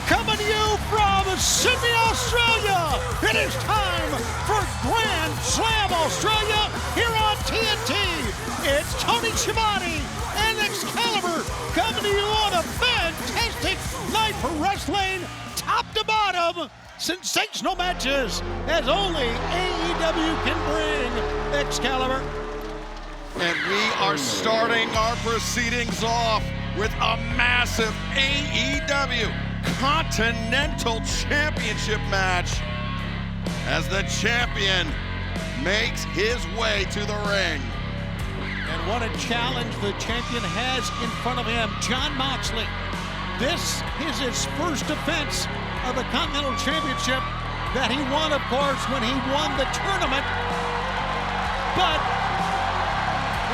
Coming to you from Sydney, Australia, it is time for Grand Slam Australia here on TNT. It's Tony Schiavone and Excalibur coming to you on a fantastic night for wrestling, top to bottom. Sensational matches as only AEW can bring. Excalibur. And we are starting our proceedings off with a massive AEW Continental Championship match as the champion makes his way to the ring. And what a challenge the champion has in front of him, Jon Moxley. This is his first defense of the Continental Championship that he won, of course, when he won the tournament. But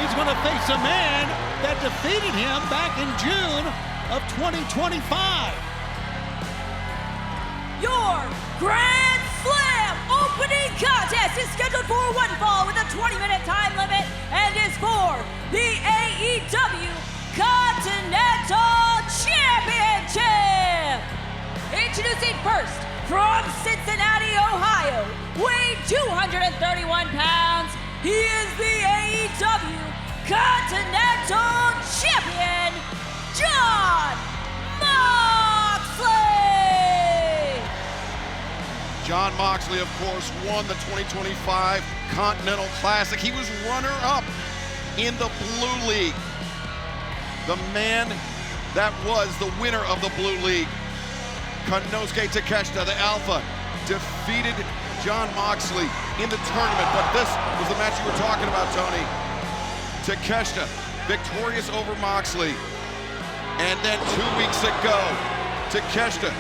he's going to face a man that defeated him back in June of 2025. Your Grand Slam opening contest is scheduled for one fall with a 20-minute time limit and is for the AEW Continental Championship. Introducing first from Cincinnati, Ohio, weighing 231 pounds, he is the AEW Continental Champion, Jon Moxley! Jon Moxley, of course, won the 2025 Continental Classic. He was runner-up in the Blue League. The man that was the winner of the Blue League, Konosuke Takeshita, the Alpha, defeated Jon Moxley in the tournament, but this was the match you were talking about, Tony. Takeshita, victorious over Moxley. And then 2 weeks ago, Takeshita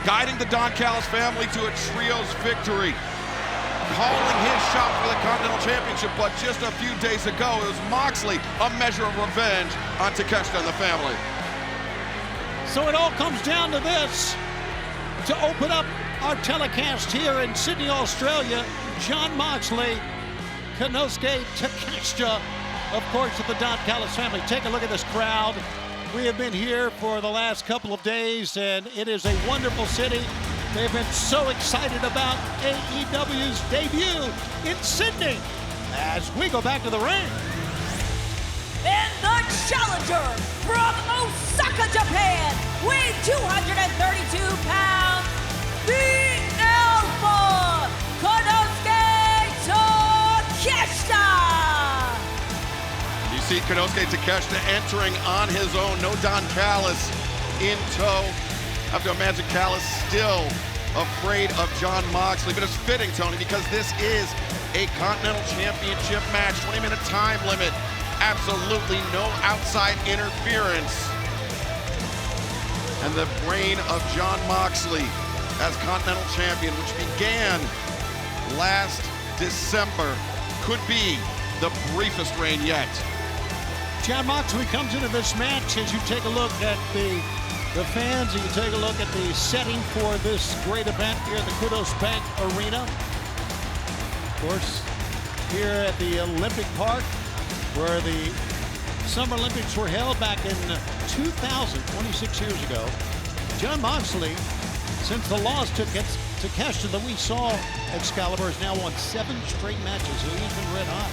guiding the Don Callis family to a trios victory, calling his shot for the Continental Championship, but just a few days ago, it was Moxley, a measure of revenge on Takeshita and the family. So it all comes down to this. To open up our telecast here in Sydney, Australia, Jon Moxley, Konosuke Takeshita, of course, of the Don Callis family. Take a look at this crowd. We have been here for the last couple of days, and it is a wonderful city. They've been so excited about AEW's debut in Sydney as we go back to the ring. And the challenger from Osaka, Japan, weighing 232 pounds, the Alpha, Konosuke Takeshita! You see Konosuke Takeshita entering on his own, no Don Callis in tow. I have to imagine Callis still afraid of Jon Moxley, but it's fitting, Tony, because this is a Continental Championship match, 20-minute time limit. Absolutely no outside interference. And the reign of Jon Moxley as Continental Champion, which began last December, could be the briefest reign yet. Jon Moxley comes into this match as you take a look at the fans, and you take a look at the setting for this great event here at the Kudos Bank Arena. Of course, here at the Olympic Park, where the Summer Olympics were held back in 2000, 26 years ago. Jon Moxley, since the loss to Takeshita that we saw, Excalibur has now won 7 straight matches, so he's been red hot.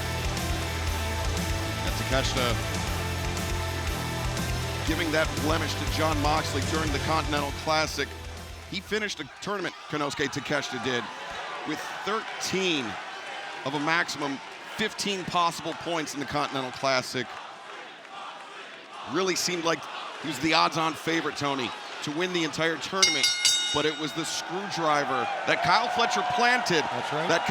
And Takeshita giving that blemish to Jon Moxley during the Continental Classic. He finished the tournament, Konosuke Takeshita did, with 13 of a maximum 15 possible points in the Continental Classic. Really seemed like he was the odds-on favorite, Tony, to win the entire tournament, but it was the screwdriver that Kyle Fletcher planted, that's right, that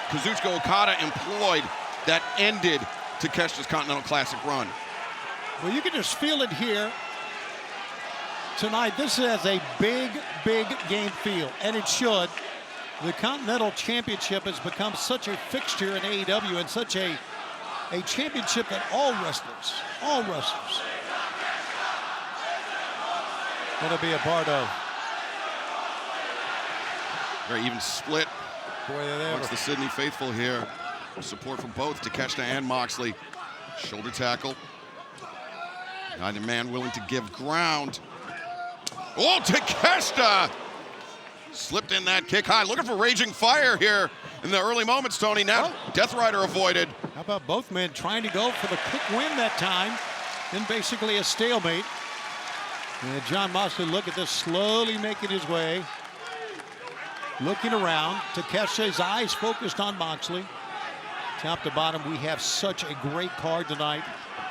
Kazuchika Okada employed, that ended Takeshita's Continental Classic run. Well, you can just feel it here tonight. This has a big, big game feel, and it should. The Continental Championship has become such a fixture in AEW and such a championship that all wrestlers going to be a part of. Very even split Boy, amongst the Sydney faithful here. Support from both Takeshita and Moxley. Shoulder tackle. Neither man willing to give ground. Oh, Takeshita slipped in that kick high. Looking for raging fire here in the early moments, Tony. Now, Death Rider avoided. How about both men trying to go for the quick win that time? Then basically a stalemate. And Jon Moxley, look at this, slowly making his way. Looking around. Takeshita's eyes focused on Moxley. Top to bottom, we have such a great card tonight.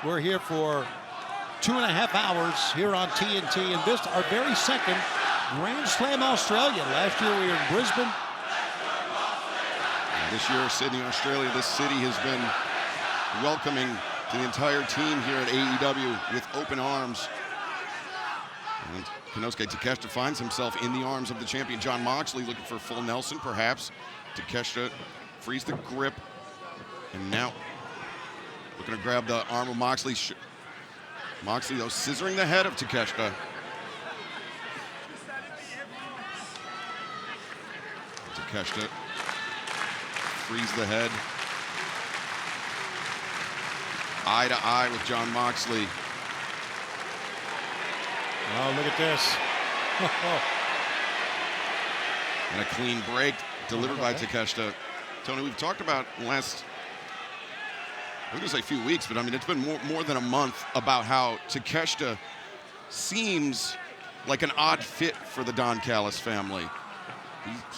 We're here for 2.5 hours here on TNT, and this our very second Grand Slam Australia. Last year we were in Brisbane. This year, Sydney, Australia, this city has been welcoming the entire team here at AEW with open arms. And Konosuke Takeshita finds himself in the arms of the champion Jon Moxley, looking for full Nelson, perhaps. Takeshita frees the grip, and now looking to grab the arm of Moxley. Moxley, though, scissoring the head of Takeshita. Takeshita frees the head. Eye to eye with Jon Moxley. Oh, look at this. And a clean break delivered by Takeshita. Tony, we've talked about the last, I was going to say a few weeks, but I mean, it's been more than a month about how Takeshita seems like an odd fit for the Don Callis family.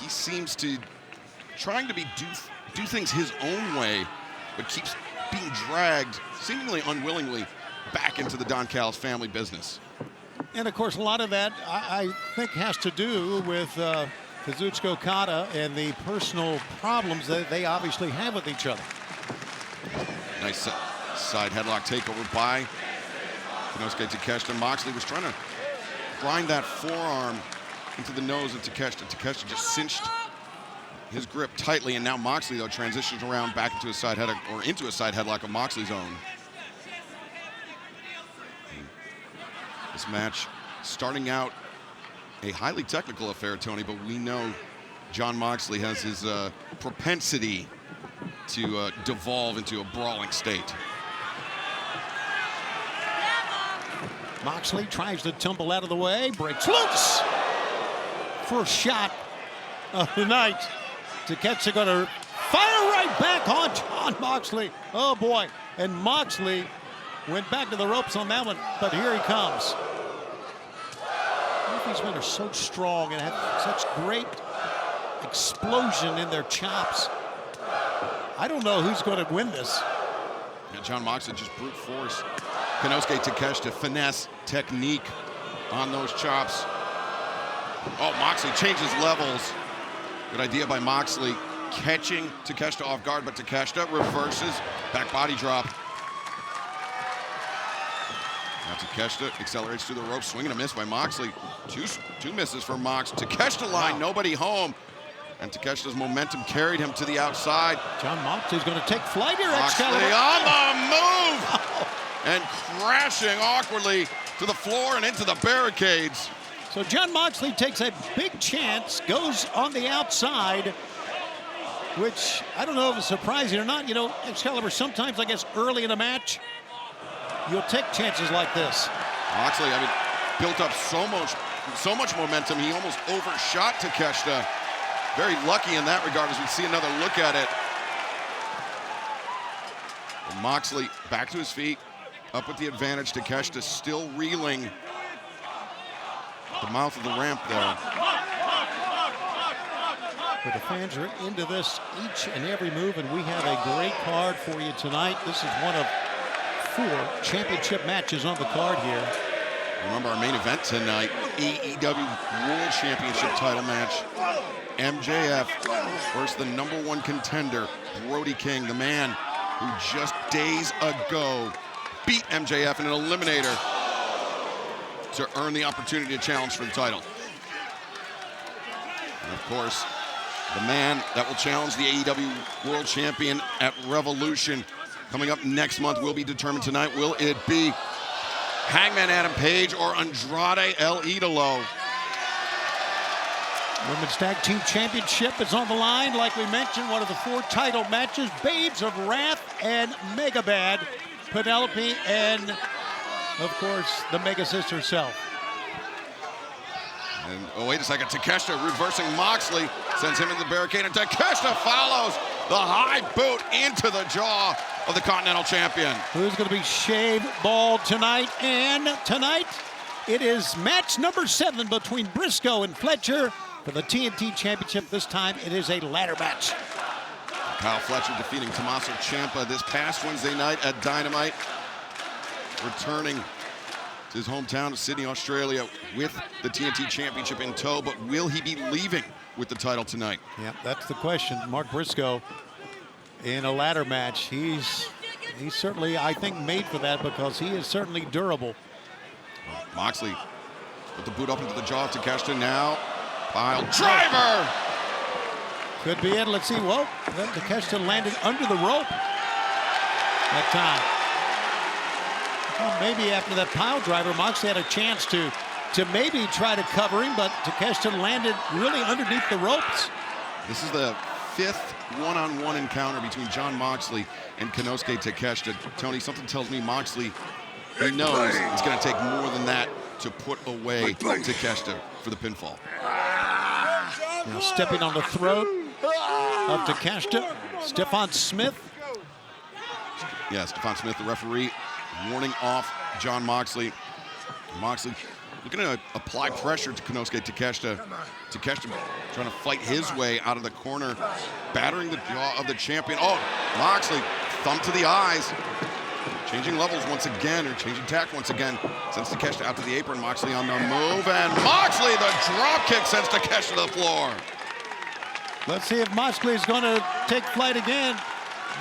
He seems to trying to do things his own way, but keeps being dragged, seemingly unwillingly, back into the Don Callis family business. And of course, a lot of that I think has to do with Kazuchika Okada and the personal problems that they obviously have with each other. Nice side headlock takeover by Konosuke Takeshita. Moxley was trying to grind that forearm into the nose of Takeshita. Takeshita just cinched his grip tightly, and now Moxley, though, transitions around back into a side headlock, or into a side headlock of Moxley's own. And this match starting out a highly technical affair, Tony, but we know Jon Moxley has his propensity to devolve into a brawling state. Moxley tries to tumble out of the way, breaks loose. First shot of the night. Takeshita going to fire right back on Jon Moxley. Oh boy. And Moxley went back to the ropes on that one, but here he comes. These men are so strong and have such great explosion in their chops. I don't know who's going to win this. Yeah, Jon Moxley just brute force. Konosuke Takeshita, finesse, technique on those chops. Oh, Moxley changes levels. Good idea by Moxley, catching Takeshita off guard, but Takeshita reverses, back body drop. Now Takeshita accelerates through the rope, swinging a miss by Moxley. Two misses for Mox. Takeshita line, nobody home. And Takeshita's momentum carried him to the outside. Jon Moxley's going to take flight here. Moxley on the move! And crashing awkwardly to the floor and into the barricades. So Jon Moxley takes a big chance, goes on the outside, which I don't know if it's surprising or not. You know, Excalibur, sometimes I guess early in a match, you'll take chances like this. Moxley, I mean, built up so much momentum, he almost overshot Takeshita. Very lucky in that regard as we see another look at it. And Moxley back to his feet, up with the advantage. Takeshita still reeling at the mouth of the ramp there. But the fans are into this each and every move, and we have a great card for you tonight. This is one of 4 championship matches on the card here. Remember our main event tonight, AEW World Championship title match. MJF versus the #1 contender, Brody King, the man who just days ago beat MJF in an eliminator to earn the opportunity to challenge for the title. And of course, the man that will challenge the AEW World Champion at Revolution coming up next month will be determined tonight. Will it be Hangman Adam Page or Andrade El Idolo? Women's Tag Team Championship is on the line. Like we mentioned, one of the 4 title matches. Babes of Wrath and Mega Bad, Penelope, and of course, the Mega Sis herself. And, oh, wait a second, Takeshita reversing Moxley, sends him in the barricade, and Takeshita follows the high boot into the jaw of the Continental Champion. Who's going to be shaved bald tonight? And tonight, it is match number 7 between Briscoe and Fletcher for the TNT Championship. This time, it is a ladder match. Kyle Fletcher defeating Tommaso Ciampa this past Wednesday night at Dynamite, returning to his hometown of Sydney, Australia with the TNT Championship in tow, but will he be leaving with the title tonight? Yeah, that's the question. Mark Briscoe in a ladder match. He's certainly, I think, made for that because he is certainly durable. Moxley put the boot up into the jaw of Takeshita now. Pile driver! Could be it. Let's see. Whoa, Takeshita landed under the rope that time. Well, maybe after that pile driver, Moxley had a chance to maybe try to cover him, but Takeshita landed really underneath the ropes. This is the 5th one-on-one encounter between Jon Moxley and Konosuke Takeshita. Tony, something tells me Moxley, he knows it's going to take more than that to put away Takeshita for the pinfall. Now stepping on the throat of Takeshita, Stephon Smith. Yeah, Stephon Smith, the referee, warning off Jon Moxley. Moxley looking to apply pressure to Konosuke Takeshita. Takeshita trying to fight his way out of the corner, battering the jaw of the champion. Oh, Moxley, thumb to the eyes. Changing levels once again, or changing tack once again. Sends Takeshita out to the apron. Moxley on the move, and Moxley, the drop kick, sends Takeshita to the floor. Let's see if Moxley is going to take flight again.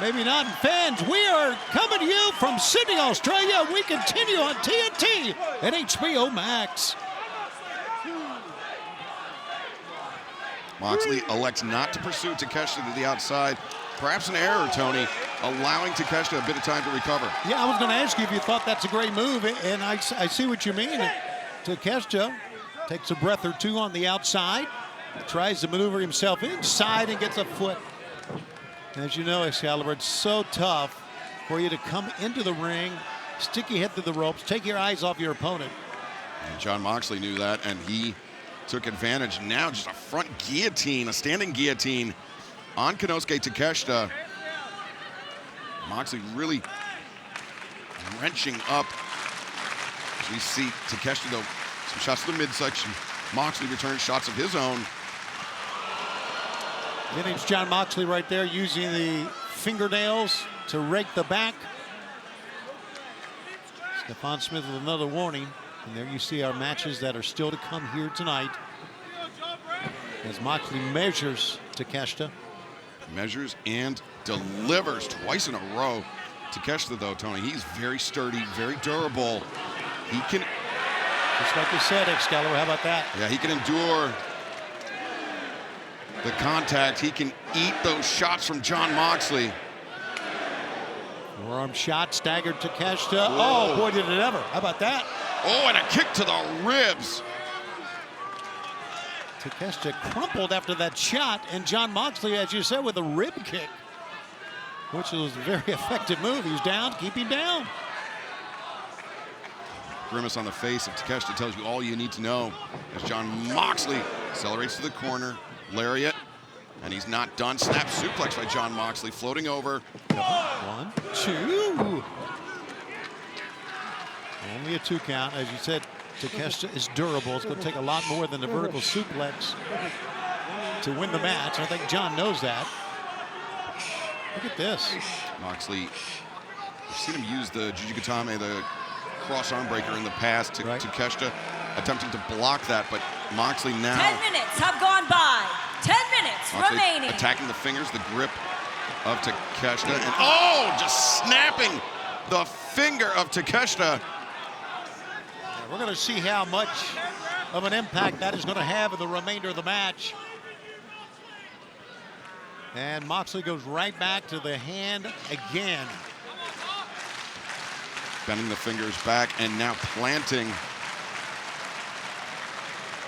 Maybe not. Fans, we are coming to you from Sydney, Australia. We continue on TNT and HBO Max. Moxley elects not to pursue Takeshita to the outside. Perhaps an error, Tony, allowing Takeshita a bit of time to recover. Yeah, I was going to ask you if you thought that's a great move, and I see what you mean. Takeshita takes a breath or two on the outside, tries to maneuver himself inside and gets a foot. As you know, Excalibur, it's so tough for you to come into the ring, stick your head through the ropes, take your eyes off your opponent. And Jon Moxley knew that, and he took advantage. Now just a front guillotine, a standing guillotine on Konosuke Takeshita. Moxley really wrenching up. As we see Takeshita, though, some shots to the midsection. Moxley returns shots of his own. Vintage Jon Moxley right there using the fingernails to rake the back. Stephon Smith with another warning. And there you see our matches that are still to come here tonight. As Moxley measures Takeshita. Measures and delivers twice in a row. Takeshita, though, Tony, he's very sturdy, very durable. He can... Just like you said, Excalibur, how about that? Yeah, he can endure the contact. He can eat those shots from Jon Moxley. Forearm shot, staggered Takeshita. Oh, boy, did it ever. How about that? Oh, and a kick to the ribs. Takeshita crumpled after that shot, and Jon Moxley, as you said, with a rib kick, which was a very effective move. He's down, keep him down. Grimace on the face of Takeshita tells you all you need to know as Jon Moxley accelerates to the corner. Lariat, and he's not done. Snap suplex by Jon Moxley, floating over. 1, 2. Only a 2 count. As you said, Takeshita is durable. It's going to take a lot more than the vertical suplex to win the match. I think Jon knows that. Look at this. Moxley, we've seen him use the Jujigatame, the cross arm breaker in the past to Takeshita, attempting to block that, but Moxley now... 10 minutes have gone by. 10 minutes Moxley remaining. attacking the fingers, the grip of Takeshita, and oh, just snapping the finger of Takeshita. We're going to see how much of an impact that is going to have in the remainder of the match. And Moxley goes right back to the hand again. Bending the fingers back and now planting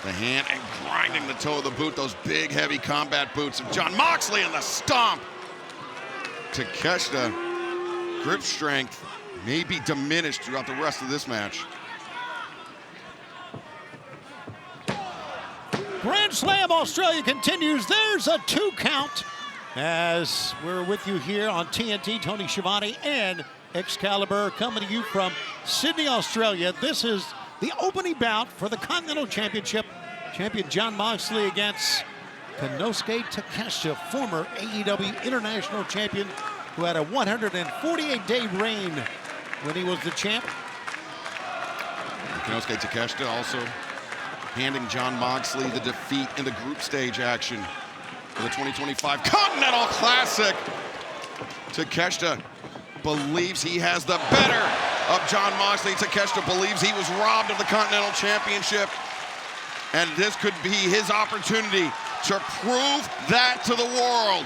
the hand and grinding the toe of the boot. Those big, heavy combat boots of Jon Moxley and the stomp. Takeshita, grip strength may be diminished throughout the rest of this match. Grand Slam Australia continues. There's a 2 count as we're with you here on TNT. Tony Schiavone and Excalibur coming to you from Sydney, Australia. This is the opening bout for the Continental Championship. Champion Jon Moxley against Konosuke Takeshita, former AEW International Champion who had a 148-day reign when he was the champ. Konosuke Takeshita also handing Jon Moxley the defeat in the group stage action for the 2025 Continental Classic. Takeshita believes he has the better of Jon Moxley. Takeshita believes he was robbed of the Continental Championship, and this could be his opportunity to prove that to the world.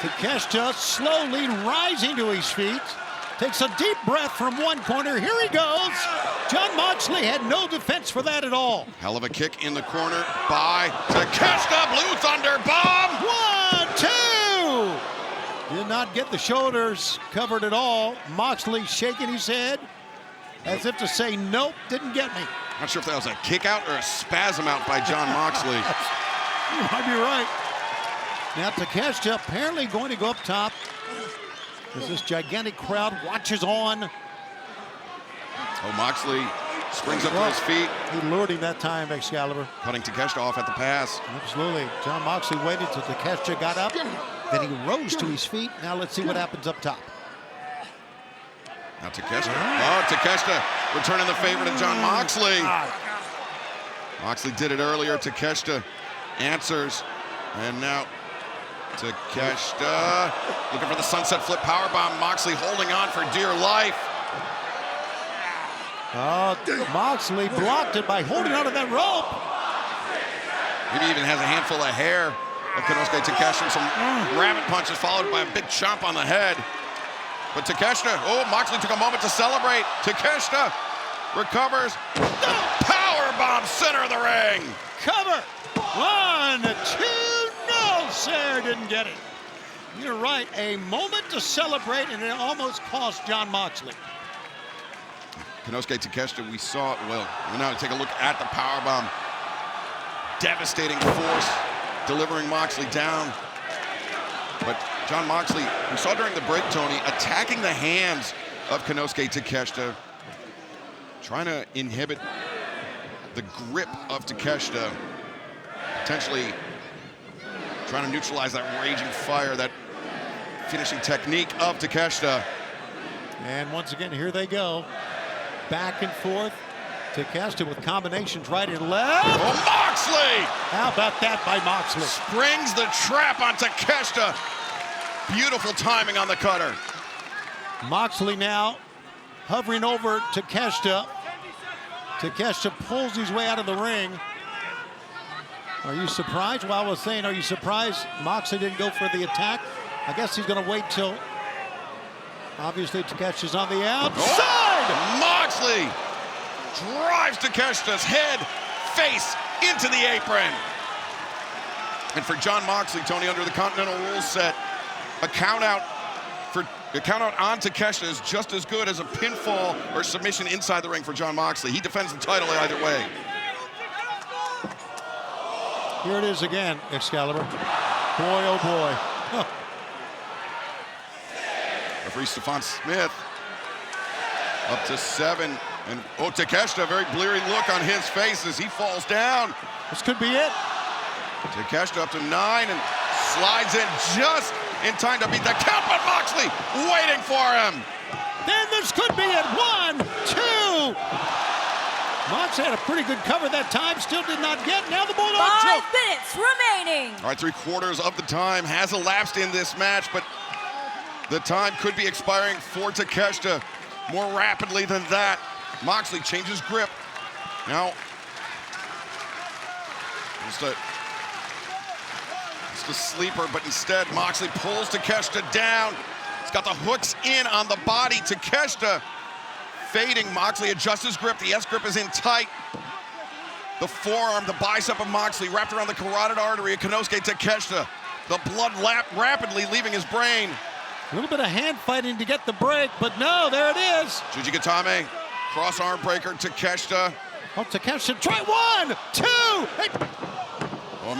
Takeshita slowly rising to his feet. Takes a deep breath from one corner. Here he goes. Jon Moxley had no defense for that at all. Hell of a kick in the corner by Takeshita. Blue Thunder bomb. 1, 2. Did not get the shoulders covered at all. Moxley shaking his head as if to say, nope, didn't get me. Not sure if that was a kick out or a spasm out by Jon Moxley. You might be right. Now Takeshita apparently going to go up top as this gigantic crowd watches on. Oh, Moxley springs up to his feet. He lured him that time, Excalibur. Cutting Takeshita off at the pass. Absolutely. Jon Moxley waited till Takeshita got up. Then he rose to his feet. Now let's see what happens up top. Now Takeshita. Oh, Takeshita returning the favor to Jon Moxley. Moxley did it earlier. Takeshita answers. And now Takeshita looking for the sunset flip powerbomb. Moxley holding on for dear life. Moxley blocked it by holding onto that rope. Maybe even has a handful of hair of Konosuke Takeshita. Some rabbit punches followed by a big chomp on the head. But Takeshita, oh, Moxley took a moment to celebrate. Takeshita recovers. Powerbomb center of the ring. Cover. 1, 2. No, sir, didn't get it. You're right. A moment to celebrate, and it almost cost Jon Moxley. Konosuke Takeshita, we saw, well, we're now take a look at the powerbomb. Devastating force, delivering Moxley down. But Jon Moxley, we saw during the break, Tony, attacking the hands of Konosuke Takeshita, trying to inhibit the grip of Takeshita, potentially trying to neutralize that raging fire, that finishing technique of Takeshita. And once again, here they go. Back and forth. Takeshita with combinations right and left. Oh, Moxley! How about that by Moxley? Springs the trap on Takeshita. Beautiful timing on the cutter. Moxley now hovering over Takeshita. Takeshita pulls his way out of the ring. Are you surprised? Well, I was saying, are you surprised Moxley didn't go for the attack? I guess he's going to wait till, obviously, Takeshita's on the outside. Oh, Moxley drives Takeshita's head, face into the apron. And for Jon Moxley, Tony, under the Continental rules set, a count out on Takeshita is just as good as a pinfall or submission inside the ring for Jon Moxley. He defends the title either way. Here it is again, Excalibur. Boy, oh boy. Huh. Referee Stefan Smith up to 7. And oh, Takeshita, a very bleary look on his face as he falls down. This could be it. Takeshita up to 9 and slides in just in time to beat the count, but Moxley waiting for him. Then this could be it. 1, 2. Moxley had a pretty good cover that time. Still did not get. Now the Bulldog 5 choke. minutes remaining. All right, 3/4 of the time has elapsed in this match, but the time could be expiring for Takeshita more rapidly than that. Moxley changes grip. Now, just a sleeper, but instead Moxley pulls Takeshita down. He's got the hooks in on the body. Takeshita fading. Moxley adjusts his grip. The S-grip is in tight. The forearm, the bicep of Moxley wrapped around the carotid artery of Konosuke Takeshita. The blood rapidly leaving his brain. A little bit of hand fighting to get the break, but no, there it is. Jujigatame, cross arm breaker, Takeshita. Oh, Takeshita, try 1, 2. Hey.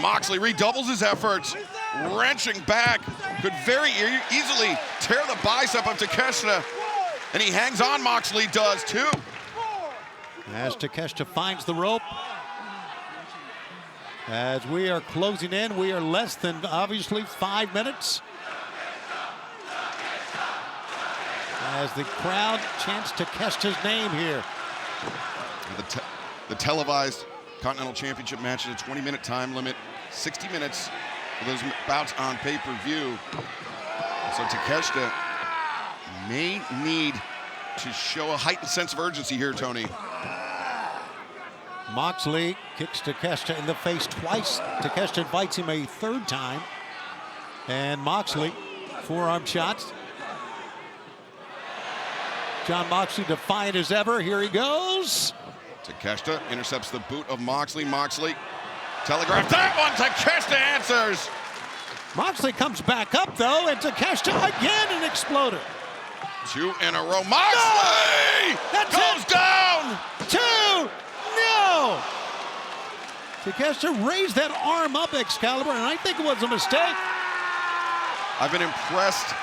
Moxley redoubles his efforts, wrenching back, could very easily tear the bicep of Takeshita, and he hangs on. Moxley does too. As Takeshita finds the rope. As we are closing in, we are less than, obviously, 5 minutes. As the crowd chants Takeshita's name here. The televised Continental Championship match at a 20-minute time limit, 60 minutes for those bouts on pay-per-view. So Takeshita may need to show a heightened sense of urgency here, Tony. Moxley kicks Takeshita in the face twice. Takeshita invites him a third time. And Moxley, forearm shots. Jon Moxley defiant as ever. Here he goes. Takeshita intercepts the boot of Moxley. Moxley telegraphed that one. Takeshita answers. Moxley comes back up, though, and Takeshita again an exploder. 2 in a row. Moxley goes down. 2. No. Takeshita raised that arm up, Excalibur, and I think it was a mistake. I've been impressed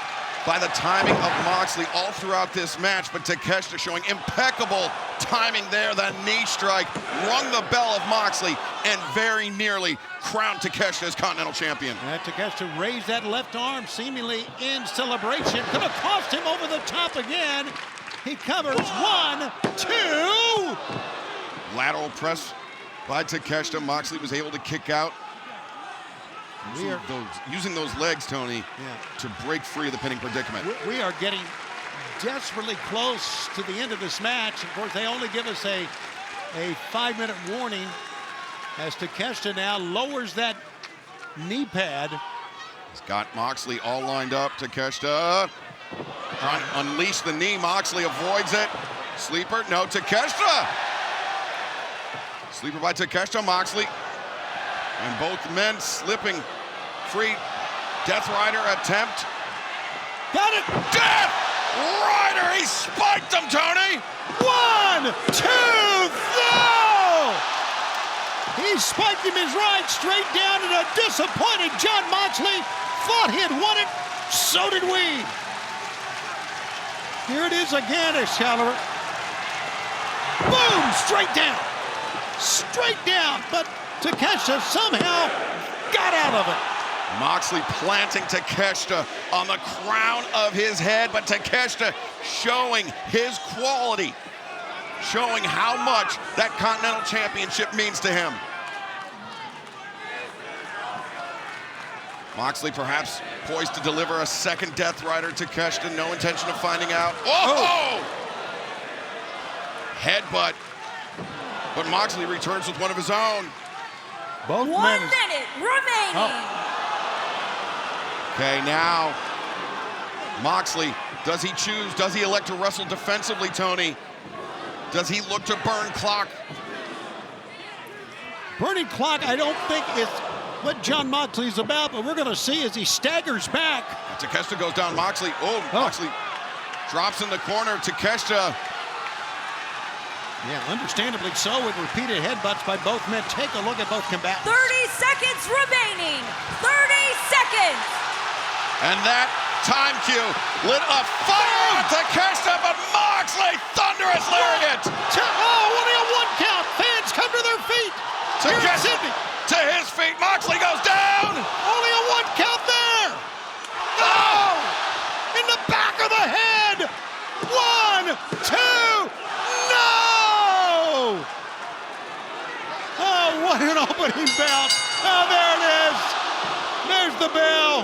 by the timing of Moxley all throughout this match, but Takeshita showing impeccable timing there. That knee strike rung the bell of Moxley and very nearly crowned Takeshita as Continental Champion. And Takeshita raised that left arm seemingly in celebration. Could have cost him over the top again. He covers 1, 2. Lateral press by Takeshita. Moxley was able to kick out. Using those legs, Tony, to break free of the pinning predicament. We are getting desperately close to the end of this match. Of course, they only give us a 5-minute warning as Takeshita now lowers that knee pad. He's got Moxley all lined up. Takeshita trying to unleash the knee. Moxley avoids it. Sleeper, no, Takeshita. Sleeper by Takeshita, Moxley. And both men slipping free. Death Rider attempt. Got it! Death Rider, he spiked him, Tony! 1, 2, no! He spiked him his right straight down, and a disappointed Jon Moxley thought he had won it. So did we. Here it is again, Excalibur. Boom! Straight down. Straight down, but Takeshita somehow got out of it. Moxley planting Takeshita on the crown of his head, but Takeshita showing his quality, showing how much that Continental Championship means to him. Moxley perhaps poised to deliver a second Death Rider. Takeshita, no intention of finding out. Oh! Headbutt. But Moxley returns with one of his own. Both 1 minute remaining. Okay, now Moxley, does he choose? Does he elect to wrestle defensively, Tony? Does he look to burn clock? Burning clock, I don't think is what Jon Moxley's about, but we're going to see as he staggers back. Takeshita goes down. Moxley, Moxley drops in the corner. Takeshita. Yeah, understandably so, with repeated headbutts by both men. Take a look at both combatants. 30 seconds remaining. 30 seconds. And that time cue lit a fire on Takeshita, but Moxley, thunderous lariat. Only a 1 count. Fans come to their feet. Takeshita to his feet. Moxley goes down. Only a 1 count there. Oh! In the back of the head. 1, 2. No! Oh, what an opening bout. Oh, there it is. There's the bell.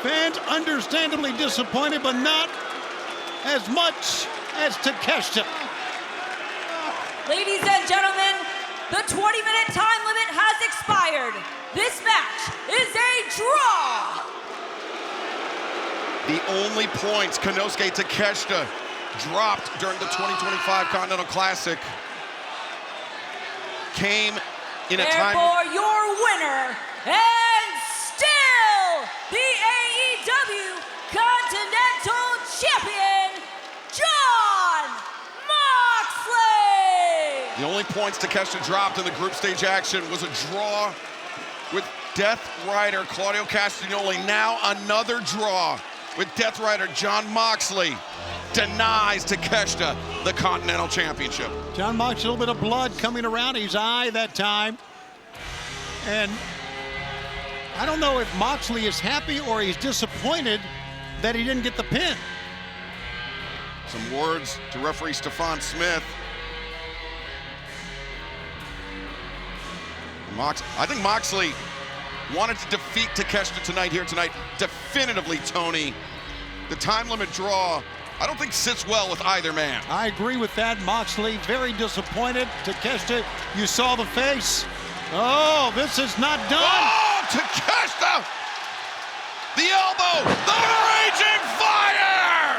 Fans understandably disappointed, but not as much as Takeshita. Ladies and gentlemen, the 20-minute time limit has expired. This match is a draw. The only points Konosuke Takeshita dropped during the 2025 Continental Classic came in a time. Therefore, your winner and still the AEW Continental Champion, Jon Moxley. The only only points Takeshita dropped in the group stage action was a draw with Death Rider Claudio Castagnoli. Now another draw with Death Rider Jon Moxley denies Takeshita the Continental Championship. Jon Moxley, a little bit of blood coming around his eye that time. And I don't know if Moxley is happy or he's disappointed that he didn't get the pin. Some words to referee Stephon Smith. I think Moxley wanted to defeat Takeshita tonight. Definitively, Tony. The time limit draw, I don't think sits well with either man. I agree with that. Moxley very disappointed. Takeshita, you saw the face. Oh, this is not done. Oh, Takeshita! The elbow, the raging fire!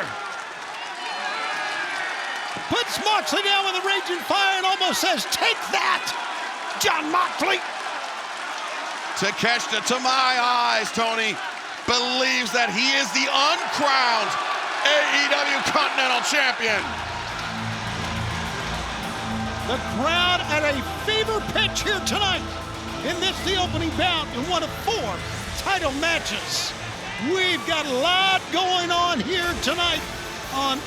Puts Moxley down with a raging fire and almost says, take that, Jon Moxley. Takeshita, to my eyes, Tony, believes that he is the uncrowned AEW Continental Champion. The crowd at a fever pitch here tonight in this, the opening bout in one of 4 title matches. We've got a lot going on here tonight on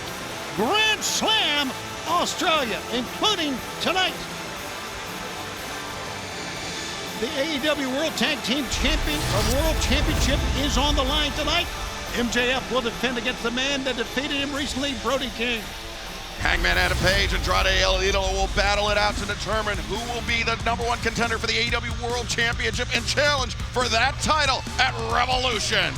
Grand Slam Australia, including tonight the AEW World Tag Team World Championship is on the line tonight. MJF will defend against the man that defeated him recently, Brody King. Hangman Adam Page and Andrade El Idolo will battle it out to determine who will be the #1 contender for the AEW World Championship and challenge for that title at Revolution.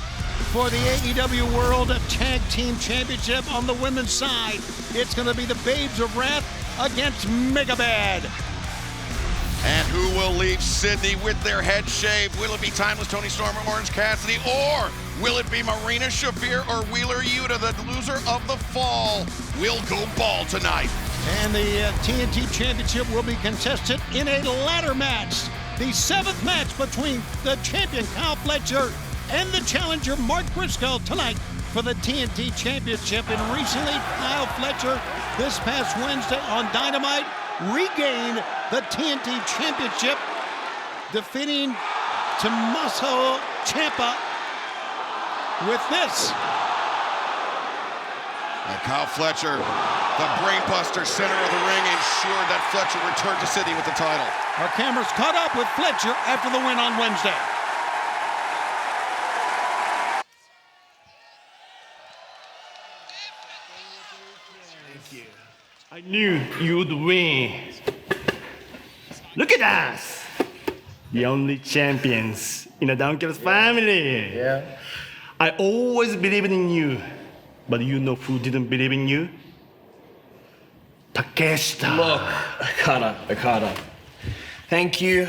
For the AEW World Tag Team Championship on the women's side, it's going to be the Babes of Wrath against Megabad. And who will leave Sydney with their head shaved? Will it be Timeless Tony Storm or Orange Cassidy? Or will it be Marina Shafir or Wheeler Yuta? The loser of the fall will go bald tonight. And the TNT Championship will be contested in a ladder match. The 7th match between the champion Kyle Fletcher and the challenger Mark Briscoe tonight for the TNT Championship. And recently, Kyle Fletcher, this past Wednesday on Dynamite, regained the TNT Championship, defeating Tommaso Ciampa with this. And Kyle Fletcher, the brainbuster center of the ring, ensured that Fletcher returned to Sydney with the title. Our cameras caught up with Fletcher after the win on Wednesday. Thank you. I knew you'd win. Look at us, the only champions in the Dunkers family. Yeah. I always believed in you, but you know who didn't believe in you? Takeshita. Look, Okada. Thank you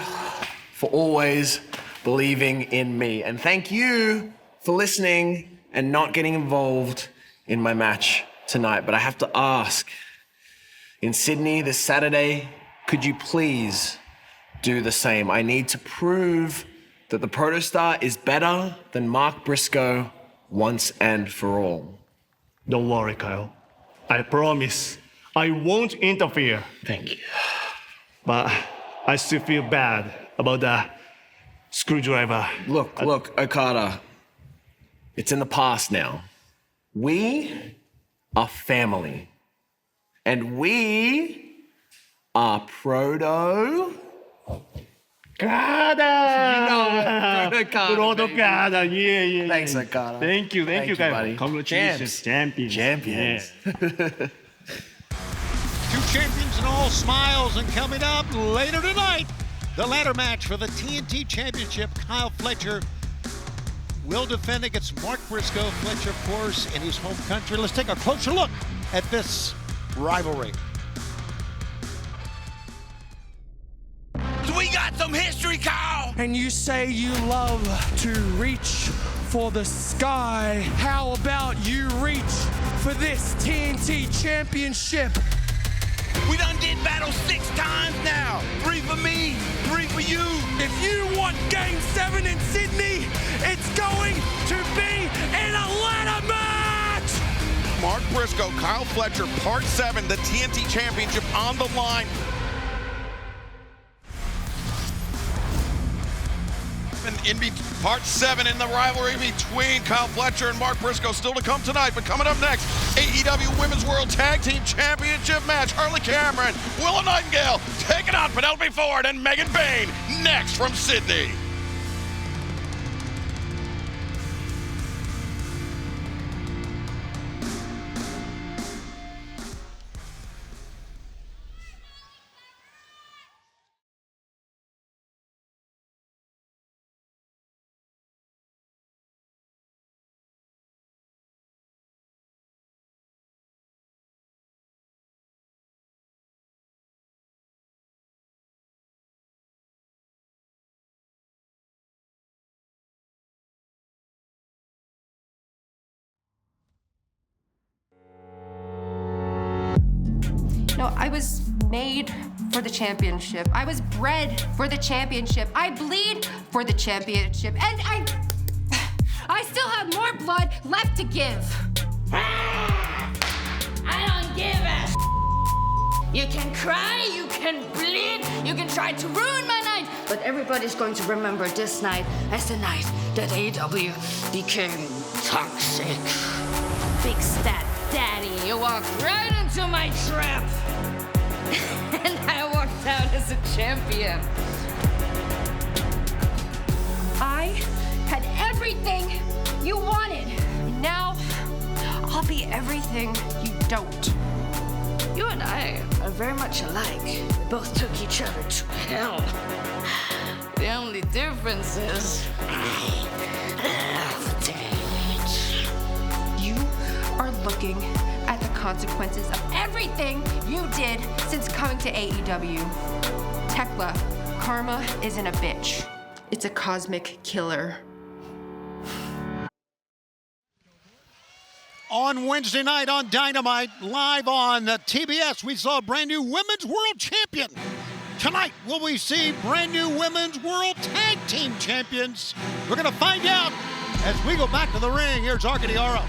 for always believing in me. And thank you for listening and not getting involved in my match tonight. But I have to ask, in Sydney this Saturday, could you please do the same? I need to prove that the Protostar is better than Mark Briscoe once and for all. Don't worry, Kyle. I promise I won't interfere. Thank you. But I still feel bad about the screwdriver. Look, Okada. It's in the past now. We are family. And we are Proto. Okada! Proto Okada, Yeah. Thanks, Okada. Thank you, Thank you, Kyle. buddy. Congratulations, champions. Champions. Yeah. 2 champions and all smiles, and coming up later tonight, the ladder match for the TNT Championship. Kyle Fletcher will defend against Mark Briscoe. Fletcher, of course, in his home country. Let's take a closer look at this rivalry. We got some history, Kyle! And you say you love to reach for the sky. How about you reach for this TNT Championship? We done did battle 6 times now. 3 for me, 3 for you. If you want Game 7 in Sydney, it's going to be in a ladder match! Mark Briscoe, Kyle Fletcher, Part 7, the TNT Championship on the line. part 7 in the rivalry between Kyle Fletcher and Mark Briscoe still to come tonight. But coming up next, AEW Women's World Tag Team Championship match. Harley Cameron, Willow Nightingale taking on Penelope Ford and Megan Bayne next from Sydney. No, I was made for the championship. I was bred for the championship. I bleed for the championship. And I still have more blood left to give. I don't give a You can cry, you can bleed, you can try to ruin my night, but everybody's going to remember this night as the night that AEW became toxic. Big stat daddy, you walked right into my trap. And I walked out as a champion. I had everything you wanted. And now I'll be everything you don't. You and I are very much alike. We both took each other to hell. The only difference is I loved it. You are looking at the consequences of everything you did since coming to AEW. Tekla, karma isn't a bitch. It's a cosmic killer. On Wednesday night on Dynamite, live on TBS, we saw a brand new Women's World Champion. Tonight, will we see brand new Women's World Tag Team Champions? We're going to find out as we go back to the ring. Here's Arcadiaro.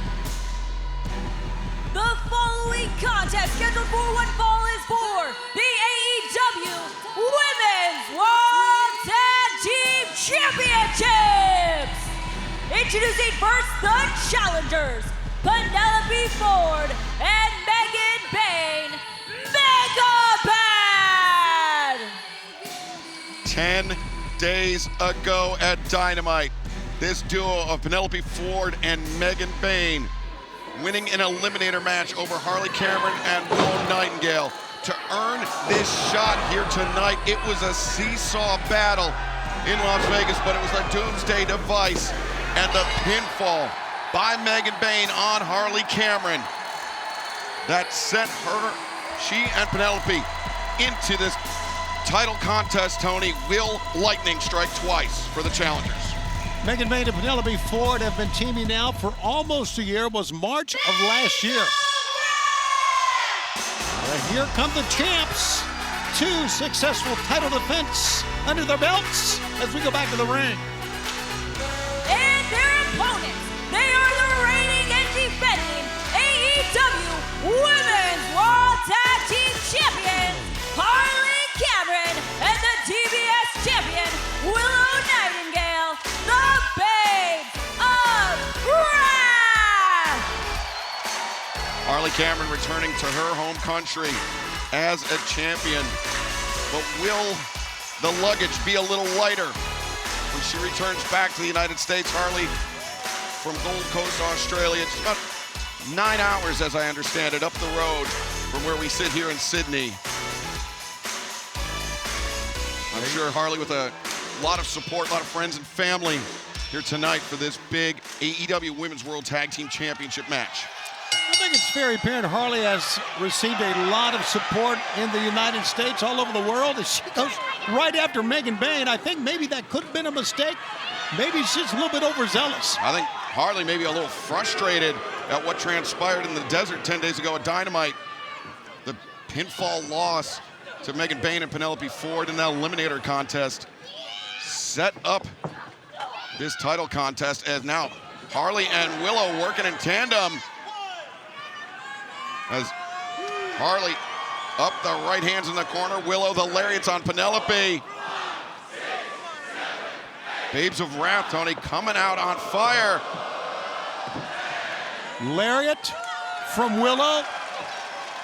The following contest scheduled for one fall is for the AEW Women's World Tag Team Championships. Introducing first the challengers, Penelope Ford and Megan Bayne. Mega Bad! 10 days ago at Dynamite, this duo of Penelope Ford and Megan Bayne winning an eliminator match over Harley Cameron and Willow Nightingale. To earn this shot here tonight, it was a seesaw battle in Las Vegas, but it was a doomsday device, and the pinfall by Megan Bayne on Harley Cameron that sent she and Penelope into this title contest, Tony. Will lightning strike twice for the challengers? Megan Bayne and Penelope Ford have been teaming now for almost a year. It was March of last year. Here come the champs. 2 successful title defense under their belts as we go back to the ring. And their opponents, they are the reigning and defending AEW Women's World Tag Team Champions, Harley Cameron, and the TBS Champion, Willow Nightingale, the Babes of Wrath. Harley Cameron returning to her home country as a champion. But will the luggage be a little lighter when she returns back to the United States? Harley from Gold Coast, Australia. It's about 9 hours, as I understand it, up the road from where we sit here in Sydney. I'm sure Harley with a lot of support, a lot of friends and family here tonight for this big AEW Women's World Tag Team Championship match. I think it's very apparent Harley has received a lot of support in the United States, all over the world. As she goes right after Megan Bayne, I think maybe that could have been a mistake. Maybe she's a little bit overzealous. I think Harley may be a little frustrated at what transpired in the desert 10 days ago at Dynamite. The pinfall loss to Megan Bayne and Penelope Ford in that eliminator contest set up this title contest, as now Harley and Willow working in tandem. As Harley up the right hands in the corner, Willow the lariats on Penelope. Babes of Wrath, Tony, coming out on fire. Lariat from Willow.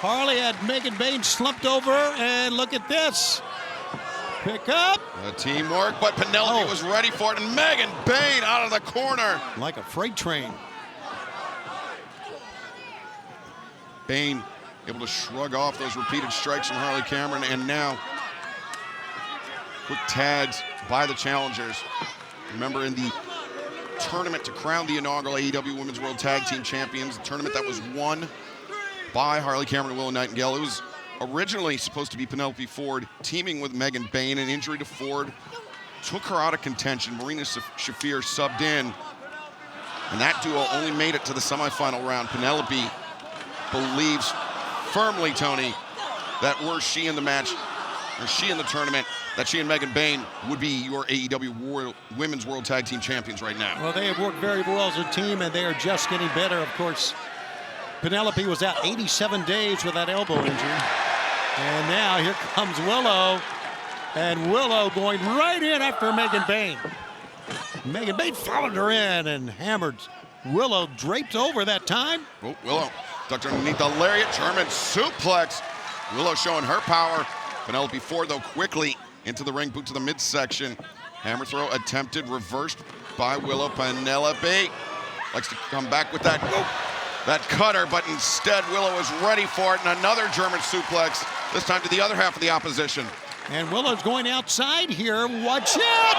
Harley had Megan Bain slumped over, and look at this. Pick up. The teamwork, but Penelope was ready for it, and Megan Bain out of the corner. Like a freight train. Bain able to shrug off those repeated strikes from Harley Cameron, and now quick tags by the challengers. Remember, in the tournament to crown the inaugural AEW Women's World Tag Team Champions, the tournament that was won by Harley Cameron and Willow Nightingale, it was originally supposed to be Penelope Ford teaming with Megan Bain. An injury to Ford took her out of contention. Marina Shafir subbed in, and that duo only made it to the semifinal round. Penelope believes firmly, Tony, that were she in the match, or she in the tournament, that she and Megan Bain would be your AEW Women's World Tag Team Champions right now. Well, they have worked very well as a team, and they are just getting better. Of course, Penelope was out 87 days with that elbow injury. And now here comes Willow. And Willow going right in after Megan Bain. Megan Bain followed her in and hammered. Willow draped over that time. Oh, Willow ducked underneath the lariat, German suplex. Willow showing her power. Penelope Ford, though, quickly into the ring, boot to the midsection. Hammer throw attempted, reversed by Willow. Penelope likes to come back with that cutter, but instead Willow is ready for it, and another German suplex, this time to the other half of the opposition. And Willow's going outside here. Watch it!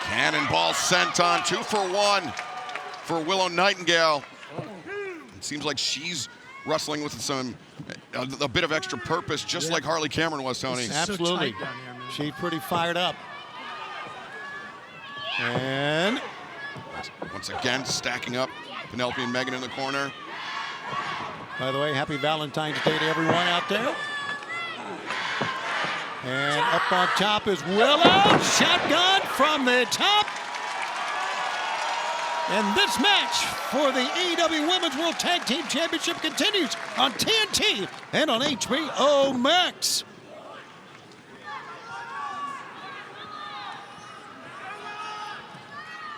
Cannonball sent on, 2 for 1 for Willow Nightingale. It seems like she's wrestling with a bit of extra purpose, just like Harley Cameron was, Tony. Absolutely. So down here, She's pretty fired up. And once again, stacking up Penelope and Megan in the corner. by the way, happy Valentine's Day to everyone out there. And up on top is Willow. Shotgun from the top. And this match for the AEW Women's World Tag Team Championship continues on TNT and on HBO MAX.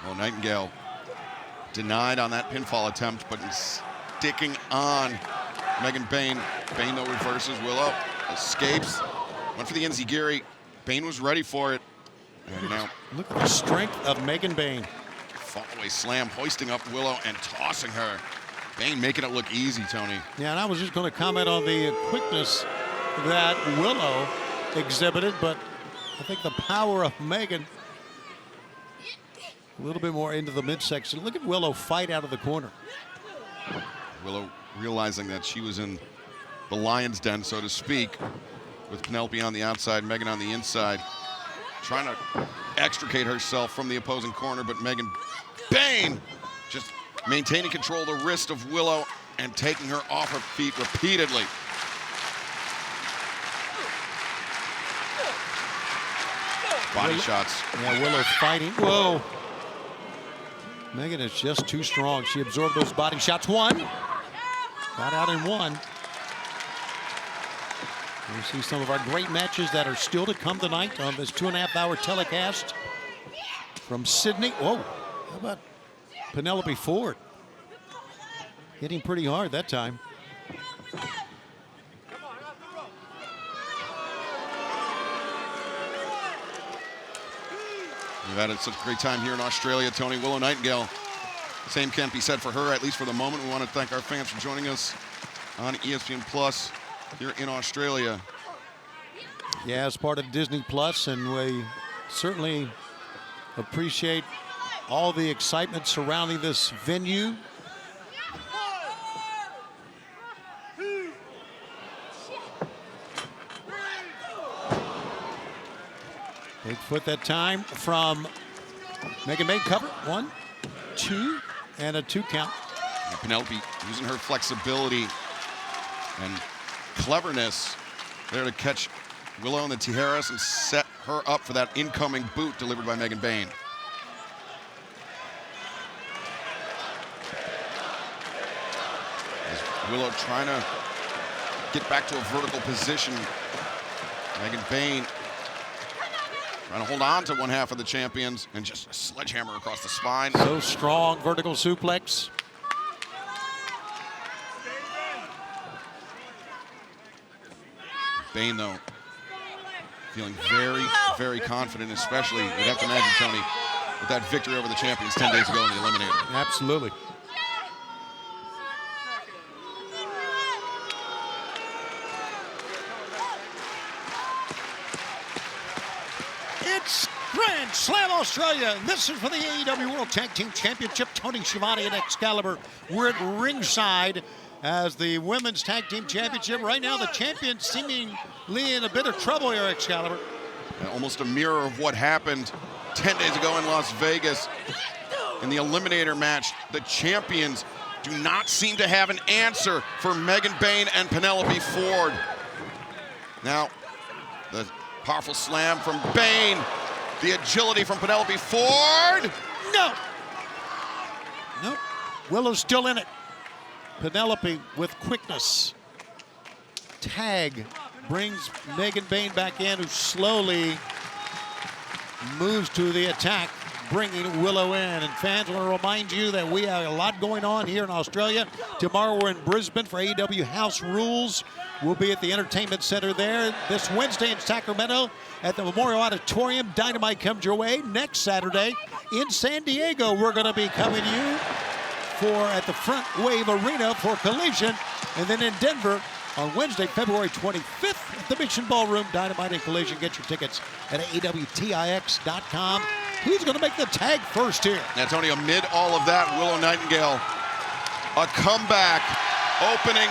Well, Nightingale denied on that pinfall attempt, but sticking on Megan Bain. Bain, though, reverses. Willow escapes. Went for the enziguri. Bain was ready for it. And now, Look at the strength of Megan Bain. fallaway slam, hoisting up Willow and tossing her. Bain making it look easy, Tony. Yeah, and I was just going to comment on the quickness that Willow exhibited, but I think the power of Megan a little bit more into the midsection. Look at Willow fight out of the corner. Willow realizing that she was in the lion's den, so to speak, with Penelope on the outside, Megan on the inside, trying to extricate herself from the opposing corner, but Megan Bain just maintaining control of the wrist of Willow and taking her off her feet repeatedly. Body shots. Yeah, Willow fighting. Whoa. Megan is just too strong. She absorbed those body shots. One. Got out in one. We see some of our great matches that are still to come tonight on this 2.5-hour telecast from Sydney. Whoa. How about Penelope Ford? Hitting pretty hard that time. We've had such a great time here in Australia, Tony. Willow Nightingale, same can't be said for her, at least for the moment. We want to thank our fans for joining us on ESPN Plus here in Australia. Yeah, as part of Disney Plus, and we certainly appreciate all the excitement surrounding this venue. Big foot that time from Megan Bain. Cover. 1, 2, and a 2 count. And Penelope using her flexibility and cleverness there to catch Willow in the tijeras and set her up for that incoming boot delivered by Megan Bain. As Willow trying to get back to a vertical position. Megan Bain Trying to hold on to one half of the champions and just a sledgehammer across the spine. So strong, vertical suplex. Bane, though, feeling very, very confident, especially, you'd have to imagine, Tony, with that victory over the champions 10 days ago in the Eliminator. Absolutely. It's Grand Slam Australia. This is for the AEW World Tag Team Championship. Tony Schiavone and Excalibur. We're at ringside as the Women's Tag Team Championship. Right now, the champions seemingly in a bit of trouble here, Excalibur. Almost a mirror of what happened 10 days ago in Las Vegas in the Eliminator match. The champions do not seem to have an answer for Megan Bane and Penelope Ford. Now, the powerful slam from Bane. The agility from Penelope Ford. No. Nope. Willow's still in it. Penelope with quickness. Tag brings Megan Bane back in, who slowly moves to the attack, bringing Willow in. And fans, I want to remind you that we have a lot going on here in Australia. Tomorrow we're in Brisbane for AEW House Rules. We'll be at the Entertainment Center there. This Wednesday in Sacramento at the Memorial Auditorium. Dynamite comes your way. Next Saturday in San Diego, we're going to be coming to you at the Front Wave Arena for Collision. And then in Denver on Wednesday, February 25th at the Mission Ballroom. Dynamite and Collision. Get your tickets at AEWTIX.com. Who's going to make the tag first here? Now, Tony, amid all of that, Willow Nightingale, a comeback, opening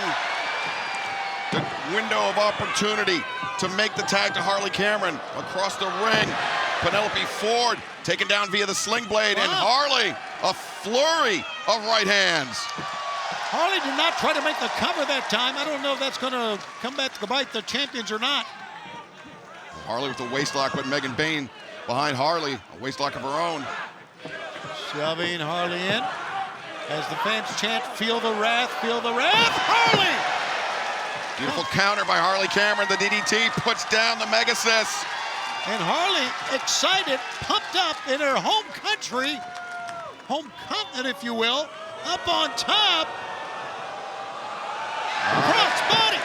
the window of opportunity to make the tag to Harley Cameron across the ring. Penelope Ford taken down via the sling blade, and Harley, a flurry of right hands. Harley did not try to make the cover that time. I don't know if that's going to come back to bite the champions or not. Harley with the waistlock, but Megan Bane behind Harley, a waistlock of her own. Shoving Harley in as the fans chant, "Feel the wrath, feel the wrath." Harley! Beautiful counter by Harley Cameron. The DDT puts down the Megasys. And Harley, excited, pumped up in her home country, home continent, if you will, up on top. Cross body.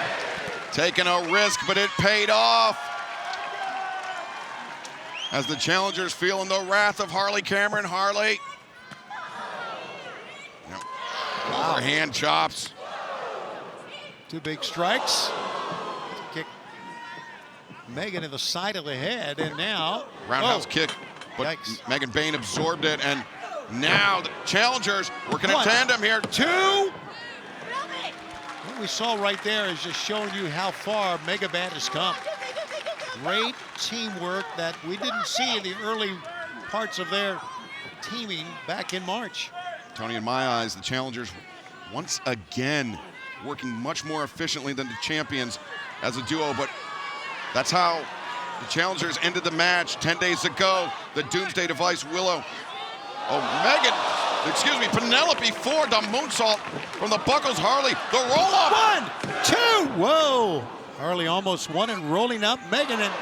Taking a risk, but it paid off. As the challengers feeling the wrath of Harley Cameron. Harley. Overhand chops. Two big strikes. Kick Megan in the side of the head, and now roundhouse kick, but yikes. Megan Bane absorbed it, and now the challengers working in tandem here. Two. What we saw right there is just showing you how far Megabat has come. Great teamwork that we didn't see in the early parts of their teaming back in March. Tony, in my eyes, the challengers once again working much more efficiently than the champions as a duo, but that's how the challengers ended the match 10 days ago. The Doomsday Device, Willow. Penelope Ford, the moonsault from the Buckles. Harley, the roll-up. 1, 2, whoa. Harley almost won it, rolling up Megan, and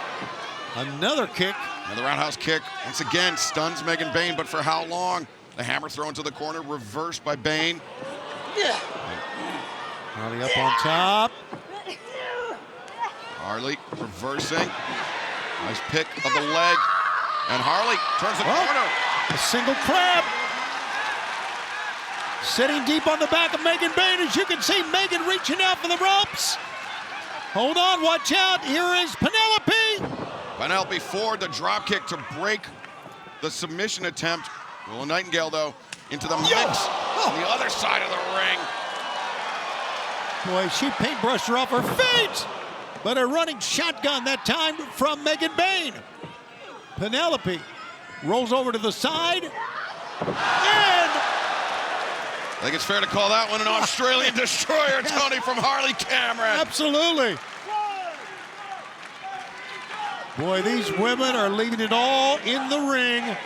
another kick. And the roundhouse kick, once again, stuns Megan Bane, but for how long? The hammer thrown to the corner, reversed by Bane. Yeah. Harley up on top. Harley reversing. Nice pick of the leg. And Harley turns the corner. A single crab. Sitting deep on the back of Megan Bane. As you can see, Megan reaching out for the ropes. Hold on, watch out. Here is Penelope. Penelope Ford, the drop kick to break the submission attempt. Willow Nightingale, though, into the mix on the other side of the ring. Boy, she paintbrushed her off her feet. But a running shotgun that time from Megan Bane. Penelope rolls over to the side. And I think it's fair to call that one an Australian destroyer, Tony, from Harley Cameron. Absolutely. Boy, these women are leaving it all in the ring.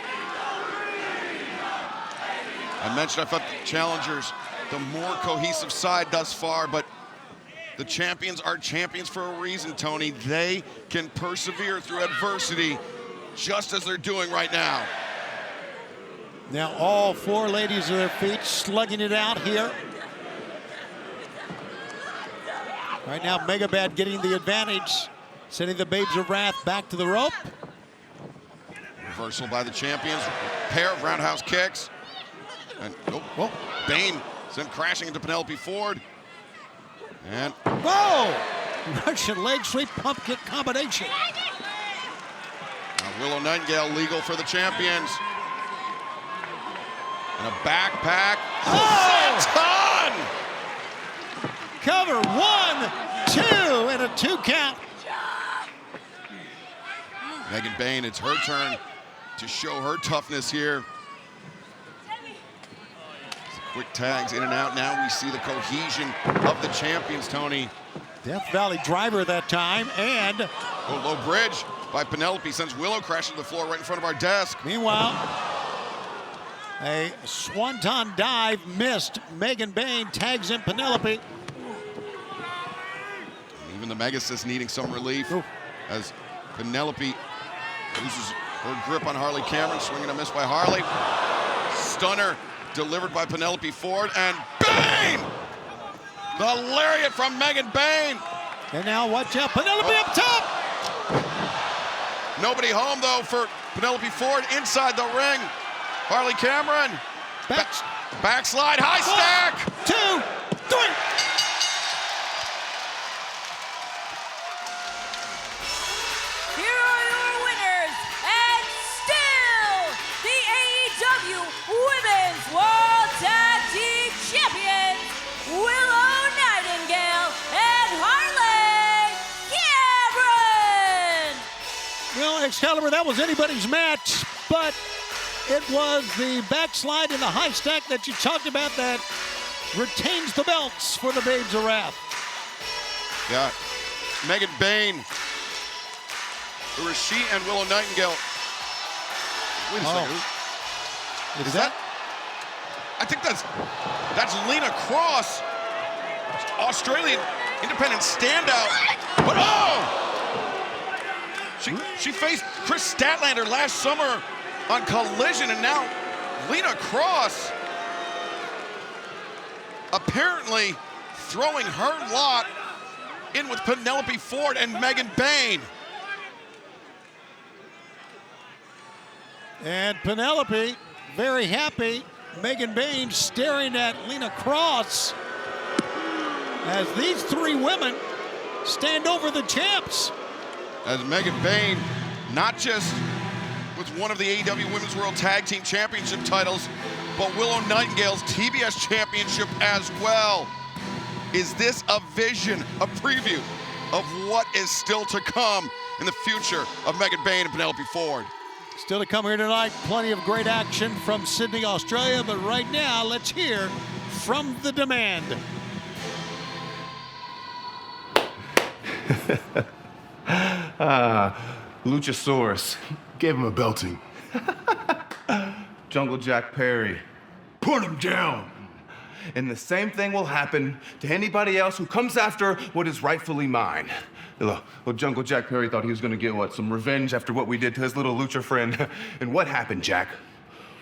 I mentioned I thought the challengers, the more cohesive side thus far, but the champions are champions for a reason, Tony. They can persevere through adversity. just as they're doing right now. Now all four ladies of their feet slugging it out here. Right now, Mega Bad getting the advantage, sending the Babes of Wrath back to the rope. Reversal by the champions, pair of roundhouse kicks. And Bane sent crashing into Penelope Ford. And whoa! Russian leg sweep pump kick combination. Now Willow Nightingale legal for the champions. And a backpack. Oh! Cover 1, 2, and a 2 count. Megan Bayne, it's her turn to show her toughness here. Quick tags in and out. Now we see the cohesion of the champions, Tony. Death Valley driver that time, and low bridge by Penelope sends Willow crashing to the floor right in front of our desk. Meanwhile, a swanton dive missed. Megan Bayne tags in Penelope. Even the Megasis needing some relief as Penelope loses her grip on Harley Cameron, swinging a miss by Harley. Stunner delivered by Penelope Ford, and Bayne! The lariat from Megan Bayne! And now watch out, Penelope up top! Nobody home though for Penelope Ford inside the ring. Harley Cameron, backslide, high stack! 1, 2, 3! Here are your winners, and still the AEW Women's World Tag Team Champions, Willow Nightingale and Harley Cameron! Well, Excalibur, that was anybody's match, but it was the backslide and the high stack that you talked about that retains the belts for the Babes of Wrath. Yeah, Megan Bayne, Rishi and Willow Nightingale. Wait a second. Is that? I think that's Lena Cross, Australian independent standout. But she faced Chris Statlander last summer on Collision, and now Lena Cross apparently throwing her lot in with Penelope Ford and Megan Bayne. And Penelope, very happy. Megan Bayne staring at Lena Cross as these three women stand over the champs. As Megan Bayne, not just with one of the AEW Women's World Tag Team Championship titles, but Willow Nightingale's TBS Championship as well. Is this a vision, a preview of what is still to come in the future of Megan Bayne and Penelope Ford? Still to come here tonight, plenty of great action from Sydney, Australia, but right now, let's hear from the Demand. Luchasaurus, gave him a belting. Jungle Jack Perry, put him down. And the same thing will happen to anybody else who comes after what is rightfully mine. Well, Jungle Jack Perry thought he was gonna get some revenge after what we did to his little lucha friend. And what happened, Jack?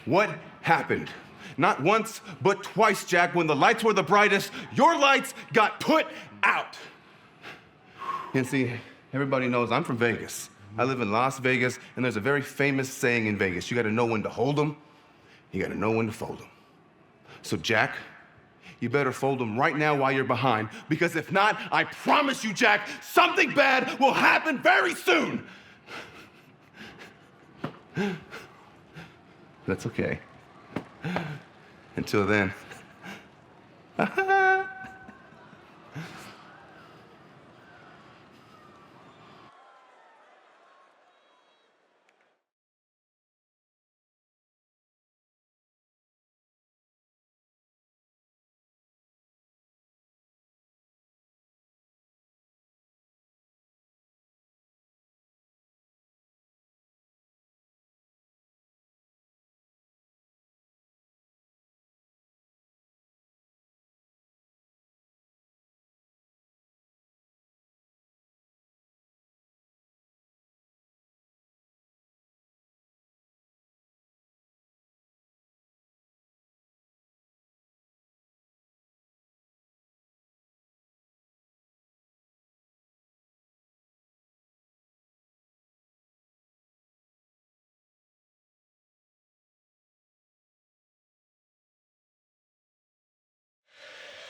What happened? Not once, but twice, Jack. When the lights were the brightest, your lights got put out. And see, everybody knows I'm from Vegas. I live in Las Vegas, and there's a very famous saying in Vegas. You gotta know when to hold them, you gotta know when to fold them. So, Jack, you better fold them right now while you're behind, because if not, I promise you, Jack, something bad will happen very soon. That's okay. Until then.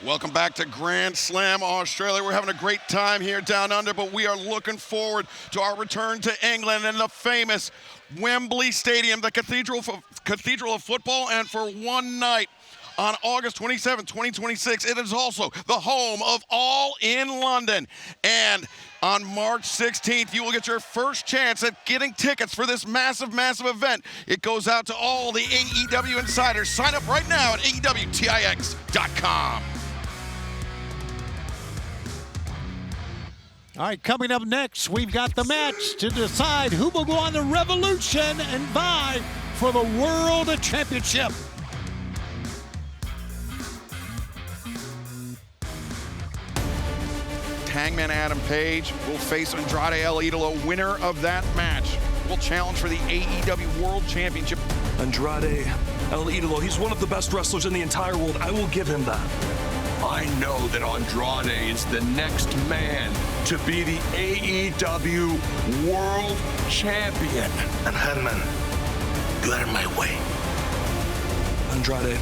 Welcome back to Grand Slam, Australia. We're having a great time here down under, but we are looking forward to our return to England and the famous Wembley Stadium, the cathedral of football, and for one night on August 27, 2026, it is also the home of All in London. And on March 16th, you will get your first chance at getting tickets for this massive, massive event. It goes out to all the AEW insiders. Sign up right now at AEWTIX.com. All right, coming up next, we've got the match to decide who will go on the Revolution and vie for the World Championship. Hangman Adam Page will face Andrade El Idolo. Winner of that match will challenge for the AEW World Championship. Andrade El Idolo, he's one of the best wrestlers in the entire world. I will give him that. I know that Andrade is the next man to be the AEW World Champion. And Hangman, get out of my way. Andrade,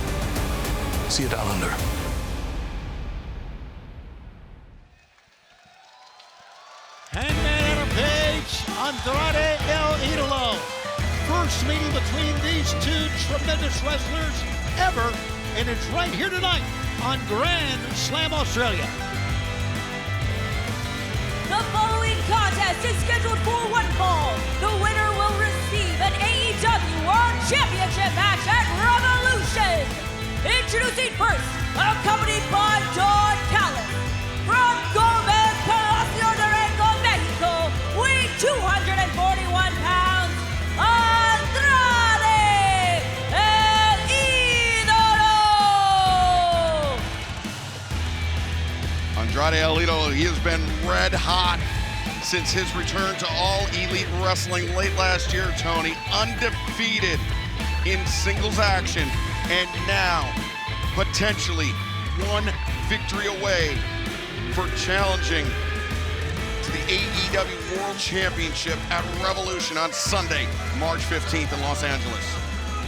see you down under. Hangman Adam Page, Andrade El Idolo. First meeting between these two tremendous wrestlers ever, and it's right here tonight on Grand Slam Australia. The following contest is scheduled for one fall. The winner will receive an AEW World Championship match at Revolution. Introducing first, accompanied by Don Callis. From Gomez, Palacio Durango, Mexico, weighing 241 pounds, Andrade El Idolo. Andrade El Idolo, he has been red hot since his return to All Elite Wrestling late last year, Tony. Undefeated in singles action, and now potentially one victory away for challenging to the AEW World Championship at Revolution on Sunday, March 15th in Los Angeles.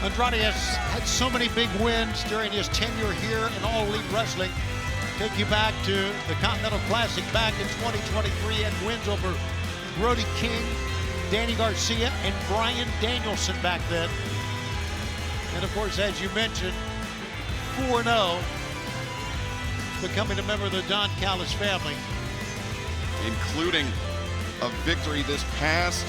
Andrade has had so many big wins during his tenure here in All Elite Wrestling. Take you back to the Continental Classic back in 2023 and wins over Brody King, Danny Garcia, and Bryan Danielson back then. And of course, as you mentioned, 4-0, becoming a member of the Don Callis family. Including a victory this past,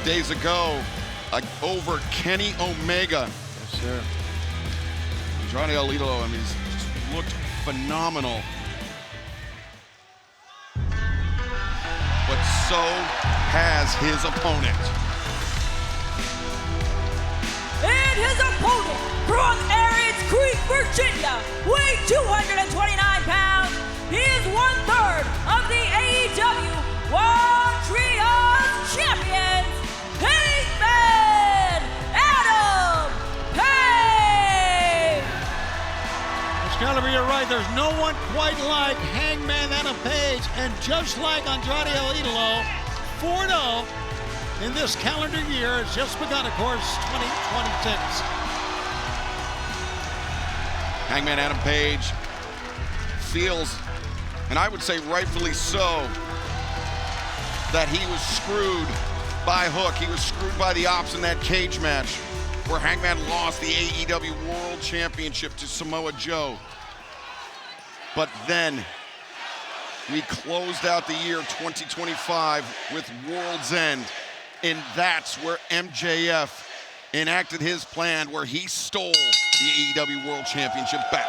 days ago, over Kenny Omega. Yes, sir. Andrade El Idolo, I mean, he's just looked phenomenal. But so has his opponent. And his opponent from Arians Creek, Virginia, weighing 229 pounds. He is 1/3 of the AEW World Trios Champions, Hangman Adam Page. Excalibur, you're right. There's no one quite like Hangman Adam Page, and just like Andrade El Idolo, 4-0 in this calendar year. It's just begun, of course, 2026. Hangman Adam Page feels, and I would say rightfully so, that he was screwed by Hook. He was screwed by the Ops in that cage match where Hangman lost the AEW World Championship to Samoa Joe. But then we closed out the year 2025 with World's End, and that's where MJF enacted his plan where he stole the AEW World Championship back.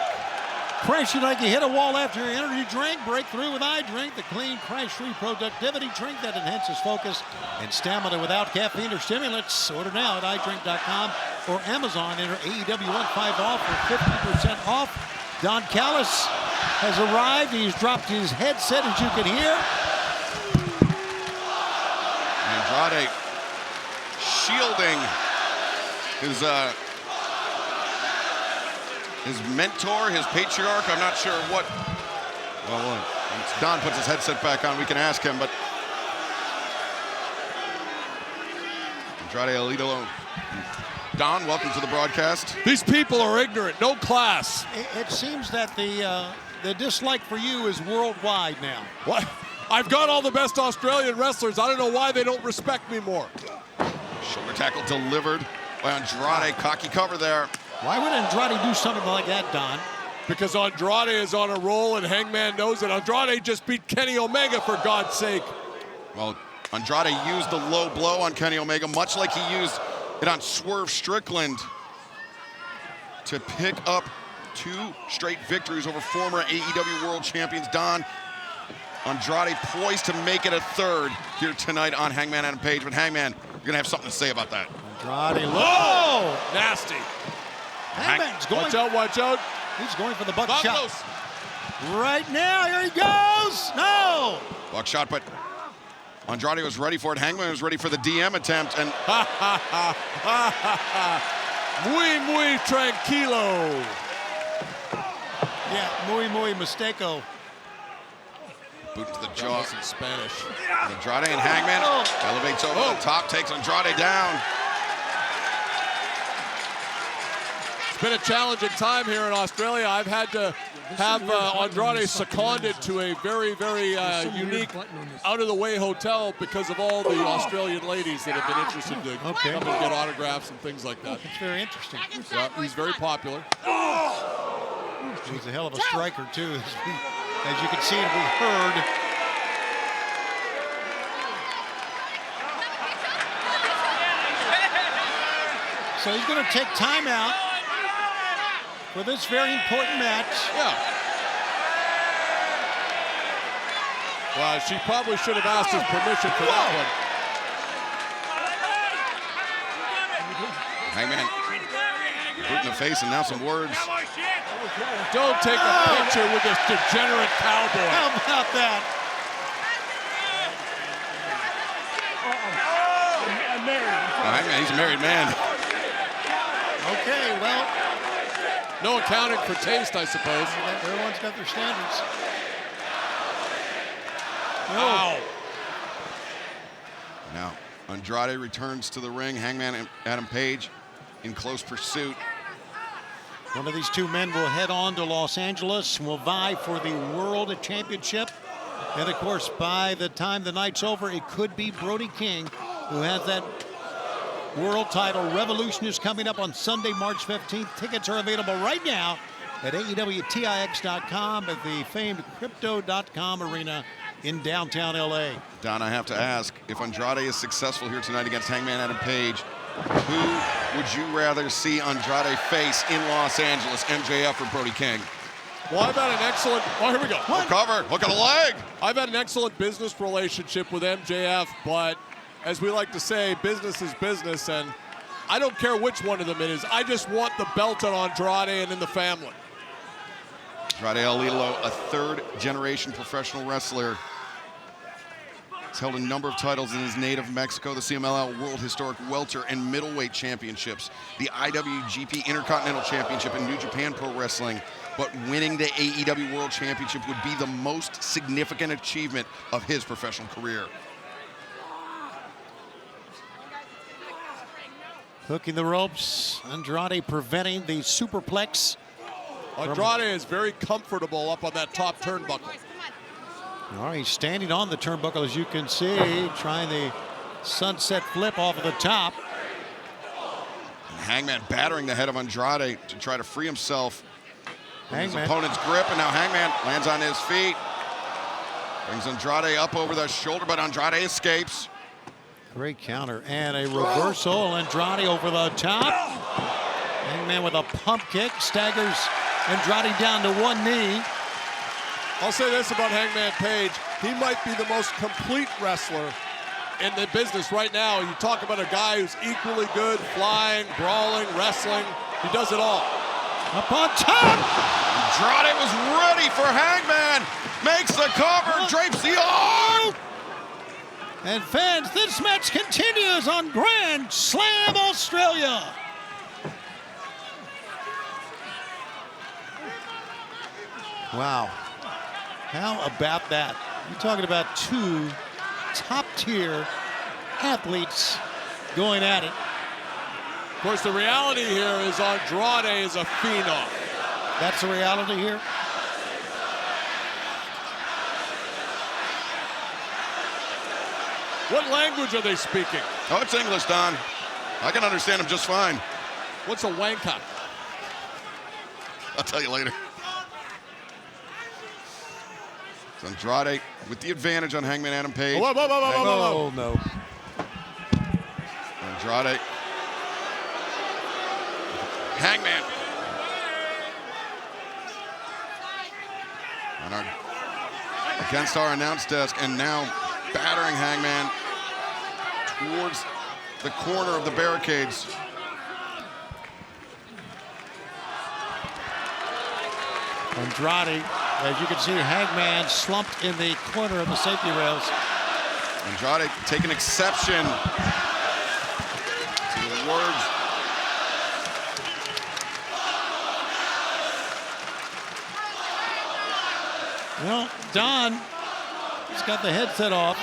Crash you like you hit a wall after your energy drink. Break through with iDrink, the clean, crash-free productivity drink that enhances focus and stamina without caffeine or stimulants. Order now at iDrink.com or Amazon. Enter AEW15 off for 50% off. Don Callis has arrived. He's dropped his headset, as you can hear. Andrade shielding his mentor, his patriarch. I'm not sure what. Well, once Don puts his headset back on, we can ask him, but Andrade El Idolo Don, welcome to the broadcast. These people are ignorant, no class. It seems that the dislike for you is worldwide now. What? I've got all the best Australian wrestlers. I don't know why they don't respect me more. Shoulder tackle delivered by Andrade. Cocky cover there. Why would Andrade do something like that, Don? Because Andrade is on a roll and Hangman knows it. Andrade just beat Kenny Omega, for God's sake. Well, Andrade used the low blow on Kenny Omega, much like he used it on Swerve Strickland, to pick up 2 straight victories over former AEW World Champions Don. Andrade poised to make it a 3rd here tonight on Hangman Adam Page. But Hangman, you're going to have something to say about that. Andrade, whoa! Nasty. Hangman's going. Watch out, watch out. He's going for the buckshot. Close. Right now, here he goes. No! Buckshot, but Andrade was ready for it. Hangman was ready for the DM attempt, and muy tranquilo. Yeah, muy mistake-o. Boot to the jaw. In Spanish. Andrade and Hangman elevates over the top, takes Andrade down. It's been a challenging time here in Australia. I've had to have Andrade seconded to a very unique, out-of-the-way hotel because of all the Australian ladies that have been interested to come and get autographs and things like that. That's very interesting. Yeah, he's very popular. He's a hell of a striker, too, as you can see and we heard. So he's going to take time out for this very important match. Yeah. Well, she probably should have asked his permission for that one. Hangman, boot in the face, and now some words. Don't take a picture with this degenerate cowboy. How about that? Hangman, he's a married man. Okay, well. No accounting for taste, I suppose. Everyone's got their standards. Wow. Now, Andrade returns to the ring. Hangman and Adam Page in close pursuit. One of these 2 men will head on to Los Angeles and will vie for the World Championship. And, of course, by the time the night's over, it could be Brody King who has that world title. Revolution is coming up on Sunday, March 15th. Tickets are available right now at AEWTIX.com at the famed Crypto.com arena in downtown LA. Don, I have to ask, if Andrade is successful here tonight against Hangman Adam Page, who would you rather see Andrade face in Los Angeles, MJF or Brody King? Well, I've had an excellent, here we go. Cover, look at the leg. I've had an excellent business relationship with MJF, but as we like to say, business is business, and I don't care which one of them it is. I just want the belt on Andrade and in the family. Andrade El Idolo, a 3rd-generation professional wrestler. He's held a number of titles in his native Mexico, the CMLL World Historic Welter and Middleweight Championships, the IWGP Intercontinental Championship in New Japan Pro Wrestling. But winning the AEW World Championship would be the most significant achievement of his professional career. Hooking the ropes. Andrade preventing the superplex. Andrade is very comfortable up on that top turnbuckle. All right, he's standing on the turnbuckle, as you can see, trying the sunset flip off of the top. And Hangman battering the head of Andrade to try to free himself from his opponent's grip, and now Hangman lands on his feet. Brings Andrade up over the shoulder, but Andrade escapes. Great counter, and a reversal. Andrade over the top. Hangman with a pump kick, staggers Andrade down to one knee. I'll say this about Hangman Page. He might be the most complete wrestler in the business right now. You talk about a guy who's equally good, flying, brawling, wrestling. He does it all. Up on top! Andrade was ready for Hangman. Makes the cover, drapes the arm. And fans, this match continues on Grand Slam Australia. Wow. How about that? You're talking about 2 top-tier athletes going at it. Of course, the reality here is Andrade is a phenom. That's the reality here. What language are they speaking? Oh, it's English, Don. I can understand him just fine. What's a wanka? I'll tell you later. It's Andrade with the advantage on Hangman Adam Page. Whoa, whoa, whoa, whoa, whoa, whoa. Oh, no. Andrade. Hangman. Against our announce desk, and now battering Hangman towards the corner of the barricades. Andrade, as you can see, Hangman slumped in the corner of the safety rails. Andrade taking exception to the words. Well, Don, he's got the headset off.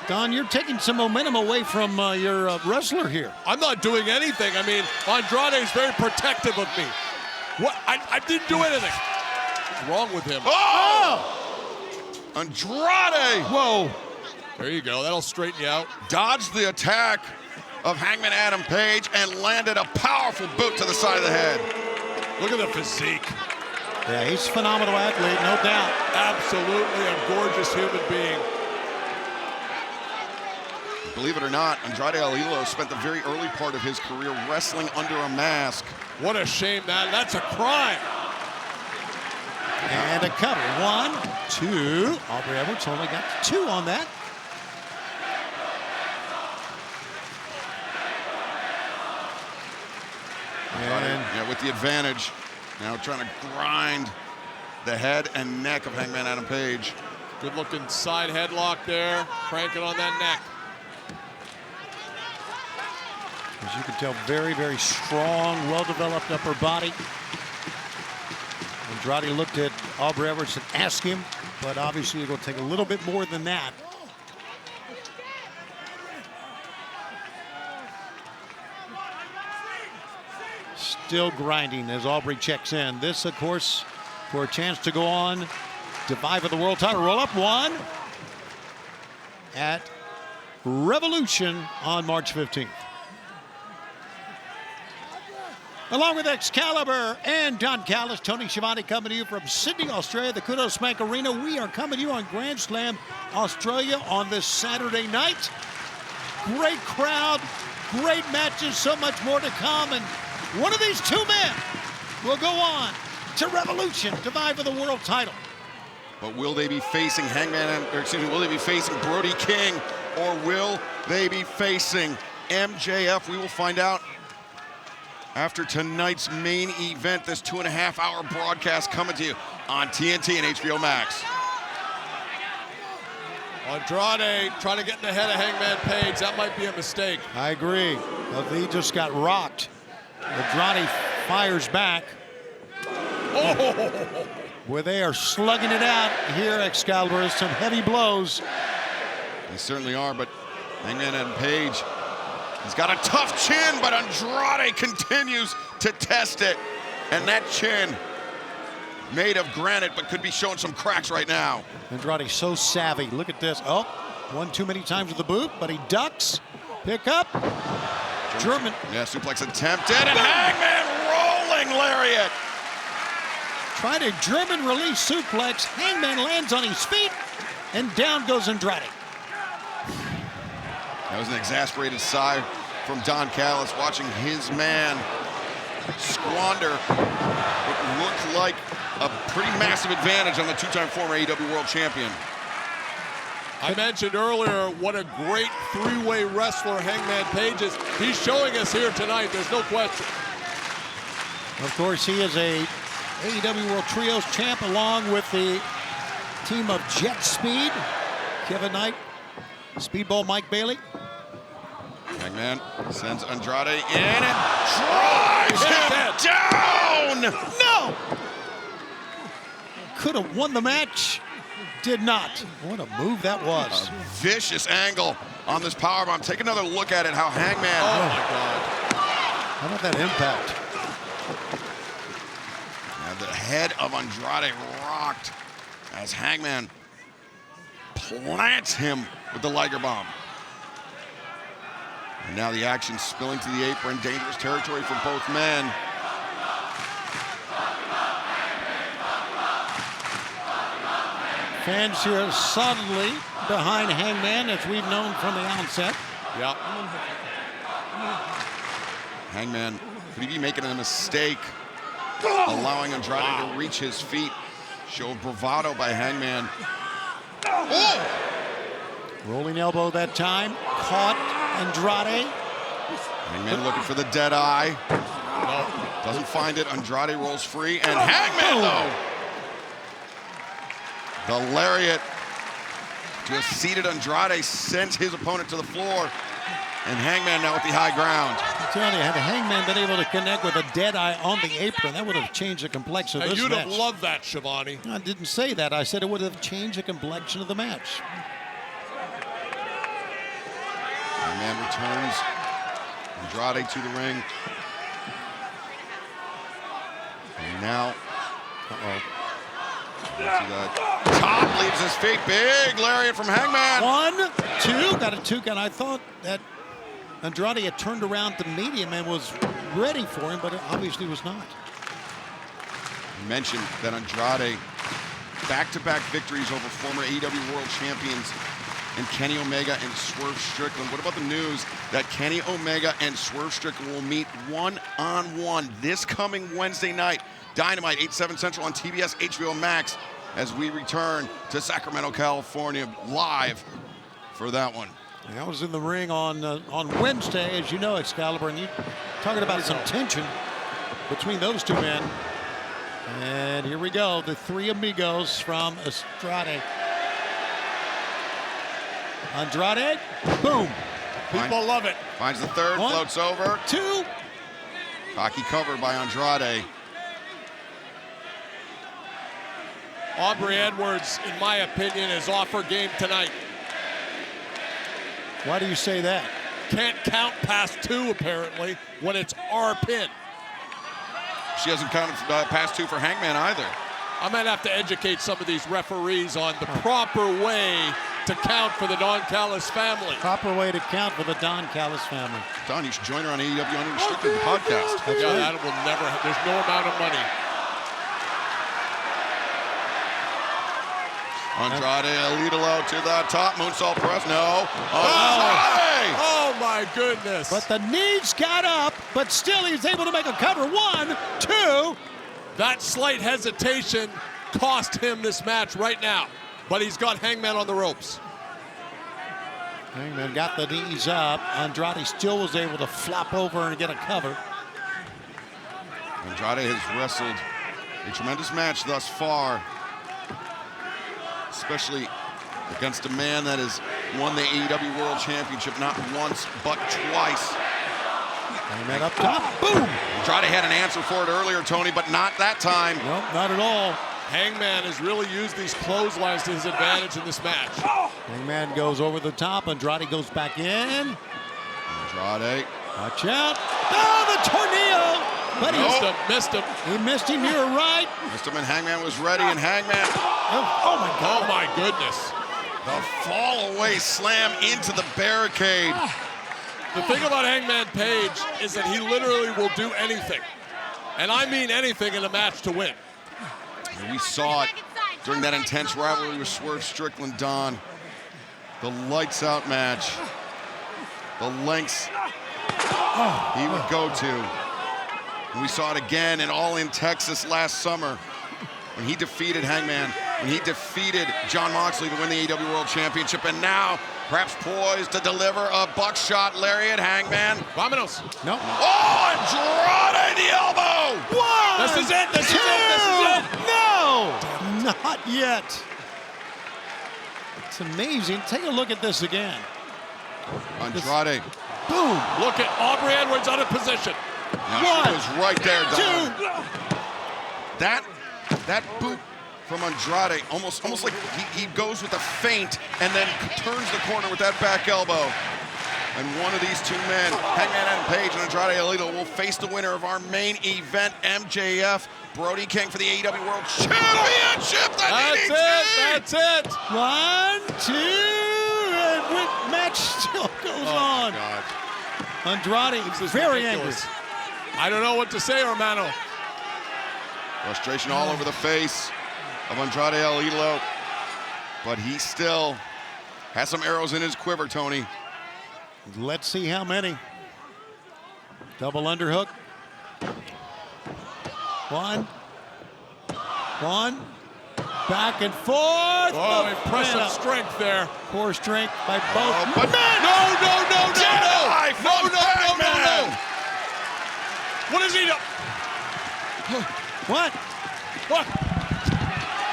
Don, you're taking some momentum away from your wrestler here. I'm not doing anything. I mean, Andrade is very protective of me. What? I didn't do anything. What's wrong with him? Oh! Andrade! Whoa. There you go. That'll straighten you out. Dodged the attack of Hangman Adam Page and landed a powerful boot to the side of the head. Look at the physique. Yeah, he's a phenomenal athlete, no doubt. Absolutely a gorgeous human being. Believe it or not, Andrade El Idolo spent the very early part of his career wrestling under a mask. What a shame that's a crime. And a cover. 1, 2. Aubrey Edwards only got 2 on that. And with the advantage, now trying to grind the head and neck of Hangman Adam Page. Good looking side headlock there, cranking on that neck. As you can tell, very, very strong, well-developed upper body. Andrade looked at Aubrey Edwards and asked him, but obviously it will take a little bit more than that. Still grinding as Aubrey checks in. This, of course, for a chance to go on to vie for the world title. Roll up 1 at Revolution on March 15th. Along with Excalibur and Don Callis, Tony Schiavone coming to you from Sydney, Australia, the Kudos Bank Arena. We are coming to you on Grand Slam, Australia on this Saturday night. Great crowd, great matches, so much more to come. And one of these 2 men will go on to Revolution to vie for the world title. But will they be facing will they be facing Brody King, or will they be facing MJF? We will find out after tonight's main event, this 2.5-hour broadcast coming to you on TNT and HBO MAX. Andrade trying to get in the head of Hangman Page. That might be a mistake. I agree. But he just got rocked. Andrade fires back. Oh! Where they are slugging it out here, Excalibur. Some heavy blows. They certainly are, but Hangman and Page, he's got a tough chin, but Andrade continues to test it. And that chin, made of granite, but could be showing some cracks right now. Andrade's so savvy. Look at this. Oh, one too many times with the boot, but he ducks. Pick up. German. Yeah, suplex attempted, and Hangman rolling lariat. Tried a German release suplex. Hangman lands on his feet, and down goes Andrade. That was an exasperated sigh from Don Callis, watching his man squander what looked like a pretty massive advantage on the 2-time former AEW World Champion. I mentioned earlier what a great 3-way wrestler Hangman Page is. He's showing us here tonight, there's no question. Of course, he is a AEW World Trios champ along with the team of Jet Speed, Kevin Knight, Speedball Mike Bailey. Hangman sends Andrade in and drives him down! No! Could have won the match. Did not. What a move that was. A vicious angle on this powerbomb. Take another look at it, how Hangman. Oh my God. How about that impact? And the head of Andrade rocked as Hangman plants him with the Liger Bomb. And now the action spilling to the apron. Dangerous territory for both men. Fans here suddenly behind Hangman, as we've known from the onset. Yeah. Hangman, could he be making a mistake? Allowing Andrade to reach his feet. Show of bravado by Hangman. Oh! Rolling elbow that time. Caught Andrade. Hangman looking for the dead eye. No, doesn't find it. Andrade rolls free. And Hangman, though. The lariat to a seated Andrade sends his opponent to the floor. And Hangman now with the high ground. I'm telling you, had Hangman been able to connect with a dead eye on the apron, that would have changed the complexion of this You'd match. have loved that, Shivani. I didn't say that. I said it would have changed the complexion of the match. Hangman returns. Andrade to the ring. And now, top leaves his feet. Big lariat from Hangman. 1, 2, got a 2 count. I thought that Andrade had turned around to meet him and was ready for him, but it obviously was not. You mentioned that Andrade, back-to-back victories over former AEW World Champions and Kenny Omega and Swerve Strickland. What about the news that Kenny Omega and Swerve Strickland will meet one-on-one this coming Wednesday night? Dynamite, 8/7 Central on TBS HBO MAX as we return to Sacramento, California, live for that one. I was in the ring on Wednesday, as you know, Excalibur, and you talking about some tension between those two men. And here we go, the three amigos from Estrada. Andrade, boom. People love it. Finds the third, 1, floats over. 2. Cocky cover by Andrade. Aubrey Edwards, in my opinion, is off her game tonight. Why do you say that? Can't count past 2, apparently, when it's our pin. She hasn't counted past 2 for Hangman either. I might have to educate some of these referees on the proper way to count for the Don Callis family. Proper way to count for the Don Callis family. Don, you should join her on AEW Unrestricted podcast. That's Yeah, right. that will never, there's no amount of money. Andrade, Alidolo to the top, moonsault press, no. Oh my goodness. But the knees got up, but still he was able to make a cover. 1, 2. That slight hesitation cost him this match right now. But he's got Hangman on the ropes. Hangman got the knees up. Andrade still was able to flop over and get a cover. Andrade has wrestled a tremendous match thus far, especially against a man that has won the AEW World Championship not once, but twice. Hangman up top, boom! Andrade had an answer for it earlier, Tony, but not that time. Nope, not at all. Hangman has really used these clotheslines to his advantage in this match. Hangman goes over the top. Andrade goes back in. Andrade. Watch out. Oh, the tornado! But he Missed him. He missed him, you're right. Missed him, and Hangman was ready, and Hangman. Oh my God. Oh my goodness. The fall away slam into the barricade. The thing about Hangman Page is that he literally will do anything. And I mean anything in a match to win. And we saw it during that intense rivalry with Swerve Strickland, Don. The lights out match. The lengths he would go to. And we saw it again in All In Texas last summer when he defeated Hangman, when he defeated Jon Moxley to win the AEW World Championship, and now perhaps poised to deliver a buckshot lariat. Hangman. Vamonos. No. Oh, Andrade the elbow! 1, This is it. This is 2. it. This is it. No, not yet. It's amazing. Take a look at this again. Andrade. Boom. Look at Aubrey Edwards out of position. Now she was right there, Don. 2. That boot from Andrade, almost like he goes with a feint and then turns the corner with that back elbow. And one of these two men, Hangman Adam Page and Andrade Alito, will face the winner of our main event, MJF, Brody King, for the AEW World Championship. That's it. 1, 2, and the match still goes on. God. Andrade is very angry. I don't know what to say, Romano. Frustration all over the face of Andrade Alito, but he still has some arrows in his quiver, Tony. Let's see how many. Double underhook. One. Back and forth. Oh, impressive strength there. Poor strength by both. But No. What is he doing? What?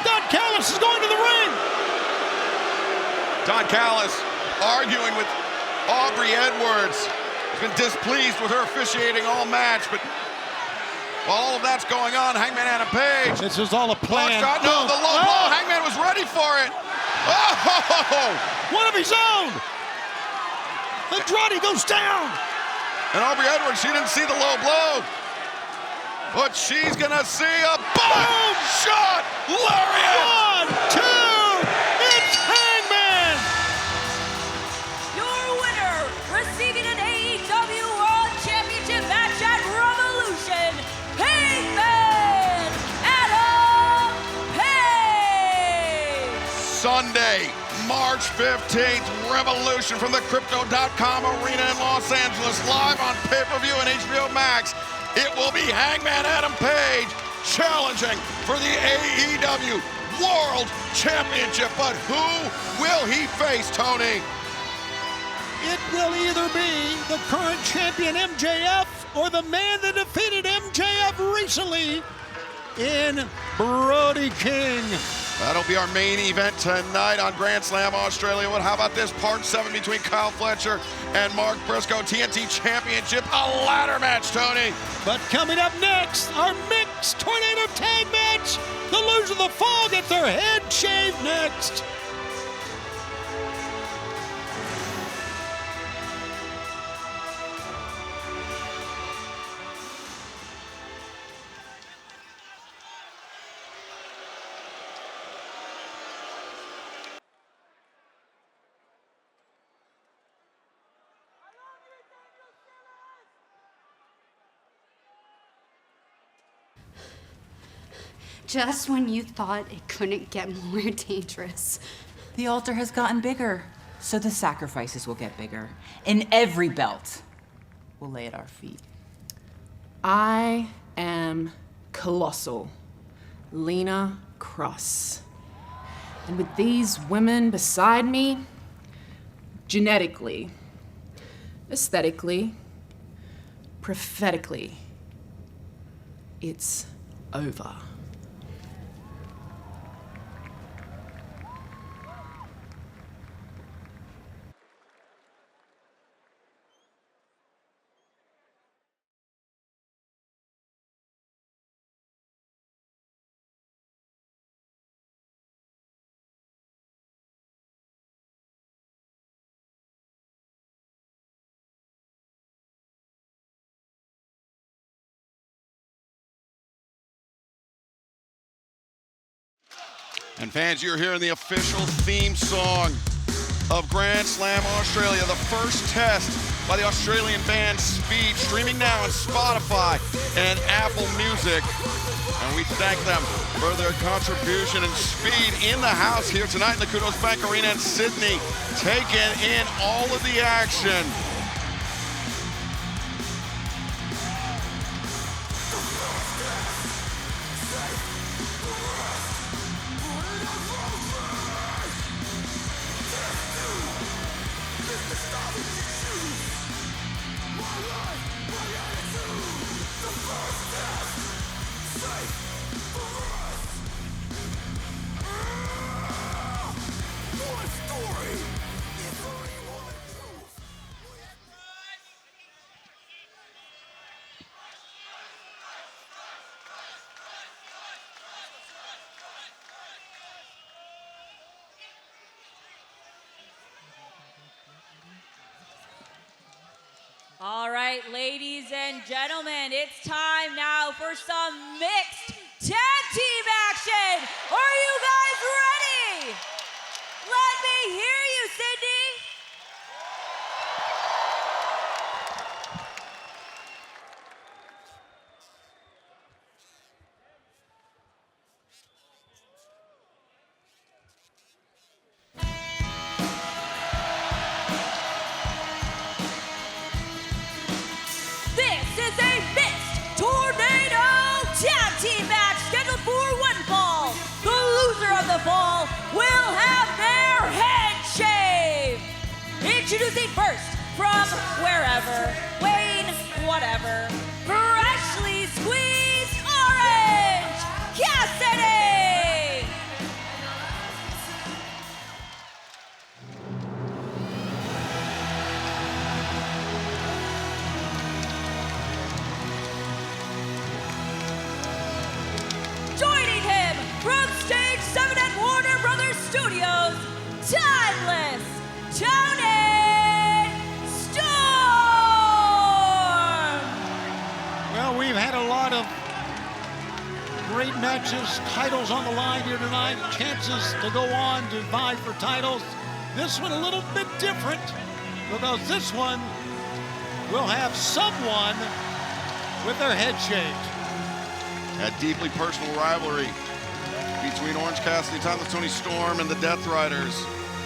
Don Callis is going to the ring. Don Callis arguing with Aubrey Edwards. He's been displeased with her officiating all match, but while all of that's going on, Hangman Adam Page. This is all a plan. The low blow. Hangman was ready for it. Oh! One of his own. Andrade goes down. And Aubrey Edwards, she didn't see the low blow, but she's gonna see a boom shot. Lariat. 1, 2. It's Hangman. Your winner, receiving an AEW World Championship match at Revolution, Hangman Adam Page. Sunday, March 15th, Revolution from the Crypto.com Arena in Los Angeles, live on pay-per-view and HBO Max. It will be Hangman Adam Page challenging for the AEW World Championship. But who will he face, Tony? It will either be the current champion MJF or the man that defeated MJF recently in Brody King. That'll be our main event tonight on Grand Slam Australia. How about this? Part 7 between Kyle Fletcher and Mark Briscoe. TNT Championship, a ladder match, Tony. But coming up next, our mixed tornado tag match. The loser of the fall gets their head shaved next. Just when you thought it couldn't get more dangerous. The altar has gotten bigger, so the sacrifices will get bigger. And every belt will lay at our feet. I am colossal, Lena Cross. And with these women beside me, genetically, aesthetically, prophetically, it's over. And fans, you're hearing the official theme song of Grand Slam Australia, the first test by the Australian band Speed, streaming now on Spotify and Apple Music. And we thank them for their contribution. And Speed in the house here tonight in the Kudos Bank Arena in Sydney, taking in all of the action. All right, ladies and gentlemen, it's time now for some mixed tag team action. Are you guys ready? Let me hear you, Sydney. This is a mixed tornado tag team match scheduled for one fall. The loser of the fall will have their head shaved. Introducing first from wherever, Wayne, whatever, freshly squeezed Orange Cassidy. Joining him from Stage 7 at Warner Brothers Studios, Timeless Tony Storm! Well, we've had a lot of great matches, titles on the line here tonight, chances to go on to vie for titles. This one a little bit different because this one will have someone with their head shaved. A deeply personal rivalry between Orange Cassidy, Timeless Tony Storm, and the Death Riders.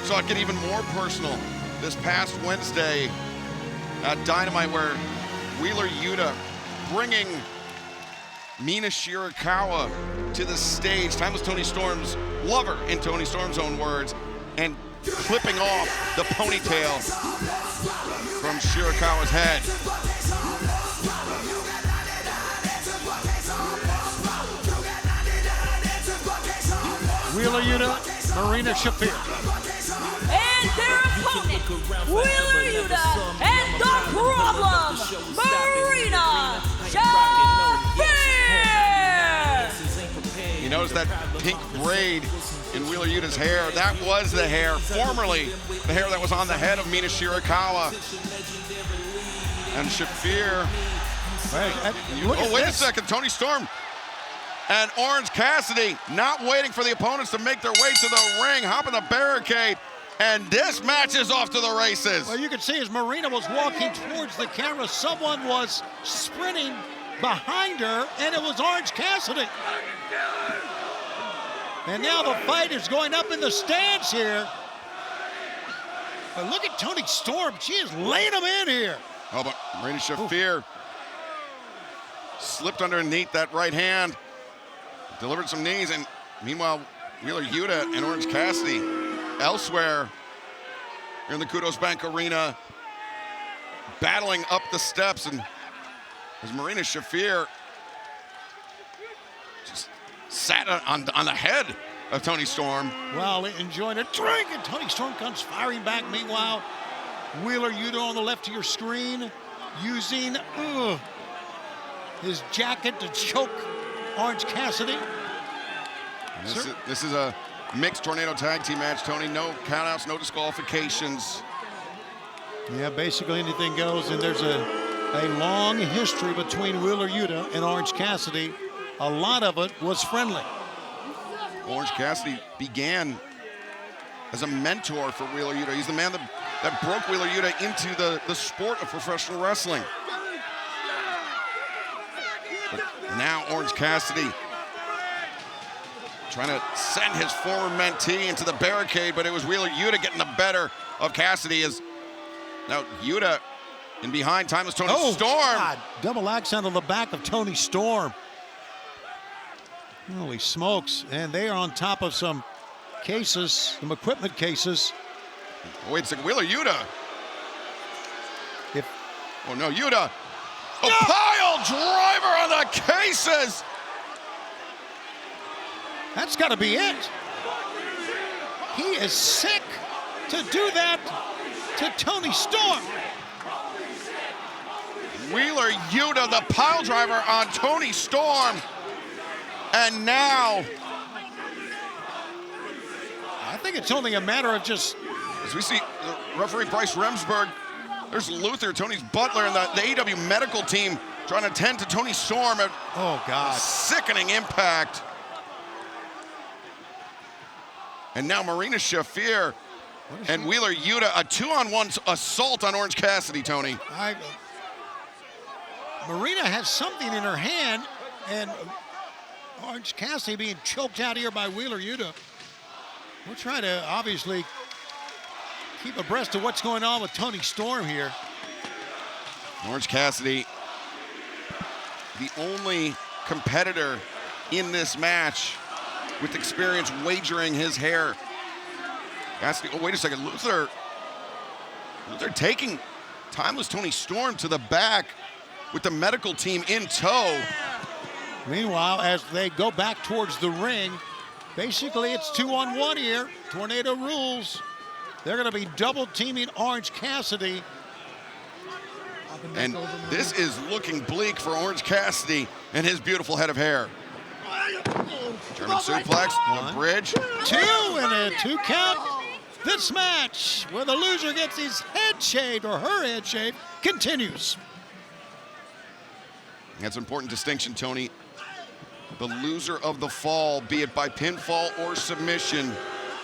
Saw it get even more personal this past Wednesday at Dynamite, where Wheeler Yuta bringing Mina Shirakawa to the stage, Timeless Tony Storm's lover, in Tony Storm's own words, and clipping off the ponytail from Shirakawa's head. Wheeler Yuta, Marina Shafir. And their opponent, Wheeler Yuta, and the Problem, Marina Shafir. You notice that pink braid in Wheeler Yuta's hair? That was the hair, formerly the hair that was on the head of Mina Shirakawa. And Shafir. Wait a second, Tony Storm and Orange Cassidy not waiting for the opponents to make their way to the ring, hopping the barricade, and this match is off to the races. Well, you can see as Marina was walking towards the camera, someone was sprinting behind her, and it was Orange Cassidy. And now the fight is going up in the stands here. But look at Tony Storm. She is laying him in here. Oh, but Marina Shafir slipped underneath that right hand, delivered some knees, and meanwhile, Wheeler Yuta and Orange Cassidy elsewhere in the Kudos Bank Arena battling up the steps, and as Marina Shafir just sat on the head of Tony Storm. Well, enjoying a drink, and Tony Storm comes firing back. Meanwhile, Wheeler Yuta on the left of your screen using his jacket to choke Orange Cassidy. This is a mixed tornado tag team match, Tony. No countouts, no disqualifications. Yeah, basically anything goes, and there's a long history between Wheeler Yuta and Orange Cassidy. A lot of it was friendly. Orange Cassidy began as a mentor for Wheeler Yuta. He's the man that broke Wheeler Yuta into the sport of professional wrestling. But now Orange Cassidy trying to send his former mentee into the barricade, but it was Wheeler Yuta getting the better of Cassidy. As now Yuta in behind Timeless Tony Storm. God. Double axe onto the back of Tony Storm. Holy smokes. And they are on top of some cases, some equipment cases. Oh, wait a second, Wheeler Yuta. Oh no, Yuta. A pile driver on the cases. That's got to be it. He is sick to do that to Tony Storm. Wheeler Yuta, the pile driver on Tony Storm. And now, I think it's only a matter of just... as we see referee Bryce Remsburg There's Luther, Tony's butler, and the AEW medical team trying to tend to Tony Storm. Oh, God. Sickening impact. And now Marina Shafir and Wheeler Yuta, a 2-on-1 assault on Orange Cassidy, Tony. Marina has something in her hand, and Orange Cassidy being choked out here by Wheeler Yuta. We're trying to obviously keep abreast of what's going on with Tony Storm here. Orange Cassidy, the only competitor in this match with experience wagering his hair. Cassidy, oh, wait a second, Luther taking Timeless Tony Storm to the back with the medical team in tow. Meanwhile, as they go back towards the ring, basically it's 2-on-1 here. Tornado rules. They're going to be double teaming Orange Cassidy. And this is looking bleak for Orange Cassidy and his beautiful head of hair. German suplex, the bridge. 2 and a 2 count. This match, where the loser gets his head shaved or her head shaved, continues. That's an important distinction, Tony. The loser of the fall, be it by pinfall or submission,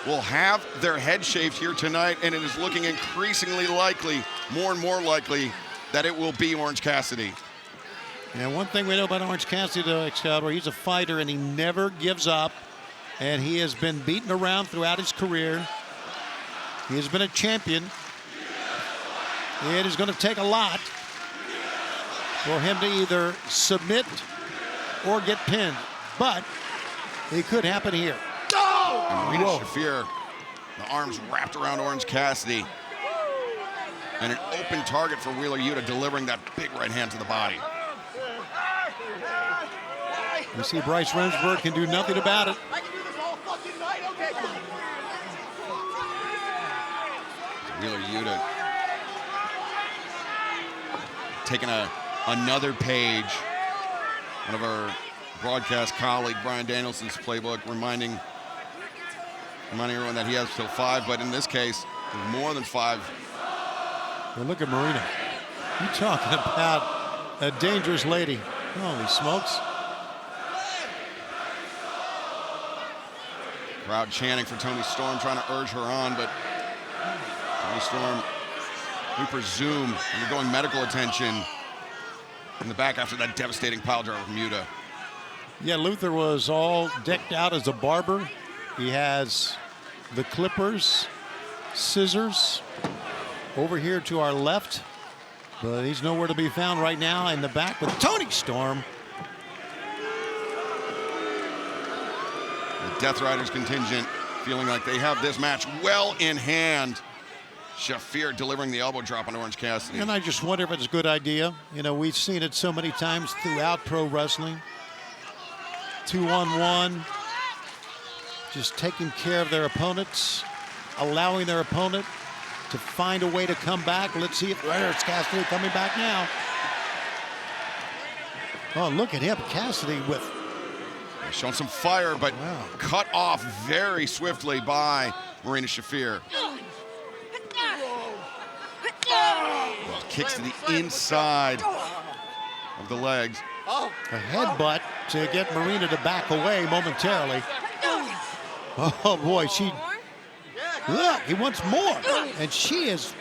will have their head shaved here tonight, and it is looking increasingly likely, more and more likely, that it will be Orange Cassidy. And one thing we know about Orange Cassidy, Excalibur, he's a fighter and he never gives up. And he has been beaten around throughout his career. He has been a champion. It is going to take a lot for him to either submit or get pinned. But it could happen here. And Marina Shafir, the arms wrapped around Orange Cassidy. And an open target for Wheeler Yuta, delivering that big right hand to the body. You see Bryce Remsburg can do nothing about it. Wheeler Yuta taking another page. One of our broadcast colleague, Brian Danielson's playbook, reminding everyone that he has till 5, but in this case, more than 5. Well, look at Marina. You talking about a dangerous lady. Holy smokes. Crowd chanting for Tony Storm, trying to urge her on, but Tony Storm, we presume, undergoing medical attention in the back after that devastating pile driver from Yuta. Yeah, Luther was all decked out as a barber. He has the clippers, scissors over here to our left, but he's nowhere to be found right now in the back with Tony Storm. The Death Riders contingent feeling like they have this match well in hand. Shafir delivering the elbow drop on Orange Cassidy. And I just wonder if it's a good idea. You know, we've seen it so many times throughout pro wrestling. 2-on-1, just taking care of their opponents, allowing their opponent to find a way to come back. Let's see if there's Cassidy coming back now. Oh, look at him, Cassidy with... Showing some fire, but cut off very swiftly by Marina Shafir. Well, kicks to the inside of the legs. A headbutt to get Marina to back away momentarily. Oh boy, look, he wants more. And she's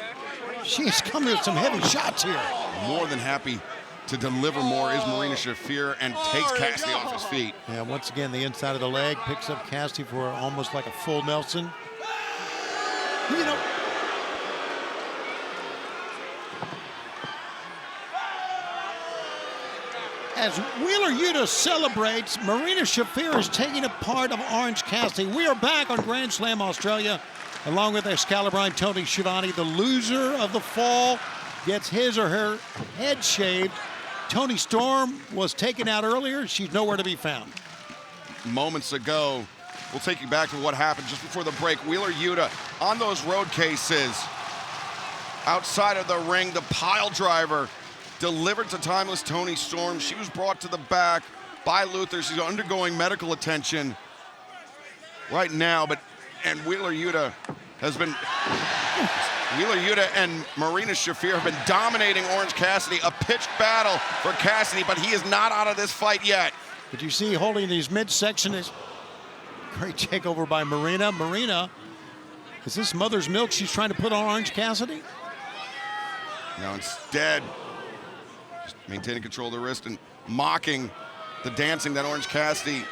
coming with some heavy shots here. More than happy to deliver more is Marina Shafir, and takes Cassidy off his feet. Yeah, once again, the inside of the leg picks up Cassidy for almost like a full Nelson. You know, as Wheeler Yuta celebrates, Marina Shafir is taking a part of Orange Cassidy. We are back on Grand Slam Australia, along with Excalibur and Tony Schiavone. The loser of the fall gets his or her head shaved. Tony Storm was taken out earlier. She's nowhere to be found. Moments ago, we'll take you back to what happened just before the break. Wheeler Yuta on those road cases. Outside of the ring, the pile driver delivered to Timeless Tony Storm. She was brought to the back by Luther. She's undergoing medical attention right now, and Wheeler Yuta has been... Wheeler Yuta and Marina Shafir have been dominating Orange Cassidy. A pitched battle for Cassidy, but he is not out of this fight yet. Did you see holding these midsection is great takeover by Marina. Marina, is this mother's milk she's trying to put on Orange Cassidy? No, instead, just maintaining control of the wrist and mocking the dancing that Orange Cassidy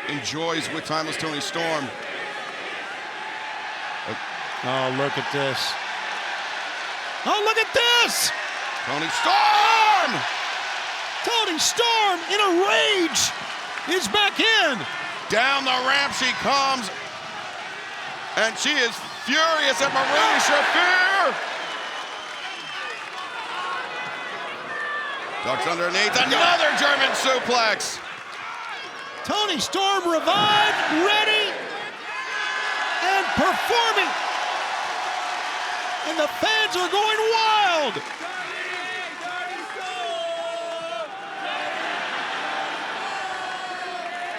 enjoys with Timeless Toni Storm. Oh, look at this. Oh, look at this! Toni Storm! Toni Storm, in a rage, is back in. Down the ramp she comes, and she is furious at Marina Shafir. Ducks underneath, another German suplex. Toni Storm revived, ready, and performing. And the fans are going wild.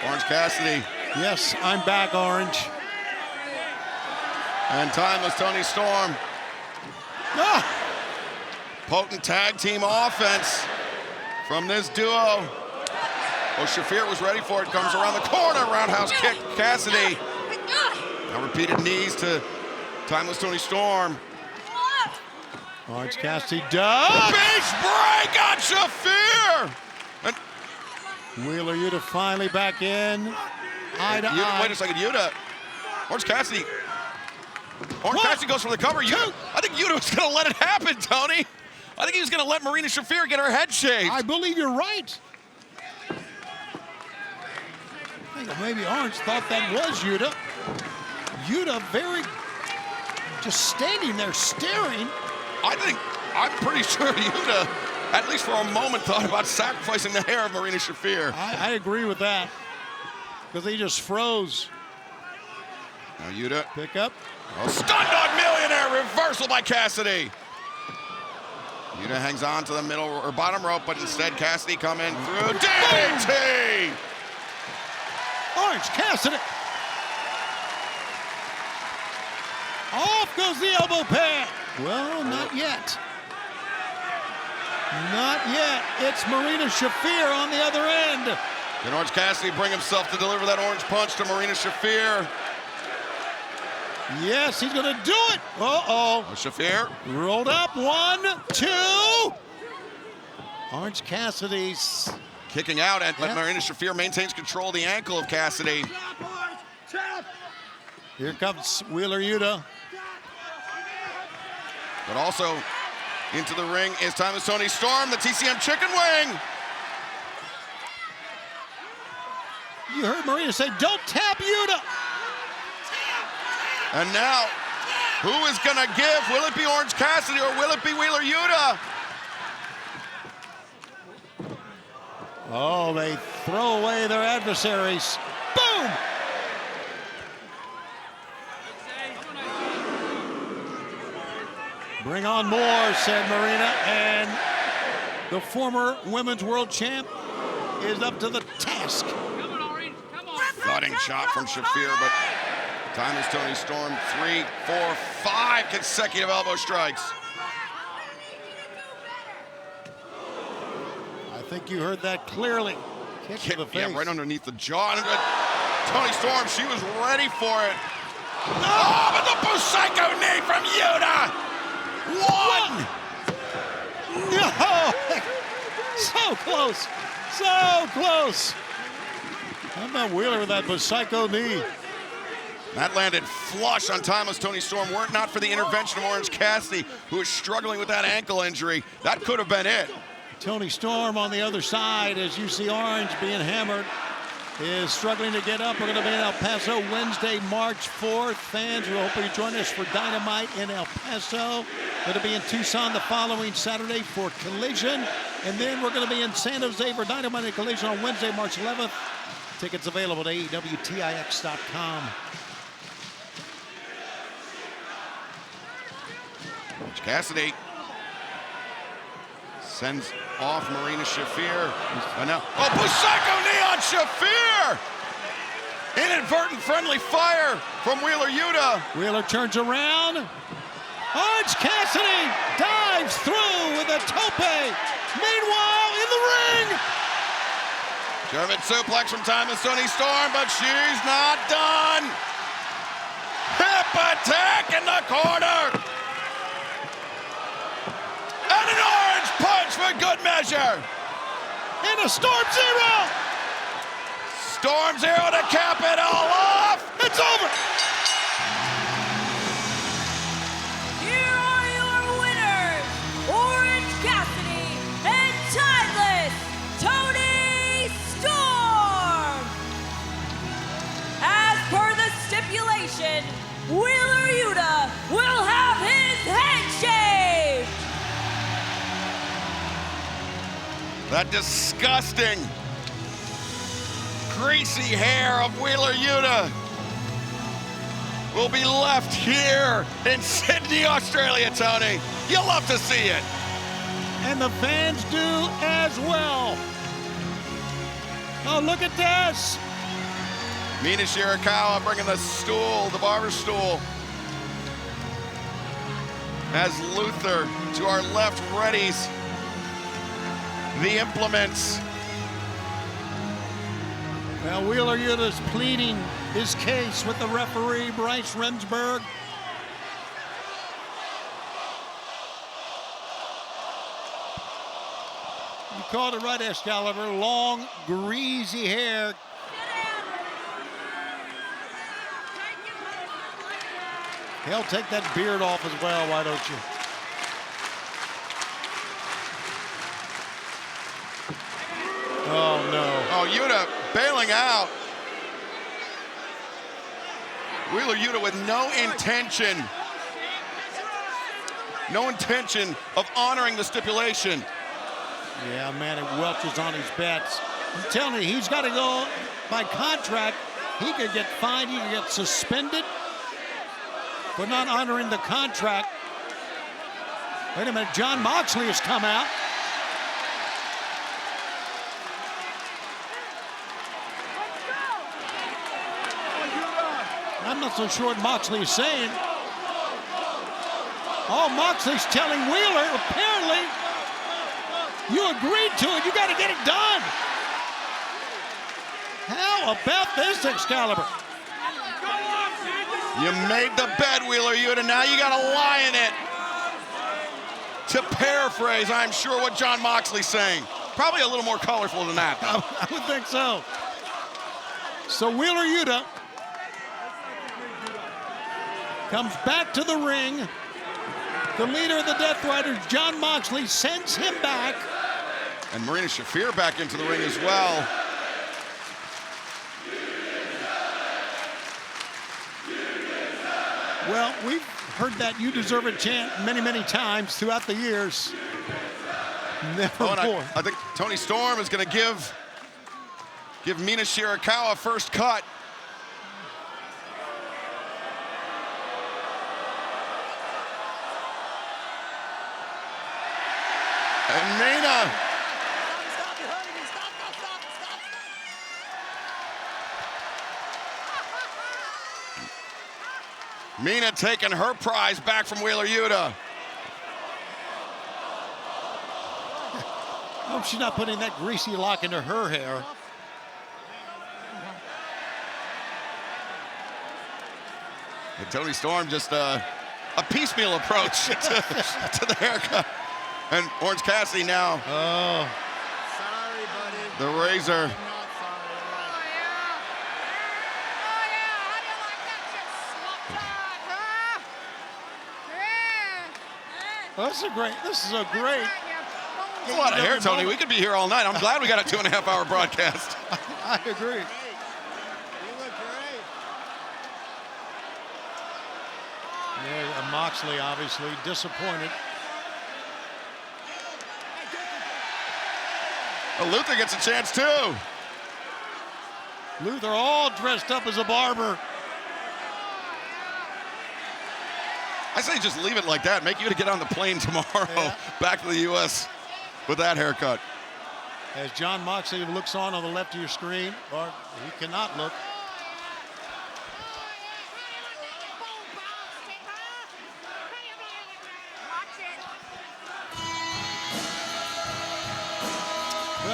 Orange Cassidy. Yes, I'm back, Orange. And Timeless Toni Storm. Ah. Potent tag team offense from this duo. Oh, Shafir was ready for it. Comes around the corner. Roundhouse kick, Cassidy. Now repeated knees to Timeless Toni Storm. Orange Cassidy does. Beach break on Shafir. And Wheeler Yuta finally back in. Eye to eye. Wait a second, Yuta. Orange Cassidy. Orange Cassidy goes for the cover. Yuta, I think Yuta was going to let it happen, Tony. I think he was going to let Marina Shafir get her head shaved. I believe you're right. I think maybe Orange thought that was Yuta. Yuta very just standing there staring. I'm pretty sure Yuta, at least for a moment, thought about sacrificing the hair of Marina Shafir. I agree with that. Because he just froze. Now Yuta. Pick up. Oh, stun dog millionaire reversal by Cassidy. Yuta hangs on to the middle or bottom rope, but instead Cassidy come in through DDT. Orange Cassidy. Off goes the elbow pad. Well, not yet. Not yet. It's Marina Shafir on the other end. Can Orange Cassidy bring himself to deliver that orange punch to Marina Shafir? Yes, he's going to do it. Uh-oh. Shafir. Rolled up. 1, 2. Orange Cassidy's kicking out, and Marina Shafir maintains control of the ankle of Cassidy. Here comes Wheeler Yuta. But also into the ring is Timeless Toni Storm, the TCM chicken wing. You heard Marina say, don't tap Yuta. And now, who is gonna give? Will it be Orange Cassidy or will it be Wheeler Yuta? Oh, they throw away their adversaries. Boom! Bring on more, said Marina, and the former women's world champ is up to the task. Thudding shot from Shafir, but Timeless Toni Storm, 3, 4, 5 consecutive elbow strikes. I think you heard that clearly. Kick to the face. Yeah, right underneath the jaw. And Toni Storm, she was ready for it. Oh, but the Busaiku knee from Yuta! 1! No! So close! So close! How about Wheeler with that Busaiku knee? That landed flush on Timeless Toni Storm. Were it not for the intervention of Orange Cassidy, who is struggling with that ankle injury, that could have been it. Toni Storm on the other side, as you see Orange being hammered, is struggling to get up. We're going to be in El Paso Wednesday, March 4th. Fans, we hope you join us for Dynamite in El Paso. Going to be in Tucson the following Saturday for Collision. And then we're going to be in San Jose for Dynamite and Collision on Wednesday, March 11th. Tickets available at AEWTIX.com. Orange Cassidy sends off Marina Shafir. And now, Busaiku knee on Shafir! Inadvertent friendly fire from Wheeler Yuta. Wheeler turns around. Orange Cassidy dives through with a tope. Meanwhile, in the ring. German suplex from Tony Storm, but she's not done. Hip attack in the corner. And an orange punch for good measure. And a Storm Zero. Storm Zero to cap it all off. It's over. Here are your winners, Orange Cassidy and Timeless Tony Storm. As per the stipulation, Wheeler Yuta will have his head shaved. That disgusting, greasy hair of Wheeler Yuta will be left here in Sydney, Australia, Tony. You'll love to see it. And the fans do as well. Oh, look at this. Mina Shirakawa bringing the stool, the barber stool. As Luther to our left readies the implements. Now Wheeler Yuta's pleading his case with the referee, Bryce Remsburg. You called it right, Excalibur. Long, greasy hair. Hell, take that beard off as well, why don't you? Oh, no. Oh, Yuta bailing out. Wheeler Yuta with no intention of honoring the stipulation. Yeah, man, it welches on his bets. I'm telling you, he's got to go by contract. He could get fined, he could get suspended for not honoring the contract. Wait a minute, John Moxley has come out. I'm not so sure what Moxley is saying. Oh, Moxley's telling Wheeler, apparently, you agreed to it, you got to get it done. How about this, Excalibur? You made the bet, Wheeler Yuta, now you got to lie in it. To paraphrase, I'm sure, what John Moxley's saying. Probably a little more colorful than that, though. I would think so. So Wheeler Yuta comes back to the ring. The leader of the Death Riders, John Moxley, sends him back. And Marina Shafir back into the ring as well. Well, we've heard that "you deserve it" chant many, many times throughout the years. Never more. I think Tony Storm is going to give Mina Shirakawa first cut. And Mina. Mina taking her prize back from Wheeler Yuta. I hope she's not putting that greasy lock into her hair. And Tony Storm just a piecemeal approach to the haircut. And Orange Cassidy now. Oh. Sorry, buddy. The razor. This is a great. That's a lot of hair, Tony. We could be here all night. I'm glad we got a 2.5-hour broadcast. I agree. You look great. Yeah, Moxley obviously disappointed. Well, Luther gets a chance too. Luther all dressed up as a barber. I say just leave it like that. Make you to get on the plane tomorrow back to the U.S. with that haircut. As John Moxley looks on the left of your screen, or he cannot look.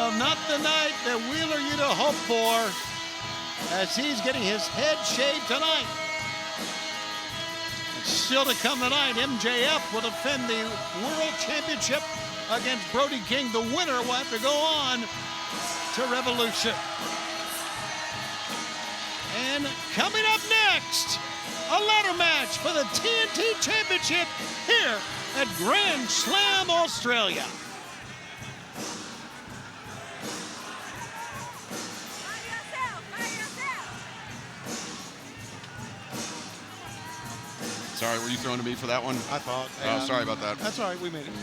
Well, not the night that Wheeler you'd have hoped for, as he's getting his head shaved tonight. Still to come tonight, MJF will defend the World Championship against Brody King. The winner will have to go on to Revolution. And coming up next, a ladder match for the TNT Championship here at Grand Slam, Australia. Sorry, were you throwing to me for that one? I thought. Oh, sorry about that. That's all right, we made it.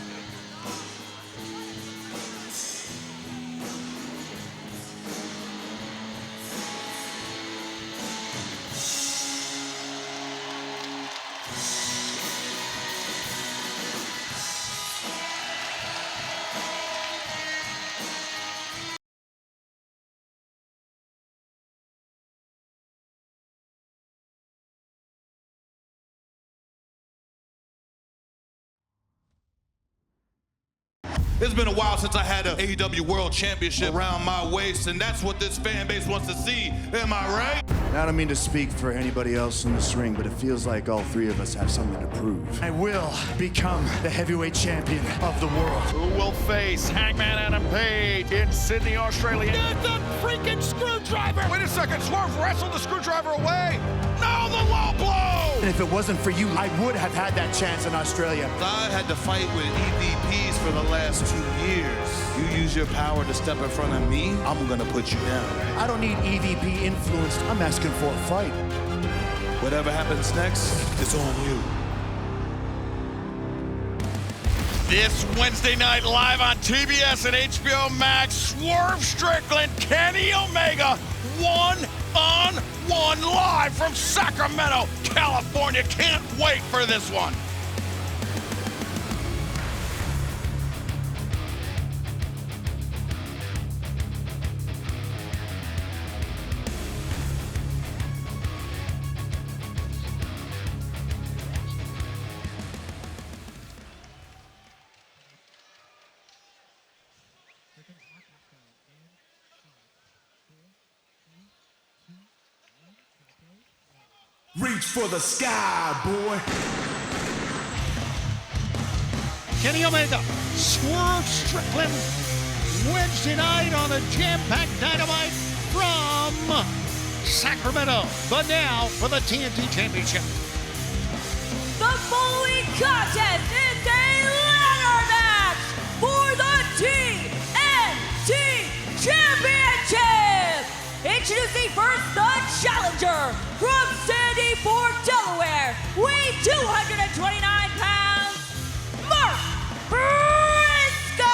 It's been a while since I had an AEW World Championship around my waist, and that's what this fan base wants to see. Am I right? I don't mean to speak for anybody else in this ring, but it feels like all three of us have something to prove. I will become the heavyweight champion of the world. Who will face Hangman Adam Page in Sydney, Australia? Get the freaking screwdriver! Wait a second, Swerve wrestled the screwdriver away. No, the low blow! And if it wasn't for you, I would have had that chance in Australia. I had to fight with EVPs for the last 2 years. You use your power to step in front of me, I'm gonna put you down. I don't need EVP influenced. I'm asking for a fight. Whatever happens next, it's on you. This Wednesday night, live on TBS and HBO Max, Swerve Strickland, Kenny Omega, one-on-one live from Sacramento, California. Can't wait for this one. Reach for the sky, boy. Kenny Omega, Swerve Strickland, Wednesday night on a jam-packed Dynamite from Sacramento. But now for the TNT Championship. The following contest is a ladder match for the TNT Championship. Introducing first the challenger from Sandy Ford, Delaware, weighing 229 pounds, Mark Briscoe.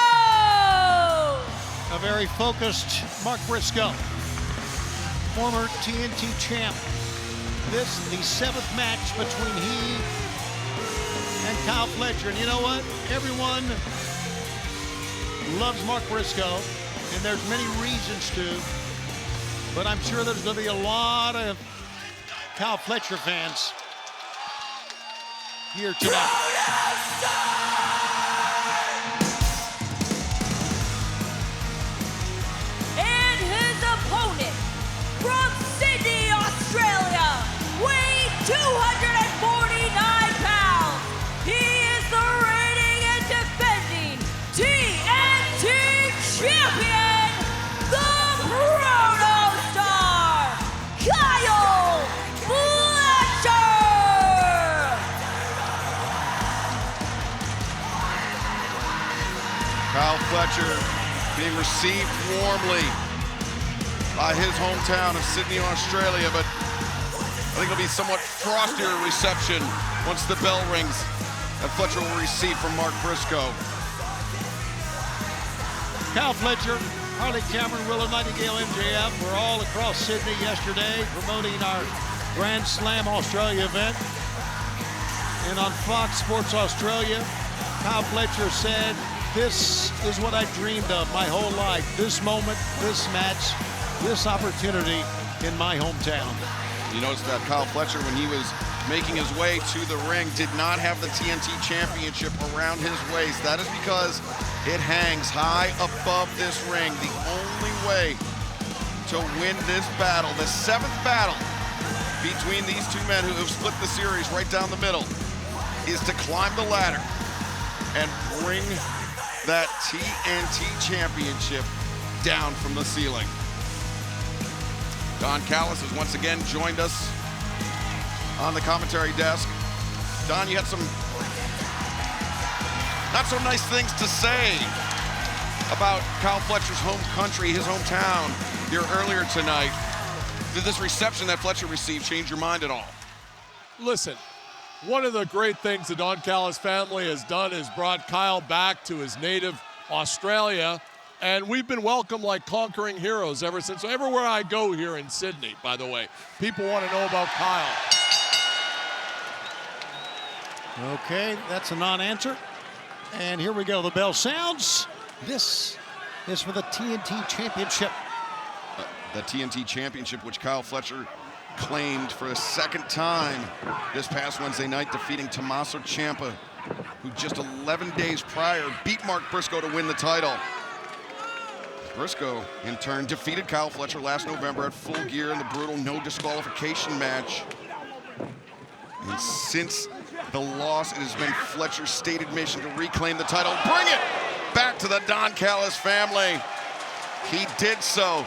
A very focused Mark Briscoe, former TNT champ. This the 7th match between he and Kyle Fletcher. And you know what? Everyone loves Mark Briscoe, and there's many reasons to. But I'm sure there's going to be a lot of Kyle Fletcher fans here tonight. And his opponent from Sydney, Australia, weighing 249 pounds. He is the reigning and defending TNT champion, the Kyle Fletcher! Kyle Fletcher being received warmly by his hometown of Sydney, Australia, but I think it'll be somewhat frostier reception once the bell rings that Fletcher will receive from Mark Briscoe. Kyle Fletcher, Harley Cameron, Willow Nightingale, MJF were all across Sydney yesterday promoting our Grand Slam Australia event. And on Fox Sports Australia, Kyle Fletcher said, "This is what I dreamed of my whole life. This moment, this match, this opportunity in my hometown." You notice that Kyle Fletcher, when he was making his way to the ring, did not have the TNT Championship around his waist. That is because it hangs high above this ring. The only way to win this battle, the 7th battle between these two men who have split the series right down the middle, is to climb the ladder and bring that TNT Championship down from the ceiling. Don Callis has once again joined us on the commentary desk. Don, you had some not so nice things to say about Kyle Fletcher's home country, his hometown, here earlier tonight. Did this reception that Fletcher received change your mind at all? Listen, one of the great things the Don Callis family has done is brought Kyle back to his native Australia, and we've been welcomed like conquering heroes ever since. So everywhere I go here in Sydney, by the way, people want to know about Kyle. Okay, that's a non-answer. And here we go. The bell sounds. This is for the TNT Championship. The TNT Championship, which Kyle Fletcher claimed for a 2nd time this past Wednesday night, defeating Tommaso Ciampa, who just 11 days prior beat Mark Briscoe to win the title. Briscoe, in turn, defeated Kyle Fletcher last November at Full Gear in the brutal no disqualification match. And since the loss, it has been Fletcher's stated mission to reclaim the title, bring it back to the Don Callis family. He did so.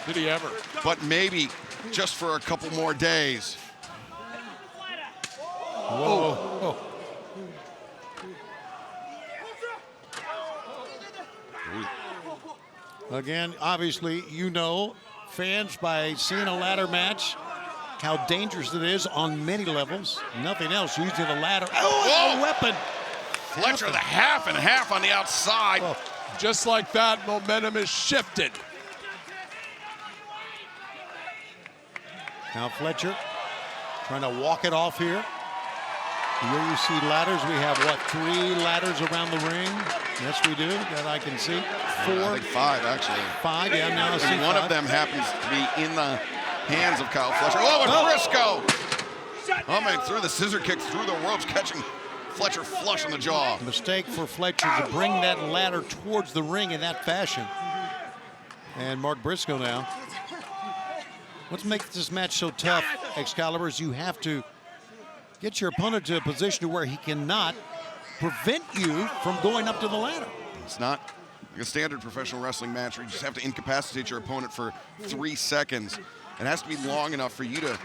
Did he ever? But maybe just for a couple more days. Whoa. Oh. Again, obviously, you know, fans, by seeing a ladder match, how dangerous it is on many levels. Nothing else, using the ladder. Oh, it's a weapon. Fletcher, the half and half on the outside. Oh. Just like that, momentum is shifted. Now Fletcher trying to walk it off here. Here you see ladders. We have, what, 3 ladders around the ring? Yes, we do, that I can see. 4. I think 5, actually. 5, yeah, now I see and one 5. of them happens to be in the hands of Kyle Fletcher. Oh, and Briscoe! Humming through the scissor kick through the ropes, catching Fletcher flush on the jaw. Mistake for Fletcher to bring that ladder towards the ring in that fashion. And Mark Briscoe now. What makes this match so tough, Excalibur, is you have to get your opponent to a position where he cannot prevent you from going up to the ladder. It's not like a standard professional wrestling match where you just have to incapacitate your opponent for 3 seconds. It has to be long enough for you to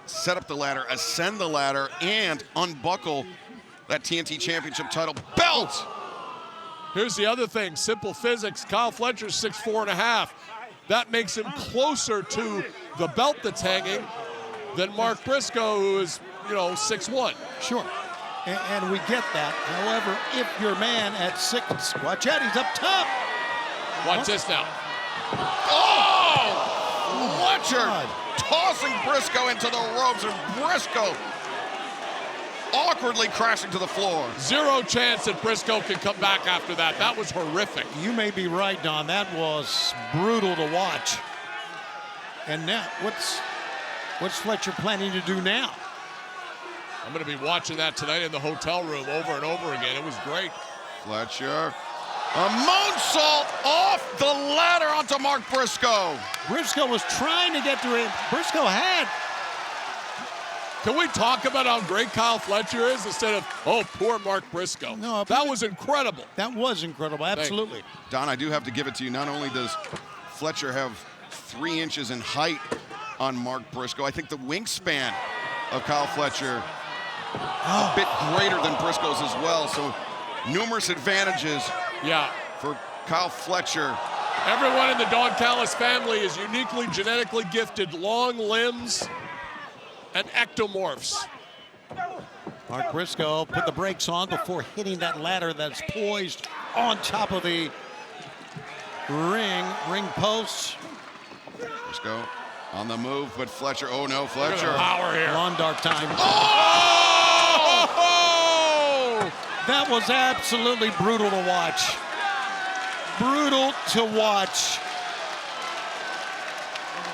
set up the ladder, ascend the ladder, and unbuckle that TNT Championship title belt. Here's the other thing, simple physics. Kyle Fletcher's 6'4.5". That makes him closer to the belt that's hanging than Mark Briscoe, who is, 6'1". Sure, and we get that. However, if your man at 6, watch out, he's up top. Watch this now. Oh! Fletcher tossing Briscoe into the ropes, and Briscoe awkwardly crashing to the floor. Zero chance that Briscoe can come back after that. That was horrific. You may be right, Don. That was brutal to watch. And now, what's Fletcher planning to do now? I'm going to be watching that tonight in the hotel room over and over again. It was great. Fletcher, a moonsault off the ladder onto Mark Briscoe. Briscoe was trying to get to him. Briscoe had. Can we talk about how great Kyle Fletcher is instead of, oh, poor Mark Briscoe? No, that was incredible. That was incredible, absolutely. Don, I do have to give it to you. Not only does Fletcher have 3 inches in height on Mark Briscoe, I think the wingspan of Kyle Fletcher a bit greater than Briscoe's as well. So numerous advantages for Kyle Fletcher. Everyone in the Don Callis family is uniquely genetically gifted, long limbs and ectomorphs. Mark Briscoe put the brakes on before hitting that ladder that's poised on top of the ring posts. Briscoe on the move, but Fletcher, oh no, Fletcher. Power here. Lawn dart time. Oh! That was absolutely brutal to watch. Brutal to watch.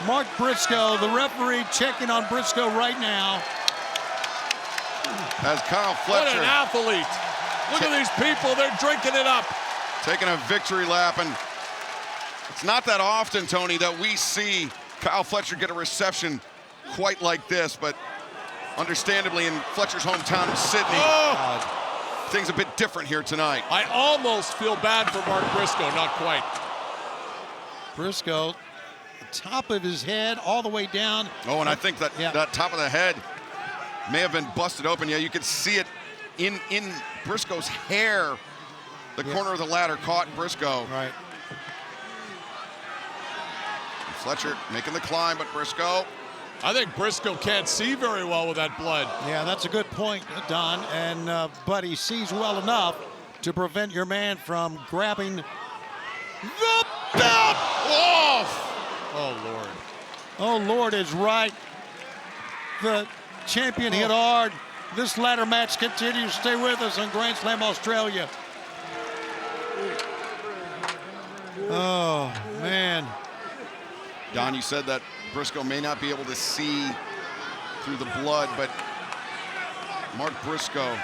Mark Briscoe, the referee checking on Briscoe right now. As Kyle What Fletcher. an athlete. Look at these people, they're drinking it up. Taking a victory lap, and it's not that often, Tony, that we see Kyle Fletcher get a reception quite like this, but understandably in Fletcher's hometown of Sydney, things a bit different here tonight. I almost feel bad for Mark Briscoe, not quite. Briscoe, the top of his head all the way down. Oh, and I think that that top of the head may have been busted open. Yeah, you could see it in Briscoe's hair. The corner of the ladder caught Briscoe. Right. Fletcher making the climb, but Briscoe. I think Briscoe can't see very well with that blood. Yeah, that's a good point, Don. And but he sees well enough to prevent your man from grabbing the belt. Oh, Lord. Oh, Lord is right. The champion hit hard. This ladder match continues. Stay with us on Grand Slam Australia. Oh, man. Don, you said that Briscoe may not be able to see through the blood, but Mark Briscoe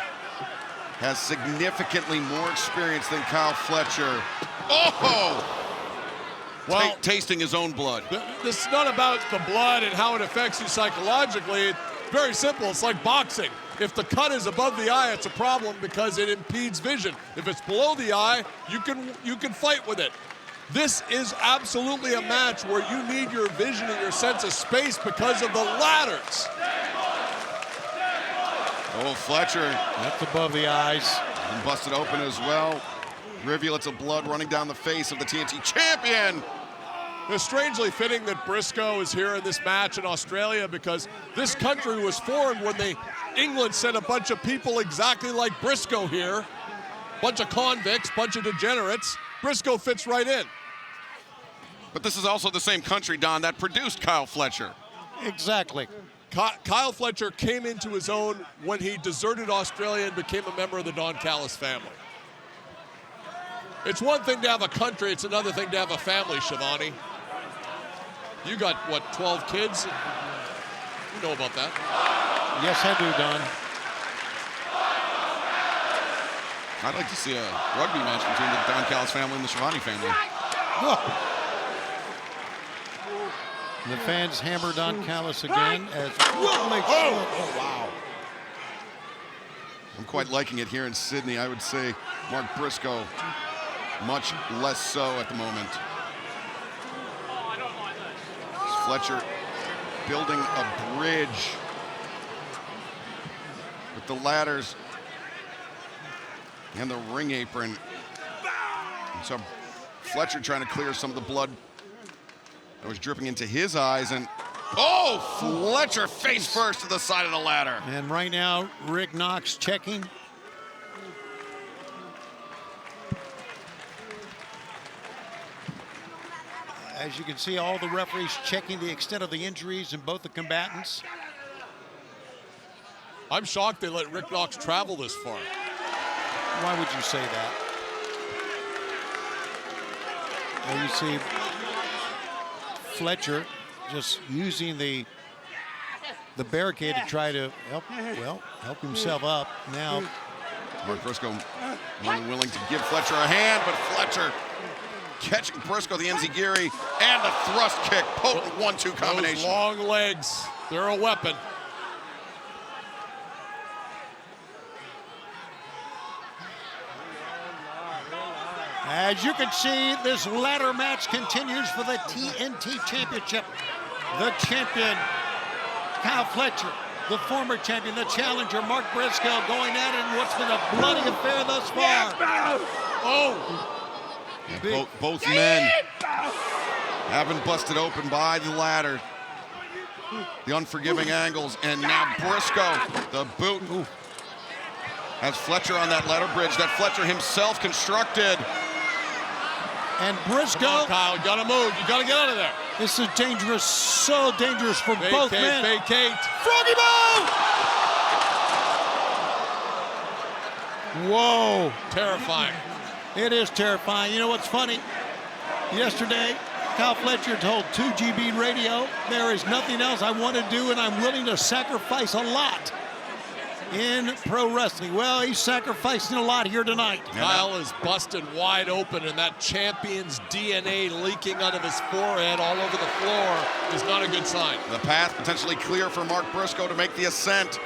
has significantly more experience than Kyle Fletcher. Oh! Well, tasting his own blood. This is not about the blood and how it affects you psychologically. It's very simple. It's like boxing. If the cut is above the eye, it's a problem because it impedes vision. If it's below the eye, you can fight with it. This is absolutely a match where you need your vision and your sense of space because of the ladders. Oh, Fletcher. That's above the eyes. And busted open as well. Rivulets of blood running down the face of the TNT champion. It's strangely fitting that Briscoe is here in this match in Australia because this country was formed when England sent a bunch of people exactly like Briscoe here. Bunch of convicts, bunch of degenerates. Briscoe fits right in. But this is also the same country, Don, that produced Kyle Fletcher. Exactly. Kyle Fletcher came into his own when he deserted Australia and became a member of the Don Callis family. It's one thing to have a country, it's another thing to have a family, Shivani. You got, what, 12 kids? You know about that. Yes, I do, Don. I'd like to see a rugby match between the Don Callis family and the Shivani family. Oh. The fans hammer Don Callis again as Will makes sure. Oh, wow. I'm quite liking it here in Sydney. I would say Mark Briscoe, much less so at the moment. Fletcher building a bridge with the ladders and the ring apron. And so Fletcher trying to clear some of the blood that was dripping into his eyes, and Fletcher face first to the side of the ladder. And right now, Rick Knox checking. As you can see, all the referees checking the extent of the injuries in both the combatants. I'm shocked they let Rick Knox travel this far. Why would you say that? And you see Fletcher just using the barricade to try to help himself up. Now Mark Briscoe more than willing to give Fletcher a hand, but Fletcher catching Briscoe, the enziguri, and the thrust kick. Potent 1-2 combination. Those long legs, they're a weapon. As you can see, this ladder match continues for the TNT Championship. The champion, Kyle Fletcher. The former champion, the challenger, Mark Briscoe, going at it in what's been a bloody affair thus far. Yeah, both men have been busted open by the ladder. The unforgiving angles, and now Briscoe, the boot. Has Fletcher on that ladder bridge that Fletcher himself constructed. And Briscoe. Come on, Kyle, you gotta move. You gotta get out of there. This is dangerous, so dangerous for both men. Vacate. Froggy Bow! Whoa. Terrifying. It is terrifying. You know what's funny? Yesterday, Kyle Fletcher told 2GB Radio, there is nothing else I want to do, and I'm willing to sacrifice a lot. in pro wrestling. Well, he's sacrificing a lot here tonight. Kyle is busted wide open, and that champion's DNA leaking out of his forehead all over the floor is not a good sign. The path potentially clear for Mark Briscoe to make the ascent,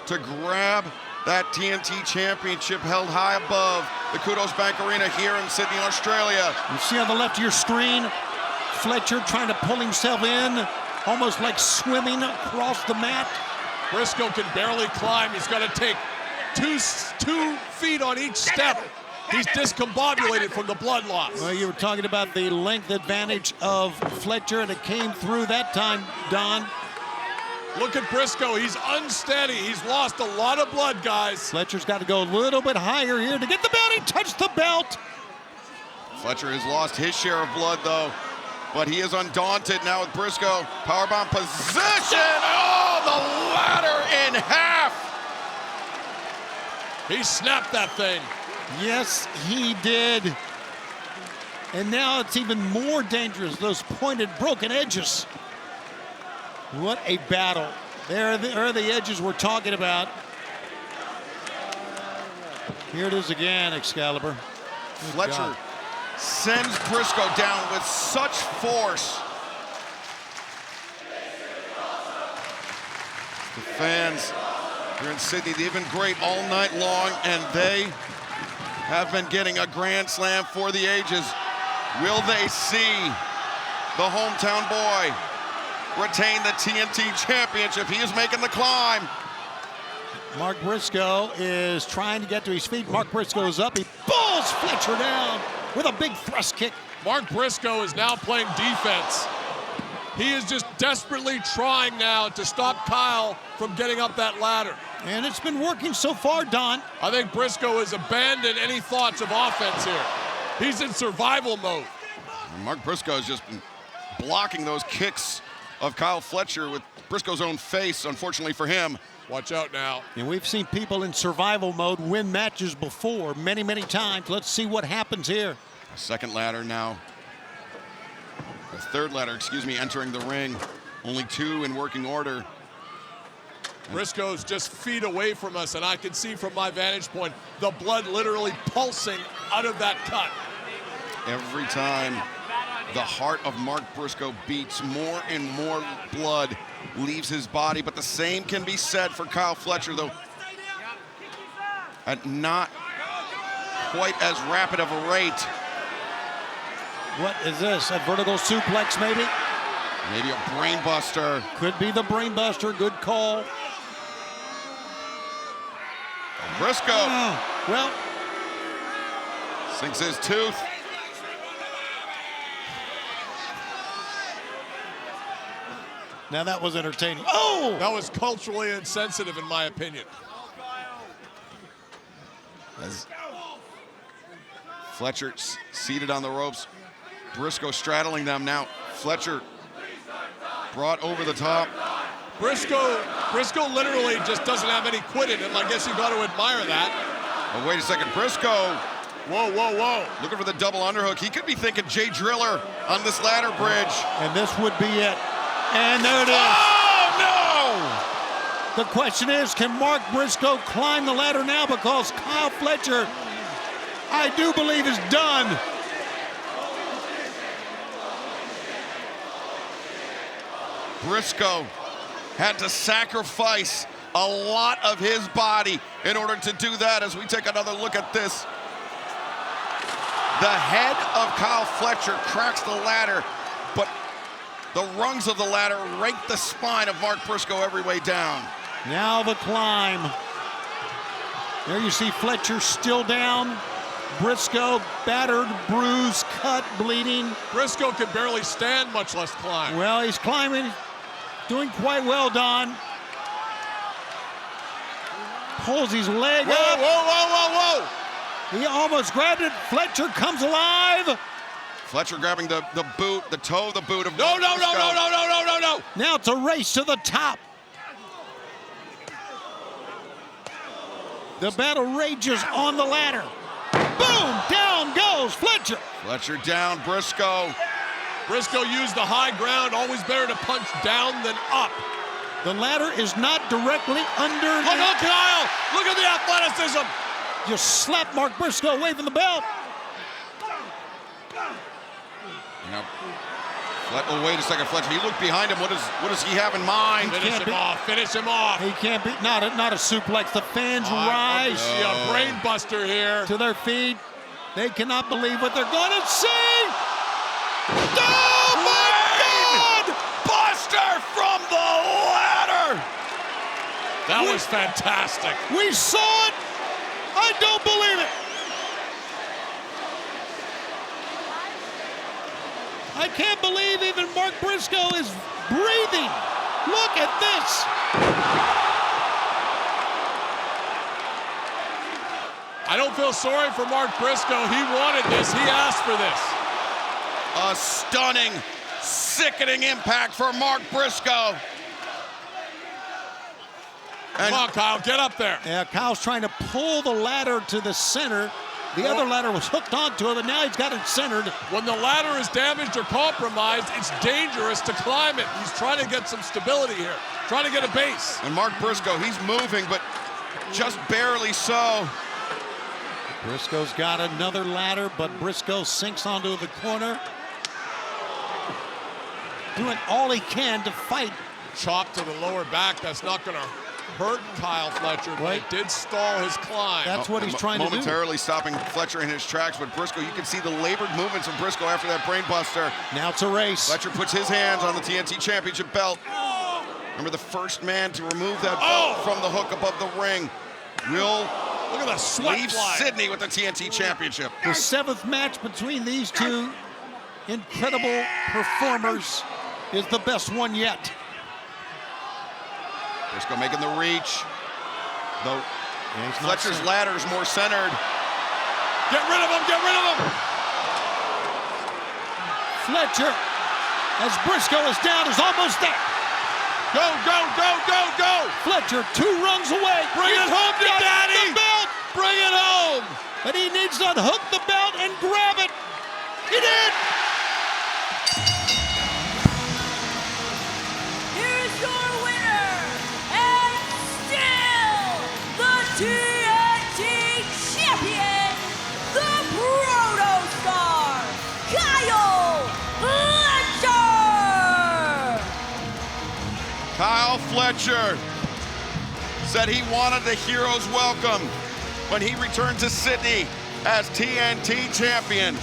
to grab that TNT championship held high above the Kudos Bank Arena here in Sydney, Australia. You see on the left of your screen, Fletcher trying to pull himself in, almost like swimming across the mat. Briscoe can barely climb. He's got to take two feet on each step. He's discombobulated from the blood loss. Well, you were talking about the length advantage of Fletcher, and it came through that time, Don. Look at Briscoe. He's unsteady. He's lost a lot of blood, guys. Fletcher's got to go a little bit higher here to get the belt. He touched the belt. Fletcher has lost his share of blood, though, but he is undaunted now with Briscoe. Powerbomb position. Oh, the ladder in half. He snapped that thing. Yes, he did. And now it's even more dangerous, those pointed, broken edges. What a battle. There are the edges we're talking about. Here it is again, Excalibur. Fletcher sends Briscoe down with such force. The fans here in Sydney, they've been great all night long, and they have been getting a grand slam for the ages. Will they see the hometown boy retain the TNT championship? He is making the climb. Mark Briscoe is trying to get to his feet. Mark Briscoe is up. He pulls Fletcher down with a big thrust kick. Mark Briscoe is now playing defense. He is just desperately trying now to stop Kyle from getting up that ladder. And it's been working so far, Don. I think Briscoe has abandoned any thoughts of offense here. He's in survival mode. Mark Briscoe has just been blocking those kicks of Kyle Fletcher with Briscoe's own face, unfortunately for him. Watch out now. And we've seen people in survival mode win matches before many, many times. Let's see what happens here. Second ladder now. The third ladder, entering the ring. Only two in working order. Briscoe's just feet away from us, and I can see from my vantage point the blood literally pulsing out of that cut. Every time the heart of Mark Briscoe beats, more and more blood leaves his body, but the same can be said for Kyle Fletcher, though at not quite as rapid of a rate. What is this, a vertical suplex maybe? Maybe a brain buster. Could be the brain buster, good call. Briscoe. Well. Sinks his tooth. Now that was entertaining. Oh! That was culturally insensitive in my opinion. As Fletcher seated on the ropes. Briscoe straddling them now. Fletcher brought over the top. Briscoe literally just doesn't have any quit in him. I guess you got to admire that. Oh, wait a second. Briscoe. Whoa, whoa, whoa. Looking for the double underhook. He could be thinking Jay Driller on this ladder bridge. And this would be it. And there it is. Oh, no! The question is, can Mark Briscoe climb the ladder now? Because Kyle Fletcher, I do believe, is done. Briscoe had to sacrifice a lot of his body in order to do that. As we take another look at this, the head of Kyle Fletcher cracks the ladder, but the rungs of the ladder rake the spine of Mark Briscoe every way down. Now the climb. There you see Fletcher still down. Briscoe battered, bruised, cut, bleeding. Briscoe can barely stand, much less climb. Well, he's climbing. Doing quite well, Don. Pulls his leg up. Whoa, whoa, whoa, whoa. He almost grabbed it. Fletcher comes alive. Fletcher grabbing the boot, the toe of the boot of No. Now it's a race to the top. The battle rages on the ladder. Boom! Down goes Fletcher. Fletcher down, Briscoe. Briscoe used the high ground. Always better to punch down than up. The ladder is not directly under. Look at Kyle! Look at the athleticism! Just slap Mark Briscoe away from the belt. Now, oh, wait a second, Fletcher. He looked behind him. What does he have in mind? Finish him off. Finish him off. He can't be. Not a suplex. The fans rise. A brain buster here. To their feet. They cannot believe what they're going to see. Oh my God! Buster from the ladder. That was fantastic. We saw it. I don't believe it. I can't believe even Mark Briscoe is breathing. Look at this. I don't feel sorry for Mark Briscoe. He wanted this. He asked for this. A stunning, sickening impact for Mark Briscoe. Come on, Kyle, get up there. Yeah, Kyle's trying to pull the ladder to the center. The other ladder was hooked onto him, and now he's got it centered. When the ladder is damaged or compromised, it's dangerous to climb it. He's trying to get some stability here, trying to get a base. And Mark Briscoe, he's moving, but just barely so. Briscoe's got another ladder, but Briscoe sinks onto the corner. Doing all he can to fight. Chop to the lower back. That's not going to hurt Kyle Fletcher, but it did stall his climb. That's what he's trying to do. Momentarily stopping Fletcher in his tracks, but Briscoe, you can see the labored movements of Briscoe after that brain buster. Now it's a race. Fletcher puts his hands on the TNT Championship belt. Remember, the first man to remove that belt from the hook above the ring will look at the sweat leave flying. Sydney with the TNT Championship. The 7th match between these two incredible performers is the best one yet. Briscoe making the reach. Though Fletcher's ladder is more centered. Get rid of him, get rid of him! Fletcher, as Briscoe is down, is almost there. Go, go, go, go, go! Fletcher 2 runs away. Bring it home to Daddy! The belt. Bring it home! But he needs to unhook the belt and grab it. He did! Here's your winner, and still the TNT champion, the Protostar, Kyle Fletcher! Kyle Fletcher said he wanted the hero's welcome when he returned to Sydney as TNT champion.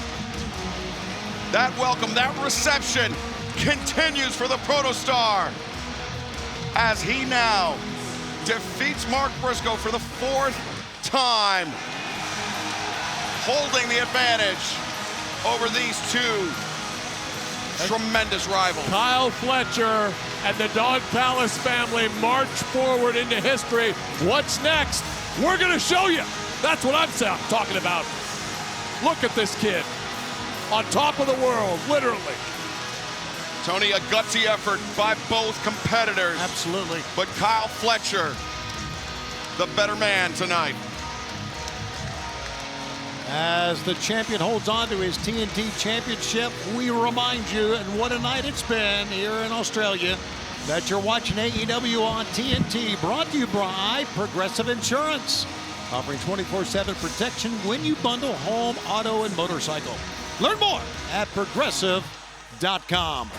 That welcome, that reception continues for the Protostar as he now defeats Mark Briscoe for the 4th time, holding the advantage over these two tremendous rivals. Kyle Fletcher and the Don Callis family march forward into history. What's next? We're going to show you. That's what I'm talking about. Look at this kid. On top of the world, literally. Tony, a gutsy effort by both competitors. Absolutely. But Kyle Fletcher, the better man tonight. As the champion holds on to his TNT championship, we remind you, and what a night it's been here in Australia, that you're watching AEW on TNT, brought to you by Progressive Insurance, offering 24/7 protection when you bundle home, auto, and motorcycle. Learn more at progressive.com.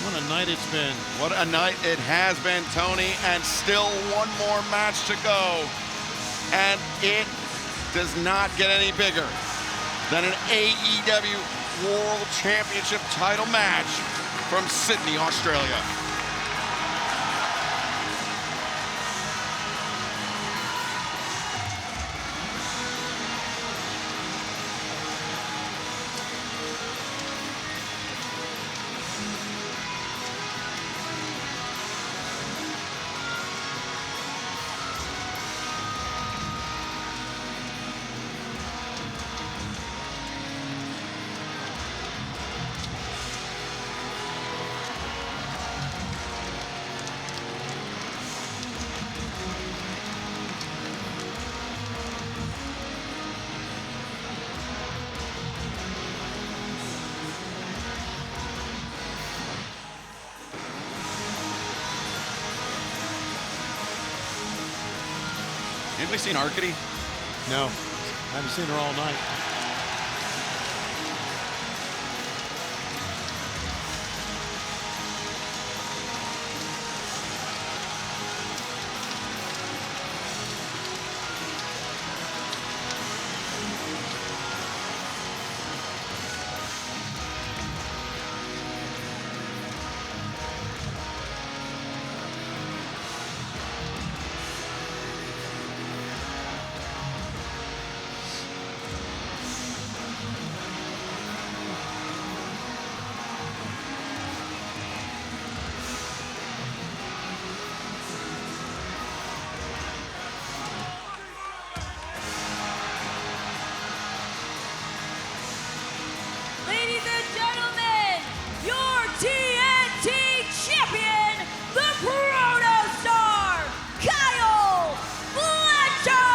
What a night it's been. What a night it has been, Tony, and still one more match to go. And it does not get any bigger than an AEW World Championship title match from Sydney, Australia. Anybody seen Arkady? No, I haven't seen her all night. Ladies and gentlemen, your TNT champion, the Protostar, Kyle Fletcher!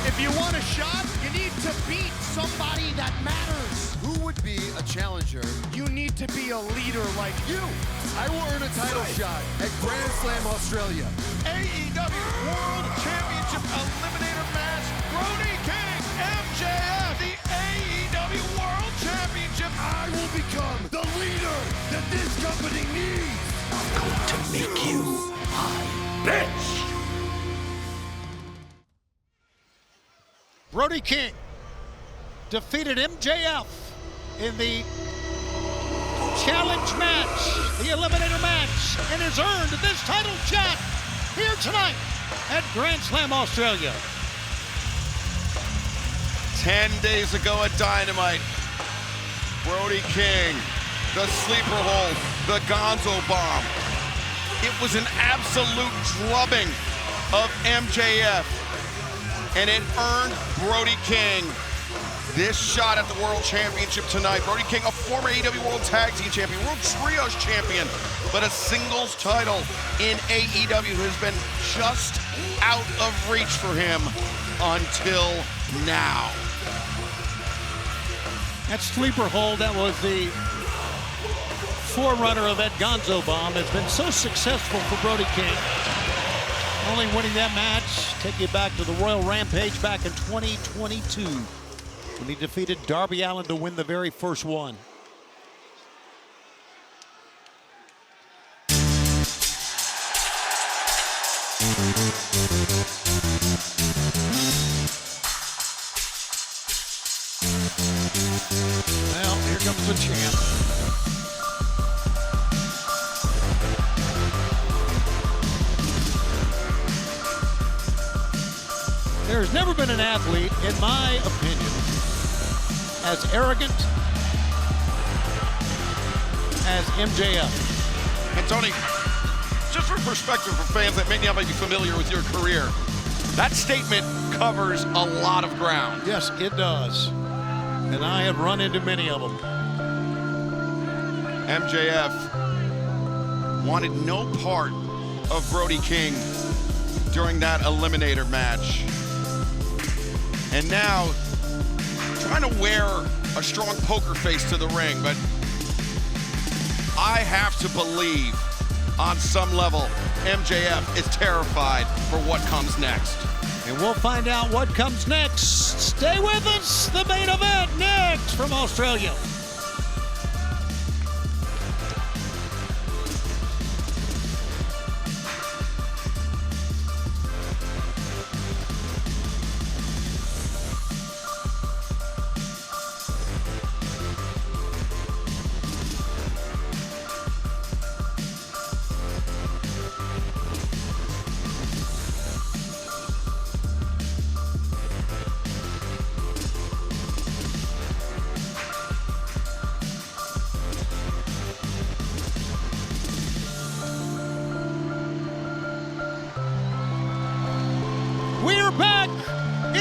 If you want a shot, you need to beat somebody that matters. Who would be a challenger? You need to be a leader like you. I will earn a title shot at Grand Slam Australia. AEW World Championship Eliminator match. Brody King, MJF, the AEW World Championship. I will become the leader that this company needs. I'm going to make you my bitch. Brody King defeated MJF in the challenge match, the eliminator match, and has earned this title shot here tonight at Grand Slam Australia. 10 days ago at Dynamite, Brody King, the sleeper hold, the Gonzo bomb. It was an absolute drubbing of MJF. And it earned Brody King this shot at the World Championship tonight. Brody King, a former AEW World Tag Team Champion, World Trios Champion, but a singles title in AEW has been just out of reach for him until now. That sleeper hold, that was the forerunner of that Gonzo bomb, has been so successful for Brody King. Only winning that match, take you back to the Royal Rampage back in 2022 when he defeated Darby Allin to win the very first one. Well, here comes the champ. There's never been an athlete, in my opinion, as arrogant as MJF. And Tony, just for perspective for fans that may not be familiar with your career, that statement covers a lot of ground. Yes, it does. And I have run into many of them. MJF wanted no part of Brody King during that eliminator match. And now, trying to wear a strong poker face to the ring, but I have to believe, on some level, MJF is terrified for what comes next. And we'll find out what comes next. Stay with us. The main event next from Australia.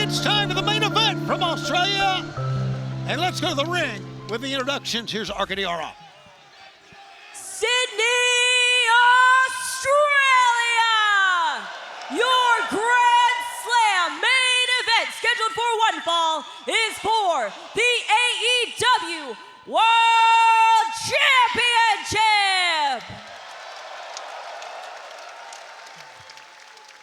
It's time for the main event from Australia. And let's go to the ring with the introductions. Here's Arcadiara. Sydney, Australia! Your Grand Slam main event scheduled for one fall is for the AEW World Championship!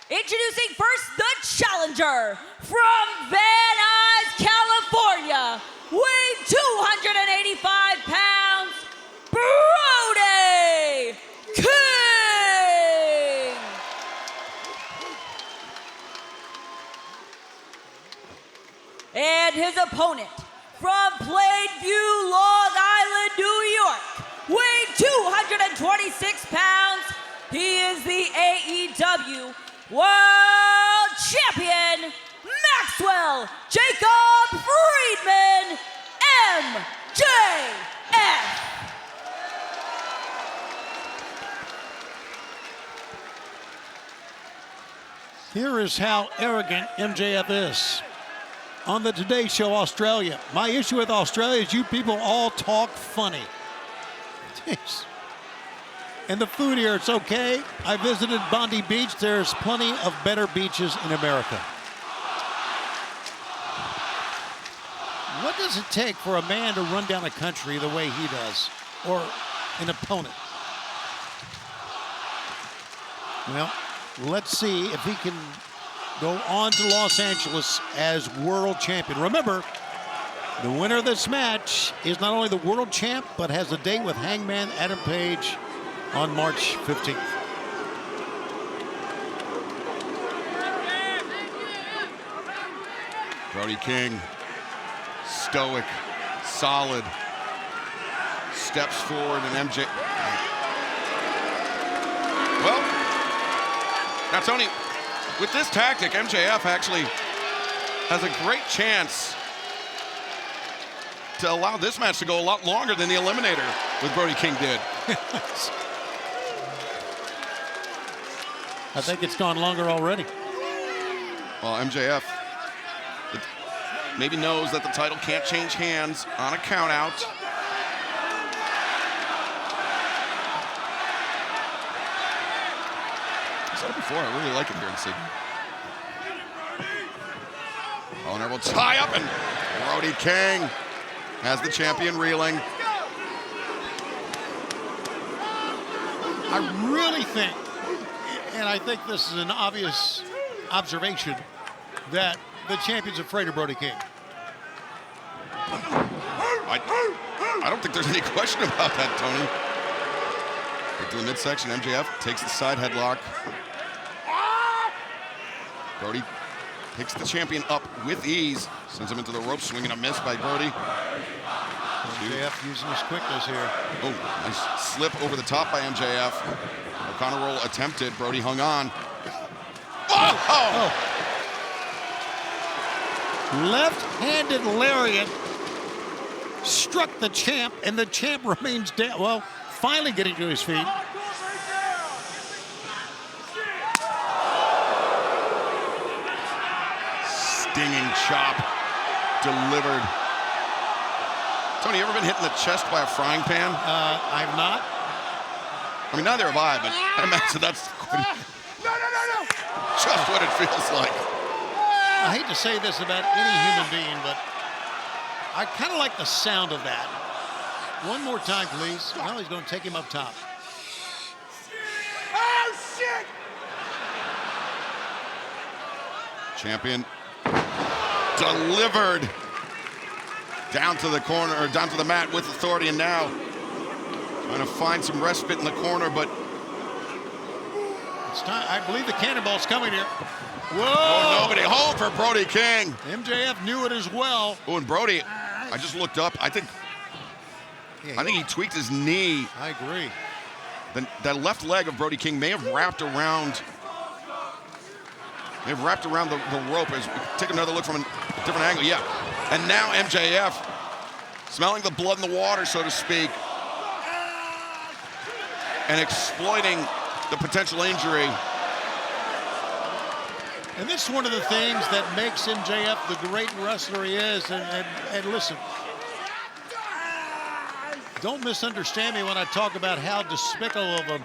Introducing first the challenger from Van Nuys, California, weighing 285 pounds, Brody King! And his opponent from Plainview, Long Island, New York, weighing 226 pounds, he is the AEW World Champion, Maxwell Jacob Friedman, MJF. Here is how arrogant MJF is. On the Today Show Australia, my issue with Australia is you people all talk funny. Jeez. And the food here, it's okay. I visited Bondi Beach. There's plenty of better beaches in America. What does it take for a man to run down a country the way he does? Or an opponent? Well, let's see if he can go on to Los Angeles as world champion. Remember, the winner of this match is not only the world champ, but has a date with Hangman Adam Page on March 15th. Brody King, stoic, solid, steps forward, and MJ. Well, now Tony, with this tactic, MJF actually has a great chance to allow this match to go a lot longer than the Eliminator with Brody King did. I think it's gone longer already. Well, MJF maybe knows that the title can't change hands on a count out. I said it before, I really like it here in Sydney. Oh, and there will tie up, and Brody King has the champion reeling. I really think, and I think this is an obvious observation, that the champion's afraid of Brody King. I don't think there's any question about that, Tony. Back to the midsection, MJF takes the side headlock. Brody picks the champion up with ease, sends him into the rope, swinging a miss by Brody. MJF using his quickness here. Oh, nice slip over the top by MJF. O'Connor roll attempted, Brody hung on. Oh! Left-handed lariat struck the champ, and the champ remains down. Well, finally getting to his feet. Stinging chop delivered. Tony, you ever been hit in the chest by a frying pan? I've not. I mean, neither have I, but I imagine that's just what it feels like. I hate to say this about any human being, but I kind of like the sound of that. One more time, please. Well, he's going to take him up top. Oh, shit! Champion delivered down to the corner, or down to the mat with authority, and now trying to find some respite in the corner, but it's time. I believe the cannonball's coming here. Whoa! Oh, nobody home for Brody King. MJF knew it as well. Oh, and Brody, I just looked up. I think he tweaked his knee. I agree. That left leg of Brody King may have wrapped around. They've wrapped around the rope. As we take another look from a different angle. Yeah. And now MJF, smelling the blood in the water, so to speak, and exploiting the potential injury. And this is one of the things that makes MJF the great wrestler he is. And listen, don't misunderstand me when I talk about how despicable of a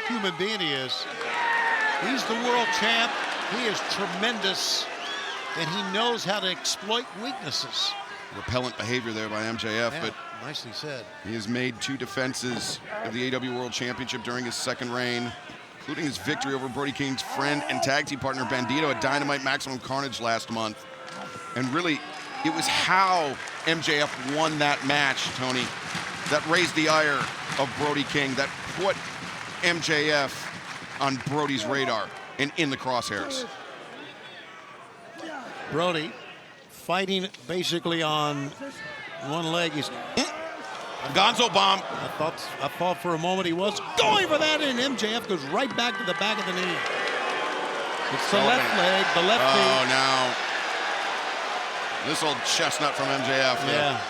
human being he is. He's the world champ. He is tremendous, and he knows how to exploit weaknesses. Repellent behavior there by MJF, but nicely said. He has made 2 defenses of the AEW World Championship during his second reign, including his victory over Brody King's friend and tag team partner Bandito at Dynamite Maximum Carnage last month. And really, it was how MJF won that match, Tony, that raised the ire of Brody King, that put MJF on Brody's radar and in the crosshairs. Brody fighting basically on one leg. He's Gonzo bomb. I thought for a moment he was going for that, and MJF goes right back to the back of the knee. It's the left leg, the left knee. Oh, now. This old chestnut from MJF. Yeah.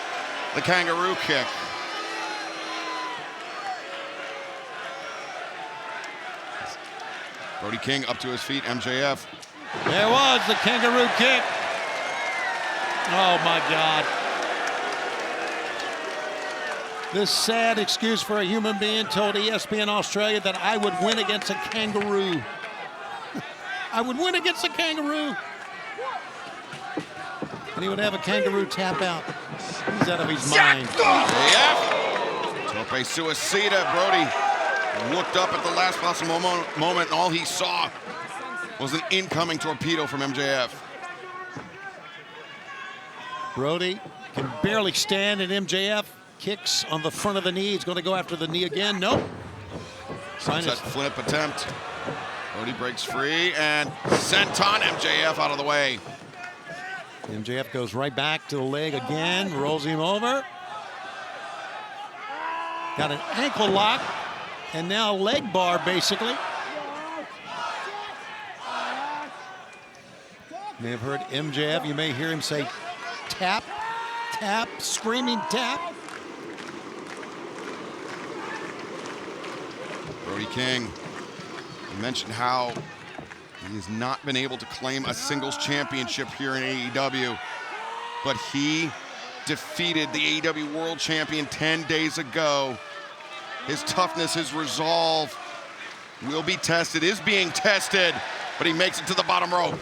The kangaroo kick. Brody King up to his feet, MJF. There was the kangaroo kick. Oh, my God. This sad excuse for a human being told ESPN Australia that I would win against a kangaroo. I would win against a kangaroo. And he would have a kangaroo tap out. He's out of his mind. Yeah. Tope suicida. Brody looked up at the last possible moment, and all he saw was an incoming torpedo from MJF. Brody can barely stand, and MJF kicks on the front of the knee. He's going to go after the knee again. Nope. Sunset flip attempt. Brody breaks free and senton MJF out of the way. MJF goes right back to the leg again, rolls him over. Got an ankle lock, and now a leg bar, basically. You may have heard MJF. You may hear him say, tap, tap, screaming tap. Brody King, you mentioned how he has not been able to claim a singles championship here in AEW, but he defeated the AEW World Champion 10 days ago. His toughness, his resolve will be tested, is being tested, but he makes it to the bottom rope.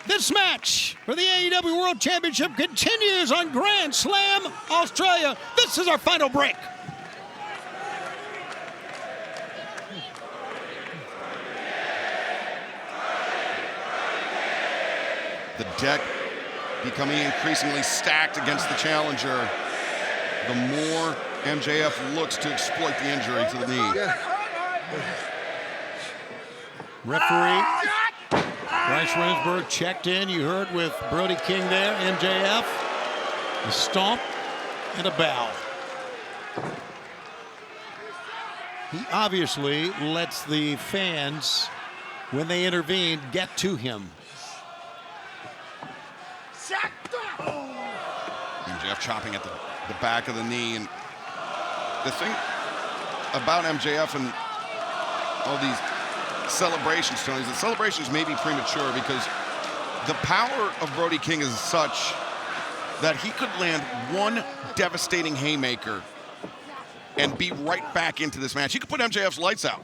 This match for the AEW World Championship continues on Grand Slam Australia. This is our final break. The deck becoming increasingly stacked against the challenger. The more MJF looks to exploit the injury to the knee. Referee Bryce Remsburg checked in. You heard with Brody King there. MJF, a stomp and a bow. He obviously lets the fans, when they intervene, get to him. MJF chopping at the back of the knee. And the thing about MJF and all these celebrations, Tony, is that celebrations may be premature because the power of Brody King is such that he could land one devastating haymaker and be right back into this match. He could put MJF's lights out.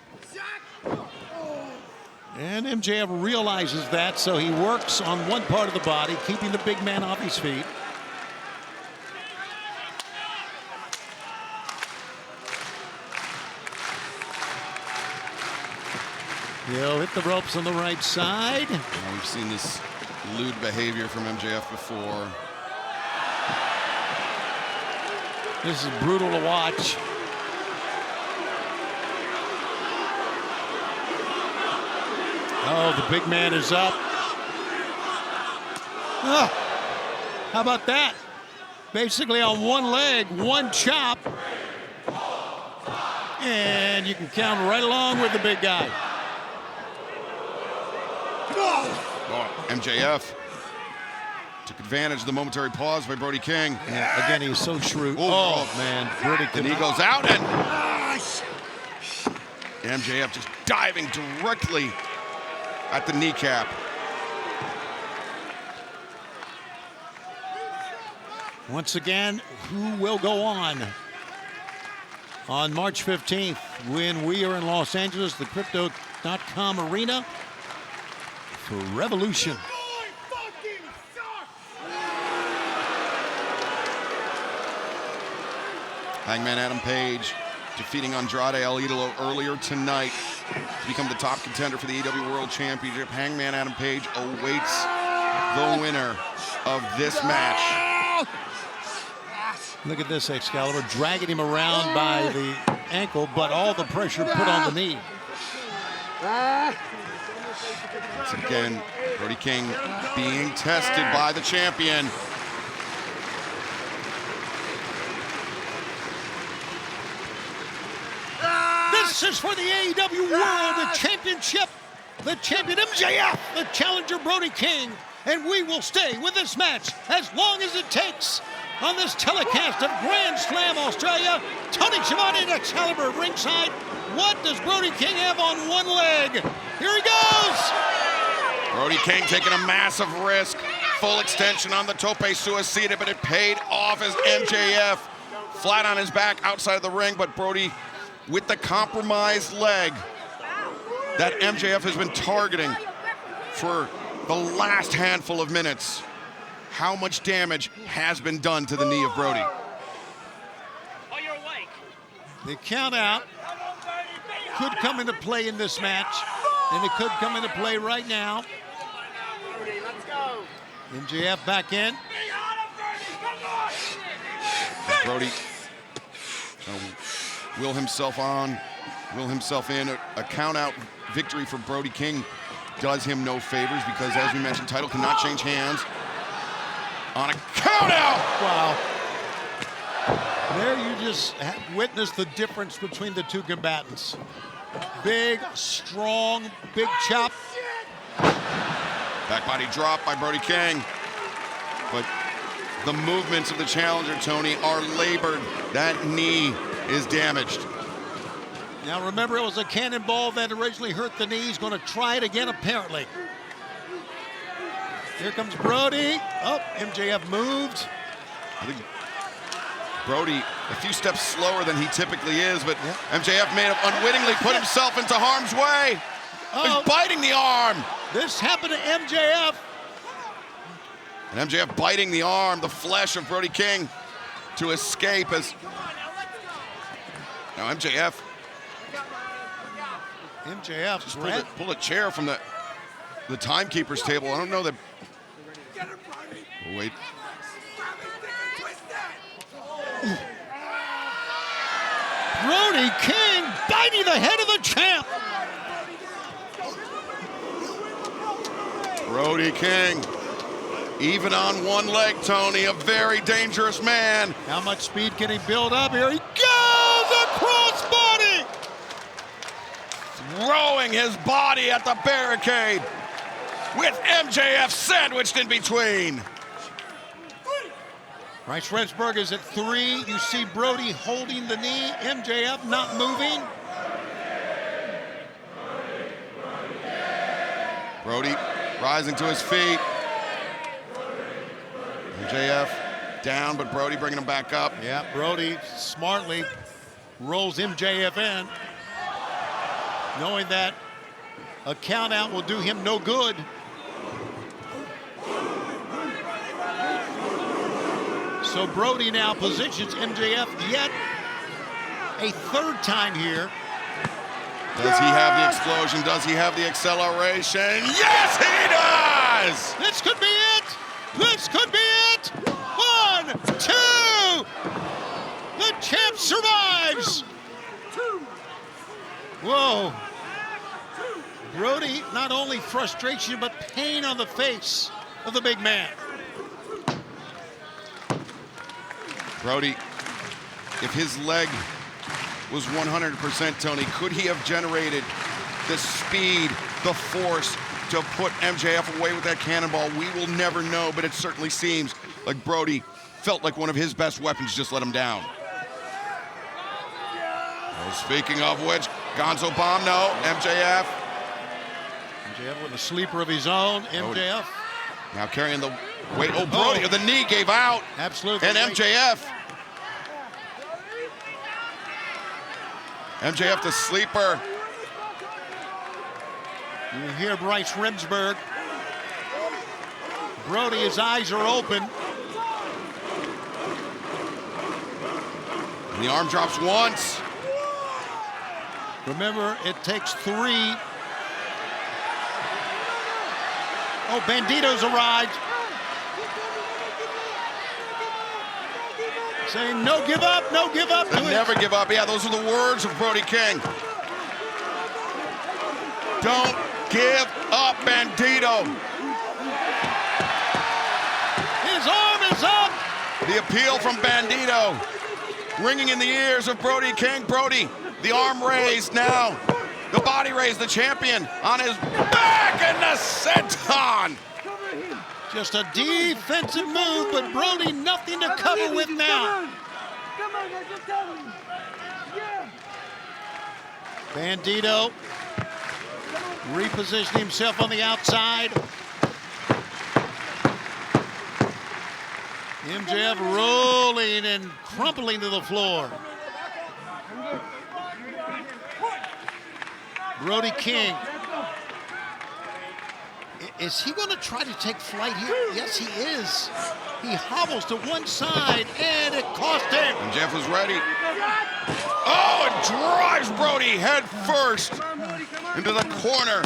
And MJF realizes that, so he works on one part of the body, keeping the big man off his feet. He'll hit the ropes on the right side. Well, we've seen this lewd behavior from MJF before. This is brutal to watch. Oh, the big man is up. Oh, how about that? Basically on one leg, one chop. And you can count right along with the big guy. Oh, MJF took advantage of the momentary pause by Brody King. Yeah, again, he's so shrewd. Oh, man. Brody King. And he goes out, and MJF just diving directly at the kneecap. Once again, who will go on March 15th when we are in Los Angeles, the Crypto.com arena for Revolution. Hangman Adam Page defeating Andrade El Idolo earlier tonight to become the top contender for the AEW World Championship. Hangman Adam Page awaits the winner of this match. Look at this, Excalibur, dragging him around by the ankle, but all the pressure put on the knee. Once again, Brody King being tested by the champion. This is for the AEW World Championship. The champion MJF, the challenger Brody King, and we will stay with this match as long as it takes. On this telecast of Grand Slam Australia, Tony Schiavone and Excalibur at ringside. What does Brody King have on one leg? Here he goes! Brody King taking a massive risk. Full extension on the tope suicida, but it paid off as MJF flat on his back outside of the ring, but Brody with the compromised leg that MJF has been targeting for the last handful of minutes. How much damage has been done to the knee of Brody? The count out could come into play in this match, and it could come into play right now. MJF back in. Brody will himself in. A count out victory for Brody King does him no favors because, as we mentioned, title cannot change hands on a count out. Wow. There you just witnessed the difference between the two combatants. Big, strong, big chop. Back body drop by Brody King. But the movements of the challenger, Tony, are labored. That knee is damaged. Now remember, it was a cannonball that originally hurt the knee. He's going to try it again, apparently. Here comes Brody. Oh, MJF moved. I think Brody a few steps slower than he typically is, but MJF may have unwittingly put himself into harm's way. He's biting the arm. This happened to MJF. And MJF biting the arm, the flesh of Brody King to escape as now MJF just pulled a chair from the timekeeper's table. I don't know that. Oh, wait. Brody King biting the head of the champ. Brody King, even on one leg, Tony, a very dangerous man. How much speed can he build up? Here he goes, a crossbody. Throwing his body at the barricade with MJF sandwiched in between. Bryce Remsburg is at 3. You see Brody holding the knee. MJF not moving. Brody rising to his feet. MJF down, but Brody bringing him back up. Yeah, Brody smartly rolls MJF in, knowing that a count out will do him no good. So Brody now positions MJF yet a third time here. Does he have the explosion? Does he have the acceleration? Yes, he does! This could be it! This could be it! 1, 2! The champ survives! Whoa. Brody, not only frustration, but pain on the face of the big man. Brody, if his leg was 100%, Tony, could he have generated the speed, the force to put MJF away with that cannonball? We will never know, but it certainly seems like Brody felt like one of his best weapons just let him down. Well, speaking of which, Gonzo bomb, no, MJF MJF with a sleeper of his own. MJF. Now carrying the weight. Oh, Brody, the knee gave out. Absolutely. And MJF. MJF the sleeper. You hear Bryce Remsburg. Brody, his eyes are open. And the arm drops once. Remember, it takes 3. Oh, Bandito's arrived. Saying no give up, no give up. Never give up. Yeah, those are the words of Brody King. Don't give up, Bandito. His arm is up. The appeal from Bandito ringing in the ears of Brody King. Brody, the arm raised now. The body raised, the champion on his back and the senton. Just a defensive move, but Brody nothing to cover with now. Come on, let's just tell him. Yeah. Bandito repositioning himself on the outside. MJF rolling and crumpling to the floor. Brody King. Is he going to try to take flight here? Yes, he is. He hobbles to one side, and it cost him. And Jeff was ready. Oh, it drives Brody head first into the corner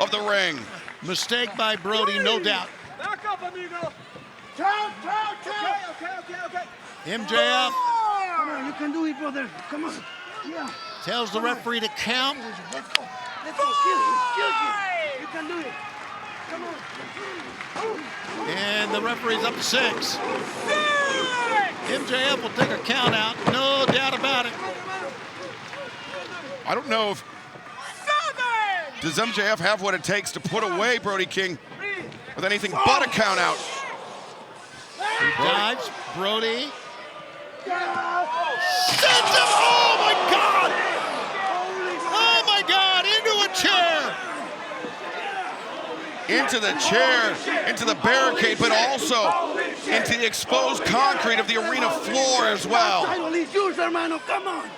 of the ring. Mistake by Brody, no doubt. Back up, amigo. Count. Okay. MJF. Come on, you can do it, brother. Come on. Yeah. Tells the referee to count. Let's go. Kill him. You can do it. Come on. And the referee's up to 6. MJF will take a count out, no doubt about it. I don't know if... Does MJF have what it takes to put away Brody King with anything but a count out? He dives, Brody. Sends him, oh my God! Oh my God, into a chair! Into the chair, into the barricade, but also into the exposed concrete of the arena floor as well. It's yours, hermano. Come on.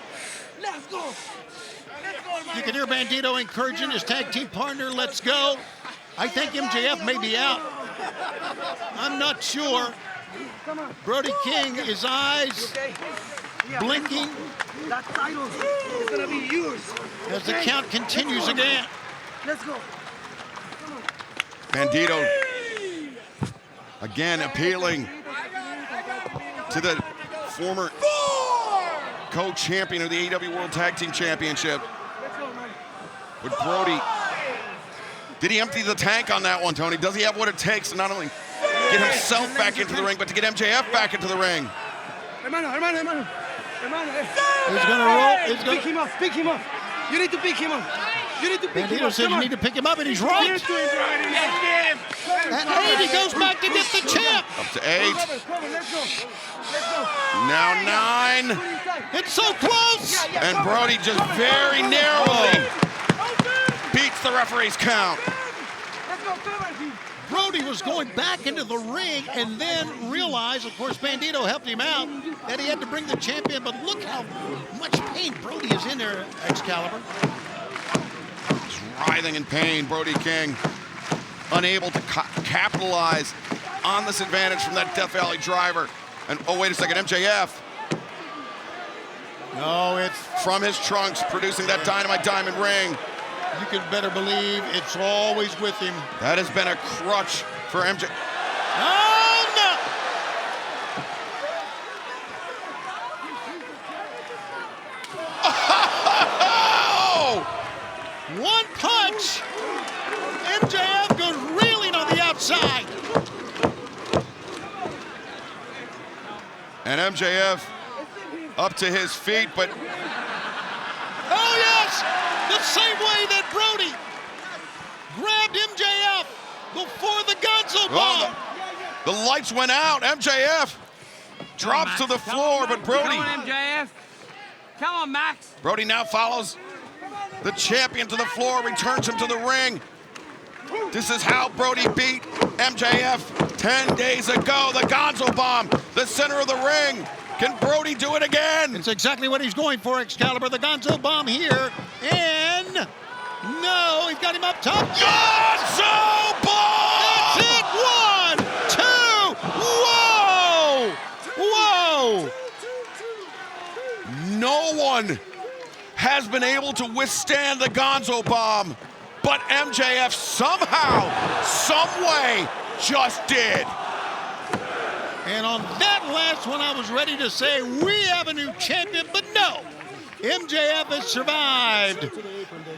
Let's go. You can hear Bandito encouraging his tag team partner, let's go. I think MJF may be out. I'm not sure. Brody King, his eyes blinking. That title is going to be yours. As the count continues again. Let's go. Bandito again appealing to the former co-champion of the AEW World Tag Team Championship. But Brody, did he empty the tank on that one, Tony? Does he have what it takes to not only get himself back into the ring, but to get MJF back into the ring? Hermano. He's going to roll. Pick him up. You need to pick him up. Bandito said you need to pick him up, and he's right. At 8, he goes back to get the champ. Up to 8. Now 9. It's so close. And Brody just very narrowly beats the referee's count. Brody was going back into the ring and then realized, of course, Bandito helped him out, that he had to bring the champion. But look how much pain Brody is in there, Excalibur. He's writhing in pain, Brody King. Unable to capitalize on this advantage from that Death Valley driver. And oh, wait a second, MJF. No, it's from his trunks, producing that Dynamite Diamond ring. You can better believe it's always with him. That has been a crutch for MJ. Oh, no! One punch. MJF goes reeling on the outside. And MJF up to his feet, but... Oh, yes! The same way that Brody grabbed MJF before the Gonzo bomb. The lights went out. MJF drops to the floor, but Brody... Come on, MJF. Come on, Max. Brody now follows the champion to the floor, returns him to the ring. This is how Brody beat MJF 10 days ago. The Gonzo Bomb, the center of the ring. Can Brody do it again? It's exactly what he's going for, Excalibur. The Gonzo Bomb here. And no, he's got him up top. Gonzo Bomb! That's it. 1, 2. Whoa! Whoa! No one has been able to withstand the Gonzo Bomb, but MJF somehow, some way, just did. And on that last one, I was ready to say we have a new champion, but no. MJF has survived.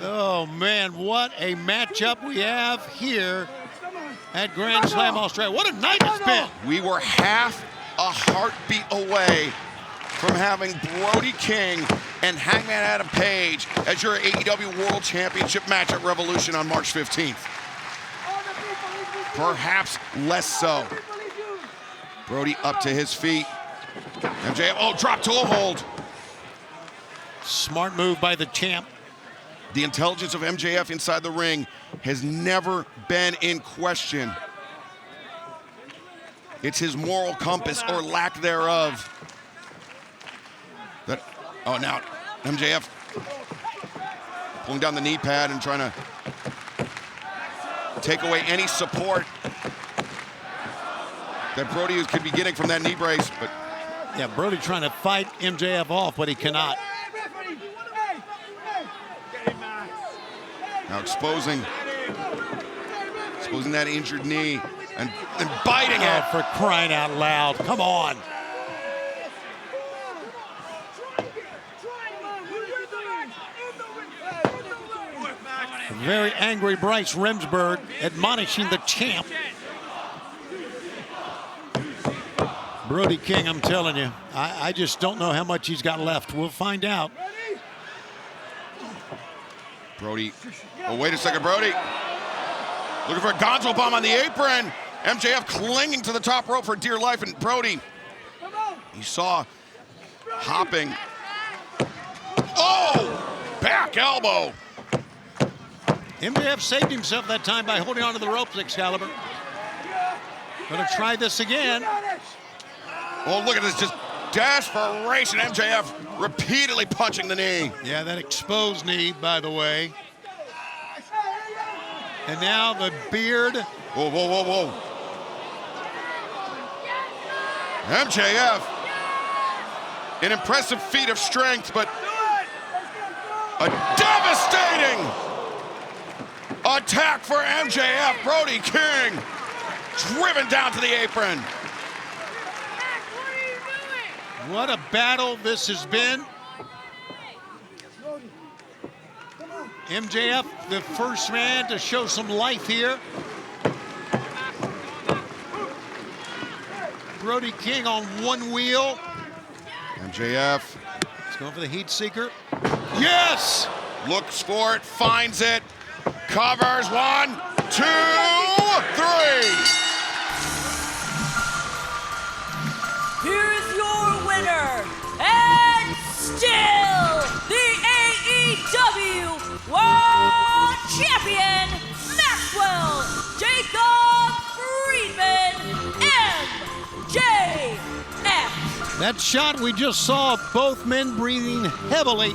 Oh, man, what a matchup we have here at Grand Slam Australia. What a night it's been. We were half a heartbeat away from having Brody King and Hangman Adam Page as your AEW World Championship match at Revolution on March 15th. Perhaps less so. Brody up to his feet. MJF, oh, drop toe hold. Smart move by the champ. The intelligence of MJF inside the ring has never been in question. It's his moral compass or lack thereof. Oh, now MJF pulling down the knee pad and trying to take away any support that Brody could be getting from that knee brace. But yeah, Brody trying to fight MJF off, but he cannot. Now exposing that injured knee and biting it. For crying out loud. Come on. Very angry Bryce Remsburg admonishing the champ. Brody King, I'm telling you, I just don't know how much he's got left. We'll find out. Brody, oh, wait a second, Brody. Looking for a Gonzo Bomb on the apron. MJF clinging to the top rope for dear life, and Brody, you saw hopping. Oh, back elbow. MJF saved himself that time by holding onto the ropes, Excalibur. Gonna try this again. Oh, look at this, just desperation. MJF repeatedly punching the knee. Yeah, that exposed knee, by the way. And now the beard. Whoa, whoa, whoa, whoa. MJF, an impressive feat of strength, but a devastating attack for MJF. Brody King driven down to the apron. What a battle this has been. MJF, the first man to show some life here. Brody King on one wheel. MJF. He's going for the heat seeker. Yes! Looks for it, finds it, covers. 1, 2, 3. Here is your winner, and still the AEW World Champion, Maxwell Jacob Friedman, MJF. That shot we just saw, both men breathing heavily,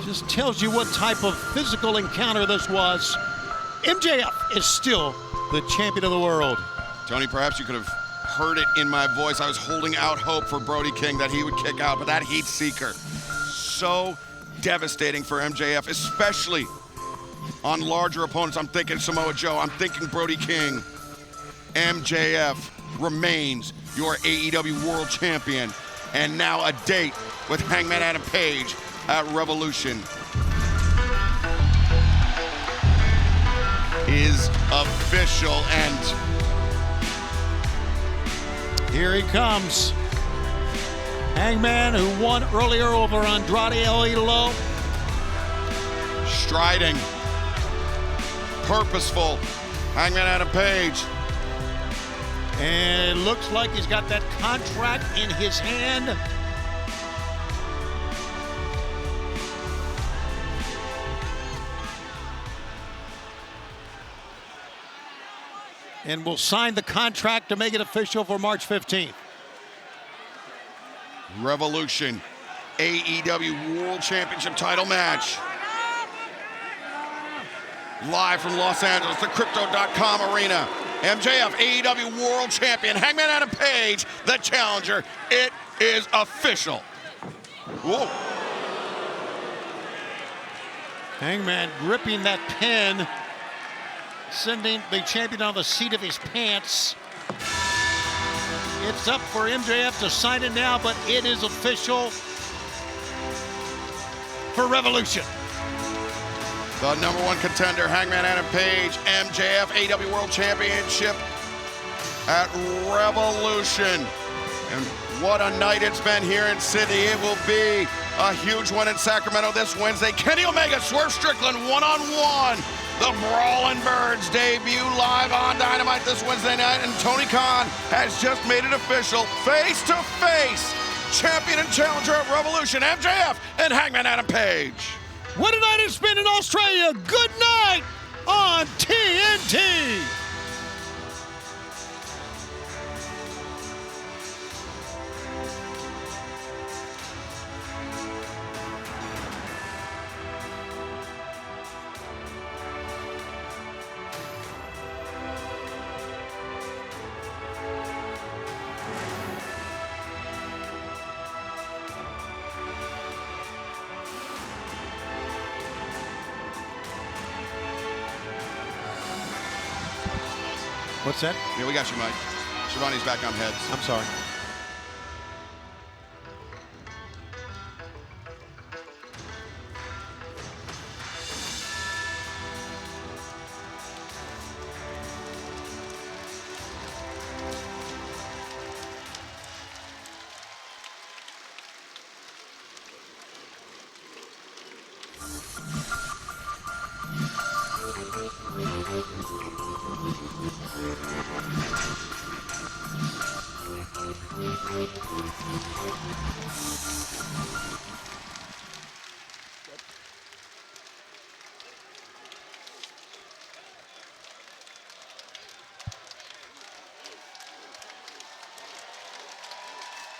just tells you what type of physical encounter this was. MJF is still the champion of the world. Tony, perhaps you could have heard it in my voice. I was holding out hope for Brody King that he would kick out, but that heat seeker, so devastating for MJF, especially on larger opponents. I'm thinking Samoa Joe, I'm thinking Brody King. MJF remains your AEW World Champion, and now a date with Hangman Adam Page at Revolution is official. And here he comes. Hangman, who won earlier over Andrade El Idolo. Striding, purposeful, Hangman Adam Page. And it looks like he's got that contract in his hand. and will sign the contract to make it official for March 15th. Revolution, AEW World Championship title match. Live from Los Angeles, the Crypto.com arena. MJF, AEW World Champion. Hangman Adam Page, the challenger. It is official. Whoa. Hangman gripping that pin, sending the champion on the seat of his pants. It's up for MJF to sign it now, but it is official for Revolution. The #1 contender, Hangman Adam Page, MJF, AEW World Championship at Revolution. And what a night it's been here in Sydney. It will be a huge one in Sacramento this Wednesday. Kenny Omega, Swerve Strickland, one-on-one. The Brawlin' Birds debut live on Dynamite this Wednesday night. And Tony Khan has just made it official. Face-to-face, champion and challenger at Revolution, MJF and Hangman Adam Page. What a night it's been in Australia. Good night on TNT. What's that? Yeah, we got you, Mike. Shivani's back on heads. I'm sorry.